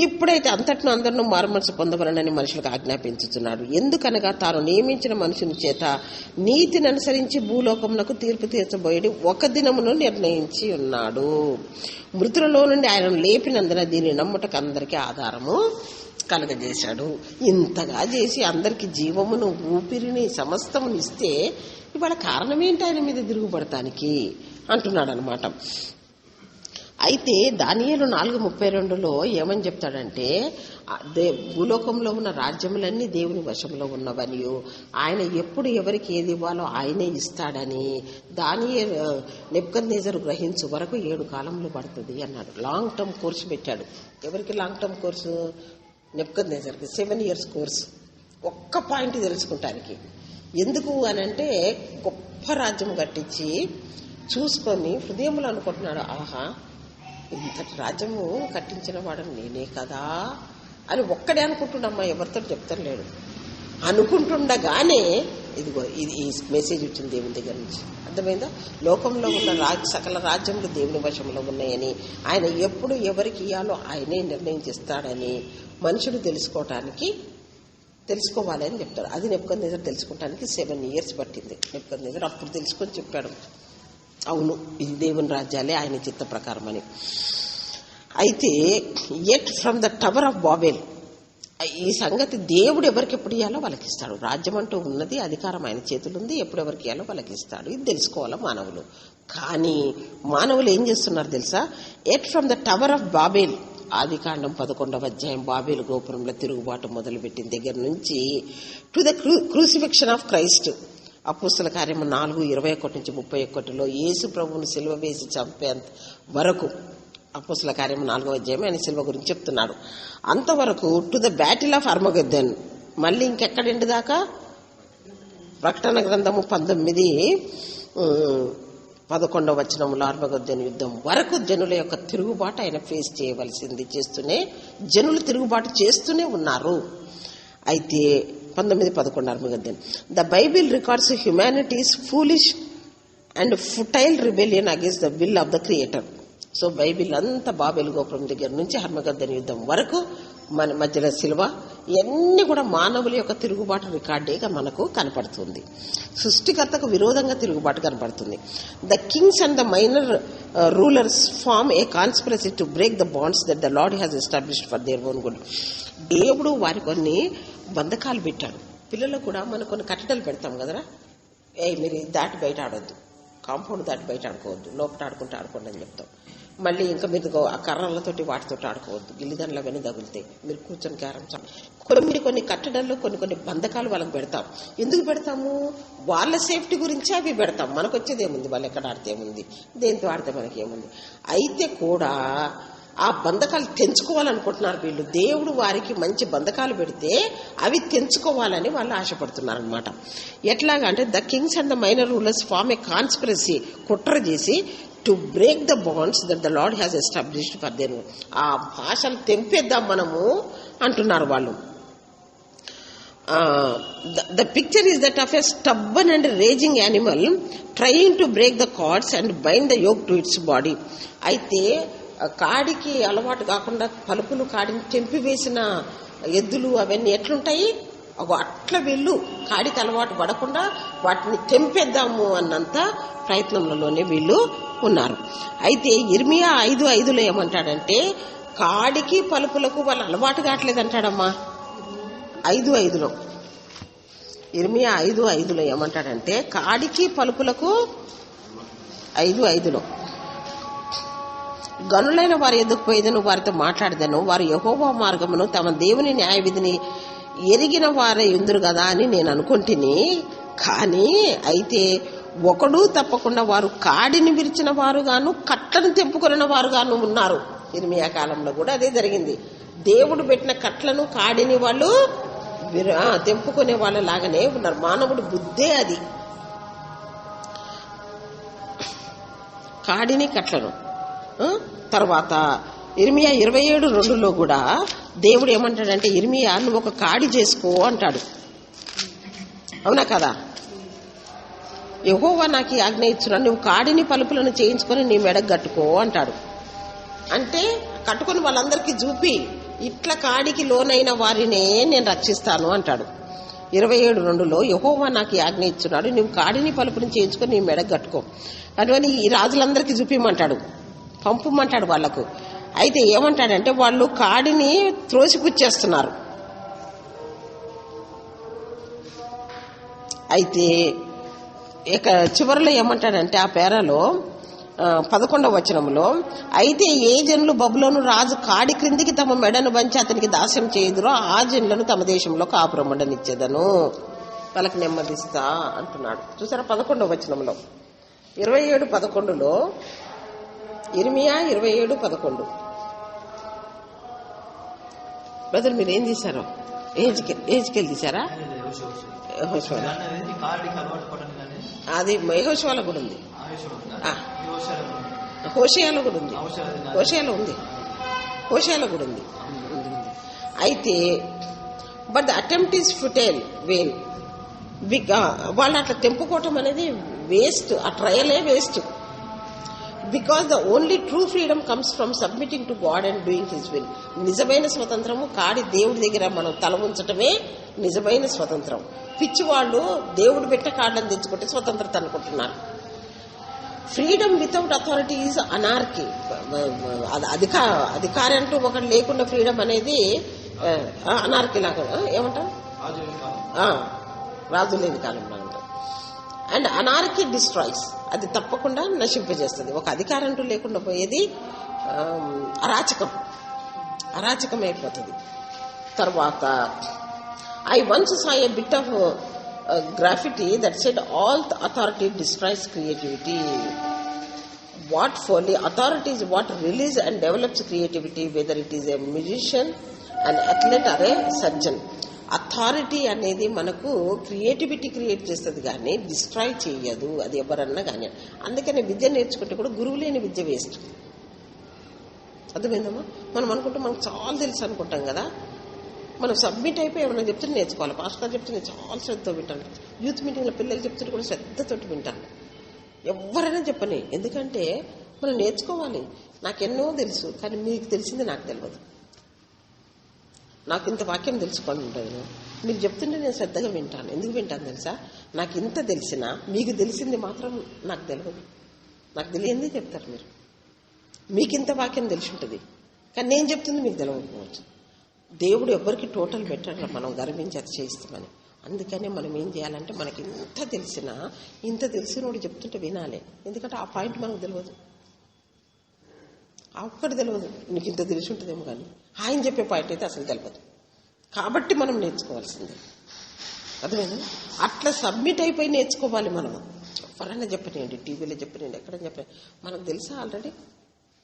ఇప్పుడైతే అంతటిను అందరినూ మారుమనసు పొందవలనని మనుషులకు ఆజ్ఞాపించుతున్నాడు. ఎందుకనగా తాను నియమించిన మనుషుని చేత నీతిని అనుసరించి భూలోకమునకు తీర్పు తీర్చబోయేది ఒక దినమును నిర్ణయించి ఉన్నాడు. మృతులలో నుండి ఆయనను లేపినందున దీన్ని నమ్ముటకు అందరికీ ఆధారము కలగజేశాడు. ఇంతగా చేసి అందరికి జీవమును ఊపిరిని సమస్తమును ఇస్తే ఇవాళ కారణమేంటి ఆయన మీద తిరుగుబడటానికి అంటున్నాడు అనమాట. అయితే దానియేలు 4:32 ఏమని చెప్తాడంటే, భూలోకంలో ఉన్న రాజ్యములన్నీ దేవుని వశంలో ఉన్నవనియు ఆయన ఎప్పుడు ఎవరికి ఏది ఇవ్వాలో ఆయనే ఇస్తాడని నెబుకద్నెజరు గ్రహించు వరకు 7 కాలంలో పడుతుంది అన్నాడు. లాంగ్ టర్మ్ కోర్సు పెట్టాడు. ఎవరికి లాంగ్ టర్మ్ కోర్సు? నెబుకద్నెజర్కి 7 years కోర్సు. ఒక్క పాయింట్ తెలుసుకుంటానికి. ఎందుకు అనంటే గొప్ప రాజ్యం కట్టించి చూసుకొని హృదయంలో అనుకుంటున్నాడు, ఆహా ఇంతటి రాజ్యము కట్టించిన వాడు నేనే కదా అని ఒక్కడే అనుకుంటున్నామ్మా, ఎవరితో చెప్తాను లేడు. అనుకుంటుండగానే ఇదిగో ఇది ఈ మెసేజ్ వచ్చింది దేవుని దగ్గర నుంచి. అర్థమైందా? లోకంలో ఉన్న సకల రాజ్యములు దేవుని వశంలో ఉన్నాయని, ఆయన ఎప్పుడు ఎవరికి ఇయ్యాలో ఆయనే నిర్ణయం చేస్తాడని మనుషులు తెలుసుకోవాలి అని చెప్తారు. అది నెబుకద్నెజరు తెలుసుకోవటానికి 7 years పట్టింది. నెబుకద్నెజరు అప్పుడు తెలుసుకొని చెప్పాడు, అవును ఇది దేవుని రాజ్యాలే ఆయన చిత్త ప్రకారం అని. అయితే at from the tower of Babel, ఈ సంగతి దేవుడు ఎవరికి ఎప్పుడు ఇవ్వాలో వాళ్ళకి ఇస్తాడు. రాజ్యం అంటూ ఉన్నది, అధికారం ఆయన చేతులు ఉంది, ఎప్పుడు ఎవరికి ఇవ్వాలో వాళ్ళకి ఇస్తాడు. ఇది తెలుసుకోవాలా మానవులు. కానీ మానవులు ఏం చేస్తున్నారు తెలుసా? At from the tower of Babel, ఆదికాండం 11వ అధ్యాయం బాబేలు గోపురంలో తిరుగుబాటు మొదలుపెట్టిన దగ్గర నుంచి to the crucifixion of Christ, అపోస్తల కార్యము 4:21 నుంచి 31 యేసు ప్రభువును సిలువ వేసి చంపేంత వరకు, అపోస్తల కార్యము 4వ అధ్యాయం ఆయన సిలువ గురించి చెప్తున్నాడు. అంతవరకు టు ద బ్యాటిల్ ఆఫ్ అర్మగెద్దన్. మళ్ళీ ఇంకెక్కడండి దాకా? ప్రకటన గ్రంథము 19:11 వచనంలో అర్మగెద్దను యుద్ధం వరకు జనుల యొక్క తిరుగుబాటు ఆయన ఫేస్ చేయవలసింది. జనులు తిరుగుబాటు చేస్తూనే ఉన్నారు. అయితే 19:11 Armageddon. The Bible records humanity's foolish and futile rebellion against the will of the creator. So Bible అంతా బాబెలు గోపురం దగ్గర నుంచి అర్మగెద్దను యుద్ధం వరకు మన మధ్యలో సిలువ, ఇవన్నీ కూడా మానవుల యొక్క తిరుగుబాటు రికార్డేగా మనకు కనపడుతుంది. సృష్టికర్తకు విరోధంగా తిరుగుబాటు కనపడుతుంది. The kings and the minor rulers form a conspiracy to break the bonds that the Lord has established for their own good. దేవుడు వారి కొన్ని బంధకాలు పెట్టాడు. పిల్లలకు కూడా మనం కొన్ని కట్టడలు పెడతాం కదరా, మీరు దాటి బయట ఆడొద్దు, కాంపౌండ్ దాటి బయట ఆడుకోవద్దు, లోపల ఆడుకోండి అని చెప్తాం. మళ్ళీ ఇంకా మీరు ఆ కర్రలతోటి వాటితోటి ఆడుకోవద్దు, గిల్లిదండలు అవన్నీ తగులుతాయి, మీరు కూర్చొని క్యారం. కొన్ని కట్టడాల్లో కొన్ని బంధకాలు వాళ్ళకి పెడతాం. ఎందుకు పెడతాము? వాళ్ళ సేఫ్టీ గురించి అవి పెడతాం. మనకు వచ్చేది ఏముంది? వాళ్ళు ఎక్కడ ఆడితే ఏముంది, దేంతో ఆడితే మనకి ఏముంది? అయితే కూడా ఆ బంధకాలు తెంచుకోవాలనుకుంటున్నారు వీళ్ళు. దేవుడు వారికి మంచి బంధకాలు పెడితే అవి తెంచుకోవాలని వాళ్ళు ఆశపడుతున్నారు అనమాట. ఎట్లాగా అంటే the kings and the minor rulers form a conspiracy, కుట్ర చేసి to break the bonds that the Lord has established for their. ఆ భాషలు తెంపేద్దాం మనము అంటున్నారు వాళ్ళు. The picture is that of a stubborn and raging animal trying to break the cords and bind the yoke to its body. అయితే కాడికి అలవాటు కాకుండా పలుపులు కాడిని తెంపివేసిన ఎద్దులు అవన్నీ ఎట్లుంటాయి? అట్లా వీళ్ళు కాడికి అలవాటు పడకుండా వాటిని తెంపేద్దాము అన్నంత ప్రయత్నంలోనే వీళ్ళు ఉన్నారు. అయితే ఇర్మియా 5:5 ఏమంటాడంటే కాడికి పలుపులకు వాళ్ళు అలవాటు కావట్లేదంటాడమ్మా. 5:5 ఇర్మియా 5:5 ఏమంటాడంటే కాడికి పలుపులకు 5:5 గనులైన వారు ఎదుకు పోయేదను, వారితో మాట్లాడదను, వారు యెహోవా మార్గమును తమ దేవుని న్యాయ విధిని ఎరిగిన వారే ఎందురు కదా అని నేను అనుకుంటుని. కానీ అయితే ఒకడు తప్పకుండా వారు కాడిని విరిచిన వారుగాను కట్లను తెంపుకొనిన వారుగాను ఉన్నారు. ఇర్మియా కాలంలో కూడా అదే జరిగింది. దేవుడు పెట్టిన కట్లను కాడిని వాళ్ళు తెంపుకునే వాళ్ళ లాగానే ఉన్నారు. మానవుడి బుద్ధే అది, కాడిని కట్లను. తర్వాత ఇర్మియా 27:2 కూడా దేవుడు ఏమంటాడంటే ఇర్మియా నువ్వు ఒక కాడి చేసుకో అంటాడు. అవునా కదా? యెహోవా నాకు ఈ ఆజ్ఞ ఇచ్చున్నాడు, నువ్వు కాడిని పలుపులను చేయించుకొని నీ మెడకు కట్టుకో అంటాడు. అంటే కట్టుకొని వాళ్ళందరికీ చూపి ఇట్లా కాడికి లోనైన వారినే నేను రక్షిస్తాను అంటాడు. 27:2 యెహోవా నాకు ఈ ఆజ్ఞ ఇచ్చున్నాడు, నువ్వు కాడిని పలుపుని చేయించుకొని నీ మెడకు కట్టుకో అని ఈ రాజులందరికీ చూపిమంటాడు, పంపమంటాడు వాళ్లకు. అయితే ఏమంటాడంటే వాళ్ళు కాడిని త్రోసిపుచ్చేస్తున్నారు. అయితే ఇక చివరిలో ఏమంటాడంటే ఆ పేరాలో 11వ వచనంలో అయితే ఏ జనులు బబులోను రాజు కాడి క్రిందికి తమ మెడను వంచి అతనికి దాస్యం చేయుదురో ఆ జనులను తమ దేశంలో కాపురముండనిచ్చేదను, వాళ్ళకి నెమ్మదిస్తా అంటున్నాడు. చూసారా 11వ వచనంలో. 27:11 ఇర్మియా 27:11. బ్రదర్ మీరు ఏం తీశారో ఏజ్కెళ్ళి తీశారా? అది యెహోషువలో కూడా ఉంది, హోషేయలో కూడా ఉంది, హోషేయలో కూడా ఉంది. అయితే but the attempt is futile well. వాళ్ళు అట్లా తెంపుకోవటం అనేది వేస్ట్, ఆ ట్రయలే waste. Because the only true freedom comes from submitting to God and doing his will. నిజమైన స్వతంత్రము కాడి దేవుడి దగ్గర మనం తల ఉంచటమే నిజమైన స్వతంత్రం. పిచ్చి వాళ్ళు దేవుడు పెట్టే కాళ్ళని తెచ్చుకుంటే స్వతంత్రత అనుకుంటున్నారు. Freedom without authority is anarchy. అధికారి అంటూ ఒకటి లేకుండా ఫ్రీడమ్ అనేది అనార్కీ లాగా ఏమంటారు, రాజు లేని కాలంలో అంటారు. అండ్ అనార్కీ డిస్ట్రాయ్స్, అది తప్పకుండా నశింపజేస్తుంది. ఒక అధికారం అంటూ లేకుండా పోయేది అరాచకం అయిపోతుంది. తర్వాత I once saw A bit of graffiti that said all the authority destroys creativity. What folly! Authority is what releases and develops creativity, whether it is a musician, an athlete or a surgeon. Authority అనేది మనకు క్రియేటివిటీ క్రియేట్ చేస్తుంది కానీ డిస్ట్రాయ్ చేయదు, అది ఎవరన్నా కానీ. అందుకని విద్య నేర్చుకుంటే కూడా గురువు లేని విద్య వేస్ట్. అర్థమైందమ్మా? మనం అనుకుంటాం మనకు చాలా తెలుసు అనుకుంటాం కదా. మనం సబ్మిట్ అయిపోయి ఏమైనా చెప్తుంటే నేర్చుకోవాలి. పాస్టర్ చెప్తే నేను చాలా శ్రద్ధతో వింటాను. యూత్ మీటింగ్లో పిల్లలు చెప్తుంటే కూడా శ్రద్ధతోటి వింటాను. ఎవరైనా చెప్పని, ఎందుకంటే మనం నేర్చుకోవాలి. నాకెన్నో తెలుసు కానీ మీకు తెలిసింది నాకు తెలియదు. నాకు ఇంత వాక్యం తెలుసుకొని ఉంటుంది, మీకు చెప్తుంటే నేను శ్రద్ధగా వింటాను. ఎందుకు వింటాను తెలుసా? నాకు ఇంత తెలిసినా మీకు తెలిసింది మాత్రం నాకు తెలియదు. నాకు తెలియందే చెప్తారు మీరు. మీకు ఇంత వాక్యం తెలిసి ఉంటుంది కానీ నేను చెప్తుంది మీకు తెలియకపోవచ్చు. దేవుడు ఎవ్వరికి టోటల్ పెట్టాడు మనం గర్వించి అది చేయిస్తామని. అందుకనే మనం ఏం చేయాలంటే మనకి ఇంత తెలిసినోడు చెప్తుంటే వినాలి. ఎందుకంటే ఆ పాయింట్ మనకు తెలియదు, ఆ ఒక్కటి తెలియదు. నీకు ఇంత తెలిసి ఉంటుందేమో కానీ ఆయన చెప్పే పాయింట్ అయితే అసలు తెలియదు. కాబట్టి మనం నేర్చుకోవాల్సిందే. అర్థమైంది? అట్లా సబ్మిట్ అయిపోయి నేర్చుకోవాలి. మనం ఎవరైనా చెప్పనివ్వండి, టీవీలో చెప్పనివ్వండి, ఎక్కడైనా చెప్పండి, మనకు తెలుసా ఆల్రెడీ.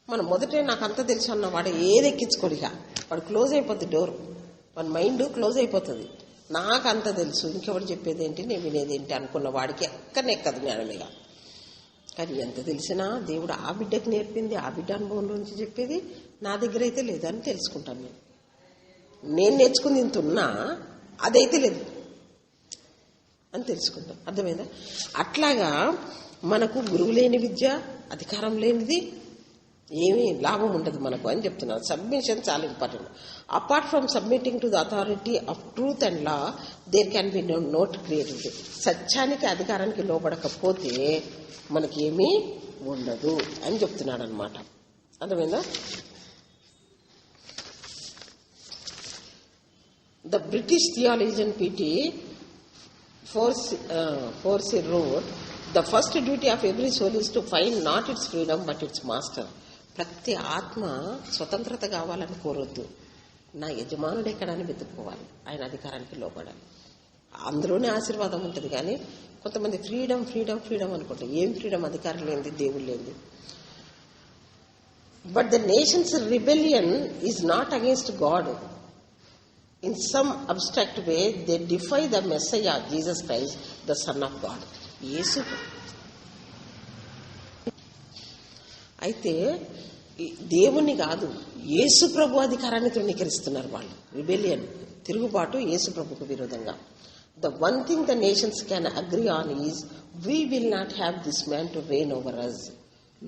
మనం మొదటే నాకు అంత తెలుసు అన్న వాడు ఏది ఎక్కించుకోడిగా వాడు క్లోజ్ అయిపోద్ది, డోర్, మన మైండ్ క్లోజ్ అయిపోతుంది. నాకు అంత తెలుసు, ఇంకెవరు చెప్పేది ఏంటి, నేను వినేది ఏంటి అనుకున్న వాడికి ఎక్కదు జ్ఞానమేగా. కానీ ఎంత తెలిసినా దేవుడు ఆ బిడ్డకి నేర్పింది, ఆ బిడ్డ అనుభవం నుంచి చెప్పేది నా దగ్గర అయితే లేదు అని తెలుసుకుంటాను. నేను నేర్చుకుంది ఇంత ఉన్నా అదైతే లేదు అని తెలుసుకుంటాం. అర్థమైందా? అట్లాగా మనకు గురువు లేని విద్య, అధికారం లేనిది ఏమీ లాభం ఉండదు మనకు అని చెప్తున్నారు. సబ్మిషన్ చాలా important. Apart from submitting to the authority of truth and law there can be no note creativity. సత్యానికి అధికారానికి లోబడకపోతే మనకి ఏమీ ఉండదు అని చెప్తున్నాడు అనమాట. అర్థమైందా? The British theologian P.T. Forsyth wrote, "The first duty of every soul is to find not its freedom but its master." ప్రతి ఆత్మ స్వతంత్రత కావాలని కోరొద్దు, నా యజమానుడు ఎక్కడని వెతుక్కోవాలి, ఆయన అధికారానికి లోపడాలి. అందులోనే ఆశీర్వాదం ఉంటుంది. కానీ కొంతమంది ఫ్రీడమ్ ఫ్రీడమ్ ఫ్రీడమ్ అనుకుంటారు. ఏం ఫ్రీడమ్? అధికారం లేనిది, దేవుడు లేనిది. But the nations rebellion is not against God. In some abstract way, they defy the Messiah, Jesus Christ, the Son of God. యేసు అయితే దేవుని కాదు, యేసు ప్రభు అధికారాన్ని తృణీకరిస్తున్నారు వాళ్ళు. రిబెలియన్, తిరుగుబాటు యేసు ప్రభుకు విరోధంగా. The one thing the nations can agree on is, we will not have this man to reign over us.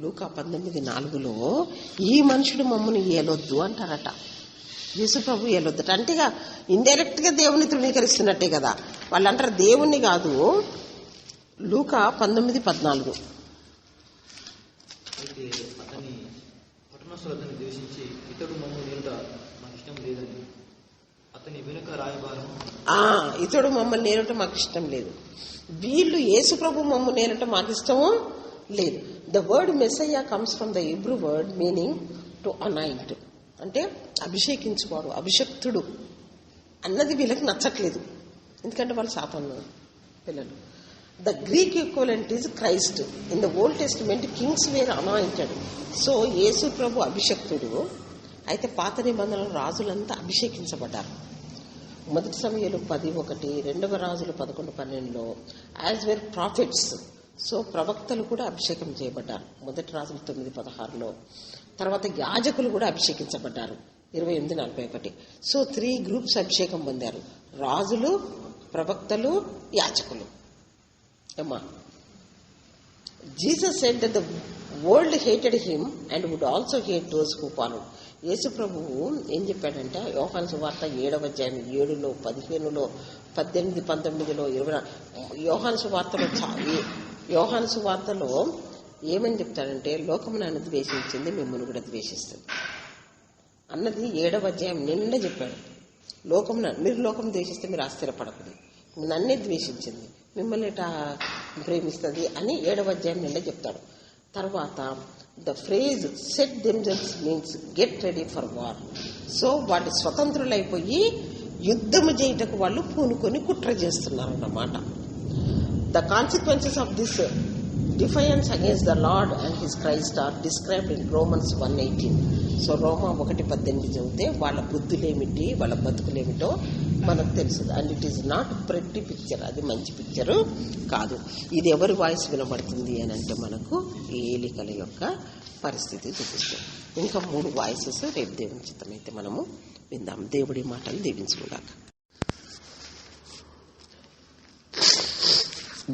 లూకా 19:4లో ఈ మనుషుడు మమ్మల్ని ఏలొద్దు అంటారట. యేసు ప్రభు ఏలొద్దట. అంటే ఇండైరెక్ట్ గా దేవుని తృణీకరిస్తున్నట్టే కదా. వాళ్ళు అంటారు దేవుణ్ణి కాదు. లూకా 19:14. అయితే అతని పట్టణస్థులు అతన్ని ద్వేషించి, ఇతడు మమ్మల్ని ఏలుట మాకు ఇష్టం లేదని అతని వెనుక రాయబారం. ఇతడు మమ్మల్ని నేరట మాకు ఇష్టం లేదు. వీళ్ళు యేసు ప్రభు మమ్మల్ని నేరట మాకు ఇష్టము లేదు. The word Messiah comes from the Hebrew word meaning to anoint, అంటే అభిషేకించుకోడు, అభిషక్తుడు అన్నది వీళ్ళకి నచ్చట్లేదు. ఎందుకంటే వాళ్ళు సాతాను పిల్లలు. The Greek equivalent is Christ. In the Old Testament kings were anointed. So యేసు ప్రభు అభిషక్తుడు. అయితే పాత నిబంధనలు రాజులంతా అభిషేకించబడ్డారు. 1 సమూయేలు 10:1, 2 రాజులు 11:12 యాజ్ వేర్ ప్రాఫిట్స్. సో ప్రవక్తలు కూడా అభిషేకం చేయబడ్డారు 1 రాజులు 9:16. తర్వాత యాజకులు కూడా అభిషేకించబడ్డారు 28:41. సో 3 గ్రూప్స్ అభిషేకం పొందారు: రాజులు, ప్రవక్తలు, యాజకులు. ఏమ్మా, Jesus said that the world hated him and would also hate those who followed. యేసు ప్రభువు ఏం చెప్పాడంటే, యోహాను సువార్త 7వ అధ్యాయం 7లో, 15లో, 18, 19లో, 20. యోహాను సువార్తలో ఏమని చెప్తాడంటే, లోకము నన్ను ద్వేషించింది, మిమ్మల్ని కూడా ద్వేషిస్తుంది అన్నది 7వ అధ్యాయం నిండా చెప్పాడు. మీరు లోకం ద్వేషిస్తే మీరు ఆశ్చర్యపడకూడదు, నన్నే ద్వేషించింది, మిమ్మల్ని ఎటా ప్రేమిస్తుంది అని 7వ అధ్యాయం నిండా చెప్తాడు. తర్వాత the phrase set themselves means get ready for war. So వాళ్ళు స్వతంత్రులైపోయి యుద్ధము చేయుటకు వాళ్ళు పూనుకొని కుట్ర చేస్తున్నారు అన్నమాట. The consequences of this defiance against the Lord and his Christ are described in Romans 1:18. So రోమా 1:18 చదివితే వాళ్ళ బుద్ధులేమిటి, వాళ్ళ బతుకులేమిటో మనకు తెలుస్తుంది. And it is not pretty picture, అది మంచి పిక్చరు కాదు. ఇది ఎవరి వాయిస్ వినబడుతుంది అని అంటే మనకు ఏలికల యొక్క పరిస్థితి చూపిస్తుంది. ఇంకా 3 వాయిసెస్ రేపు దేవుని చిత్తమైతే మనము విందాం. దేవుడి మాటలు దీవించుగాక.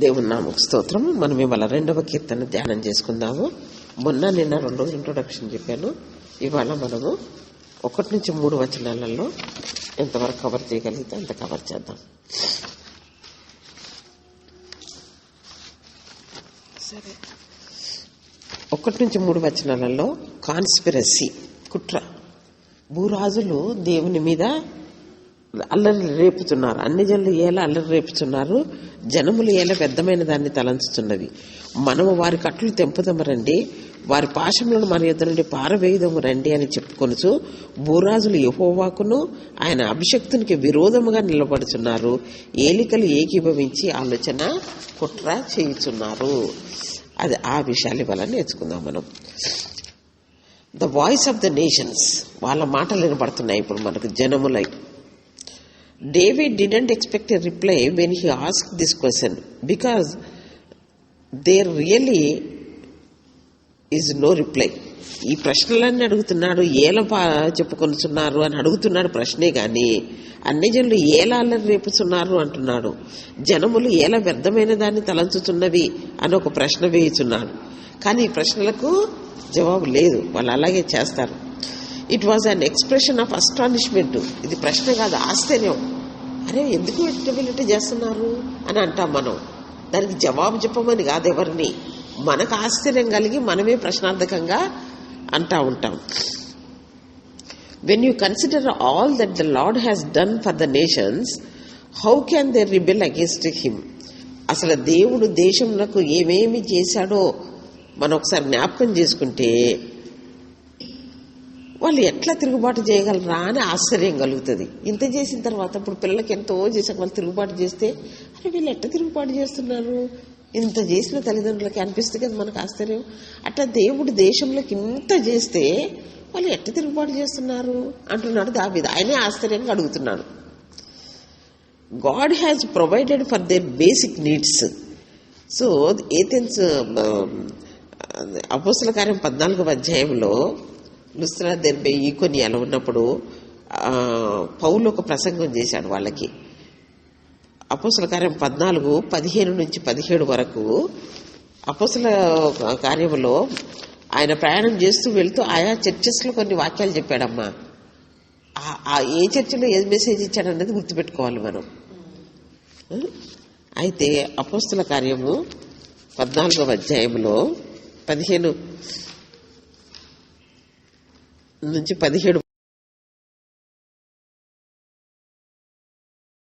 దేవుని నామకు స్తోత్రం. మనం ఇవాళ 2వ కీర్తన ధ్యానం చేసుకుందాము. మొన్న నిన్న 2 రోజులు ఇంట్రొడక్షన్ చెప్పాను. ఇవాళ మనము 1 నుంచి 3 వచనాలలో ఎంతవరకు కవర్ చేయగలిగితే అంత కవర్ చేద్దాం. సరే, 1 నుంచి 3 వచనాలలో కాన్స్పిరసీ, కుట్ర. భూరాజులు దేవుని మీద అల్లరి రేపుతున్నారు. అన్ని జనులు ఎలా అల్లరి రేపుతున్నారు, జనములు ఎలా వ్యర్థమైన దాన్ని తలంచుతున్నవి. మనము వారి కట్లు తెంపుదము రండి, వారి పాశములను మన యొద్ద నుండి పారవేయుదము రండి అని చెప్పుకొనుచు భూరాజులు యెహోవాకును ఆయన అభిషక్తునికి విరోధముగా నిలబడుచున్నారు. ఏలికలు ఏకీభవించి ఆలోచన కుట్ర చేయుచున్నారు. అది ఆ విషయాలు వల్ల నేర్చుకుందాం మనం. The voice of the nations, వాళ్ళ మాటలు వినబడుతున్నాయి ఇప్పుడు మనకు జనములై. David didn't expect a reply when he asked this question, because there really is no reply. ఈ ప్రశ్నలన్నీ అడుగుతున్నాడు, ఏలా చెప్పుకొనుచున్నారు అని అడుగుతున్నాడు ప్రశ్నే గాని, అన్ని జనులు ఎలా అల్లరి రేపుచున్నారు అంటున్నాడు. జనములు ఎలా వ్యర్థమైన దాన్ని తలంచుతున్నవి అని ఒక ప్రశ్న వేయుచున్నాడు. కానీ ఈ ప్రశ్నలకు జవాబు లేదు, వాళ్ళు అలాగే చేస్తారు. It was an expression of astonishment. ఇది ప్రశ్న కాదు, ఆశ్చర్యం. అరే ఎందుకు వీళ్ళంటే చేస్తున్నారు అని అంటాం మనం. దానికి జవాబు చెప్పమని కాదు ఎవరిని, మనకు ఆశ్చర్యం కలిగి మనమే ప్రశ్నార్థకంగా అంటా ఉంటాం. When you consider all that the Lord has done for the nations, how can they rebel against him? అసలు దేవుడు దేశంలో ఏమేమి చేశాడో మనం ఒకసారి జ్ఞాపకం చేసుకుంటే వాళ్ళు ఎట్లా తిరుగుబాటు చేయగలరా అని ఆశ్చర్యం కలుగుతుంది. ఇంత చేసిన తర్వాత ఇప్పుడు పిల్లలకి ఎంతో చేసాక వాళ్ళు తిరుగుబాటు చేస్తే అరే వీళ్ళు ఎట్లా తిరుగుబాటు చేస్తున్నారు, ఇంత చేసిన తల్లిదండ్రులకి అనిపిస్తుంది కదా మనకు ఆశ్చర్యం. అట్లా దేవుడు దేశంలోకి ఇంత చేస్తే వాళ్ళు ఎట్లా తిరుగుబాటు చేస్తున్నారు అంటున్నాడు దావీదు. ఆయనే ఆశ్చర్యంగా అడుగుతున్నాడు. God has provided for their basic needs. So Athens అపోస్తల కార్యం 14వ అధ్యాయంలో లుస్త్రా, దెర్బే, ఈకొనియాలో ఉన్నప్పుడు పౌలు ఒక ప్రసంగం చేశాడు వాళ్ళకి. అపోస్తల కార్యం 14:15-17 వరకు అపోస్తల కార్యంలో ఆయన ప్రయాణం చేస్తూ వెళ్తూ ఆయా చర్చెస్లో కొన్ని వాక్యాలు చెప్పాడమ్మా. ఏ చర్చిలో ఏ మెసేజ్ ఇచ్చాడన్నది గుర్తుపెట్టుకోవాలి మనం. అయితే అపోస్తల కార్యము 14వ అధ్యాయంలో 15-17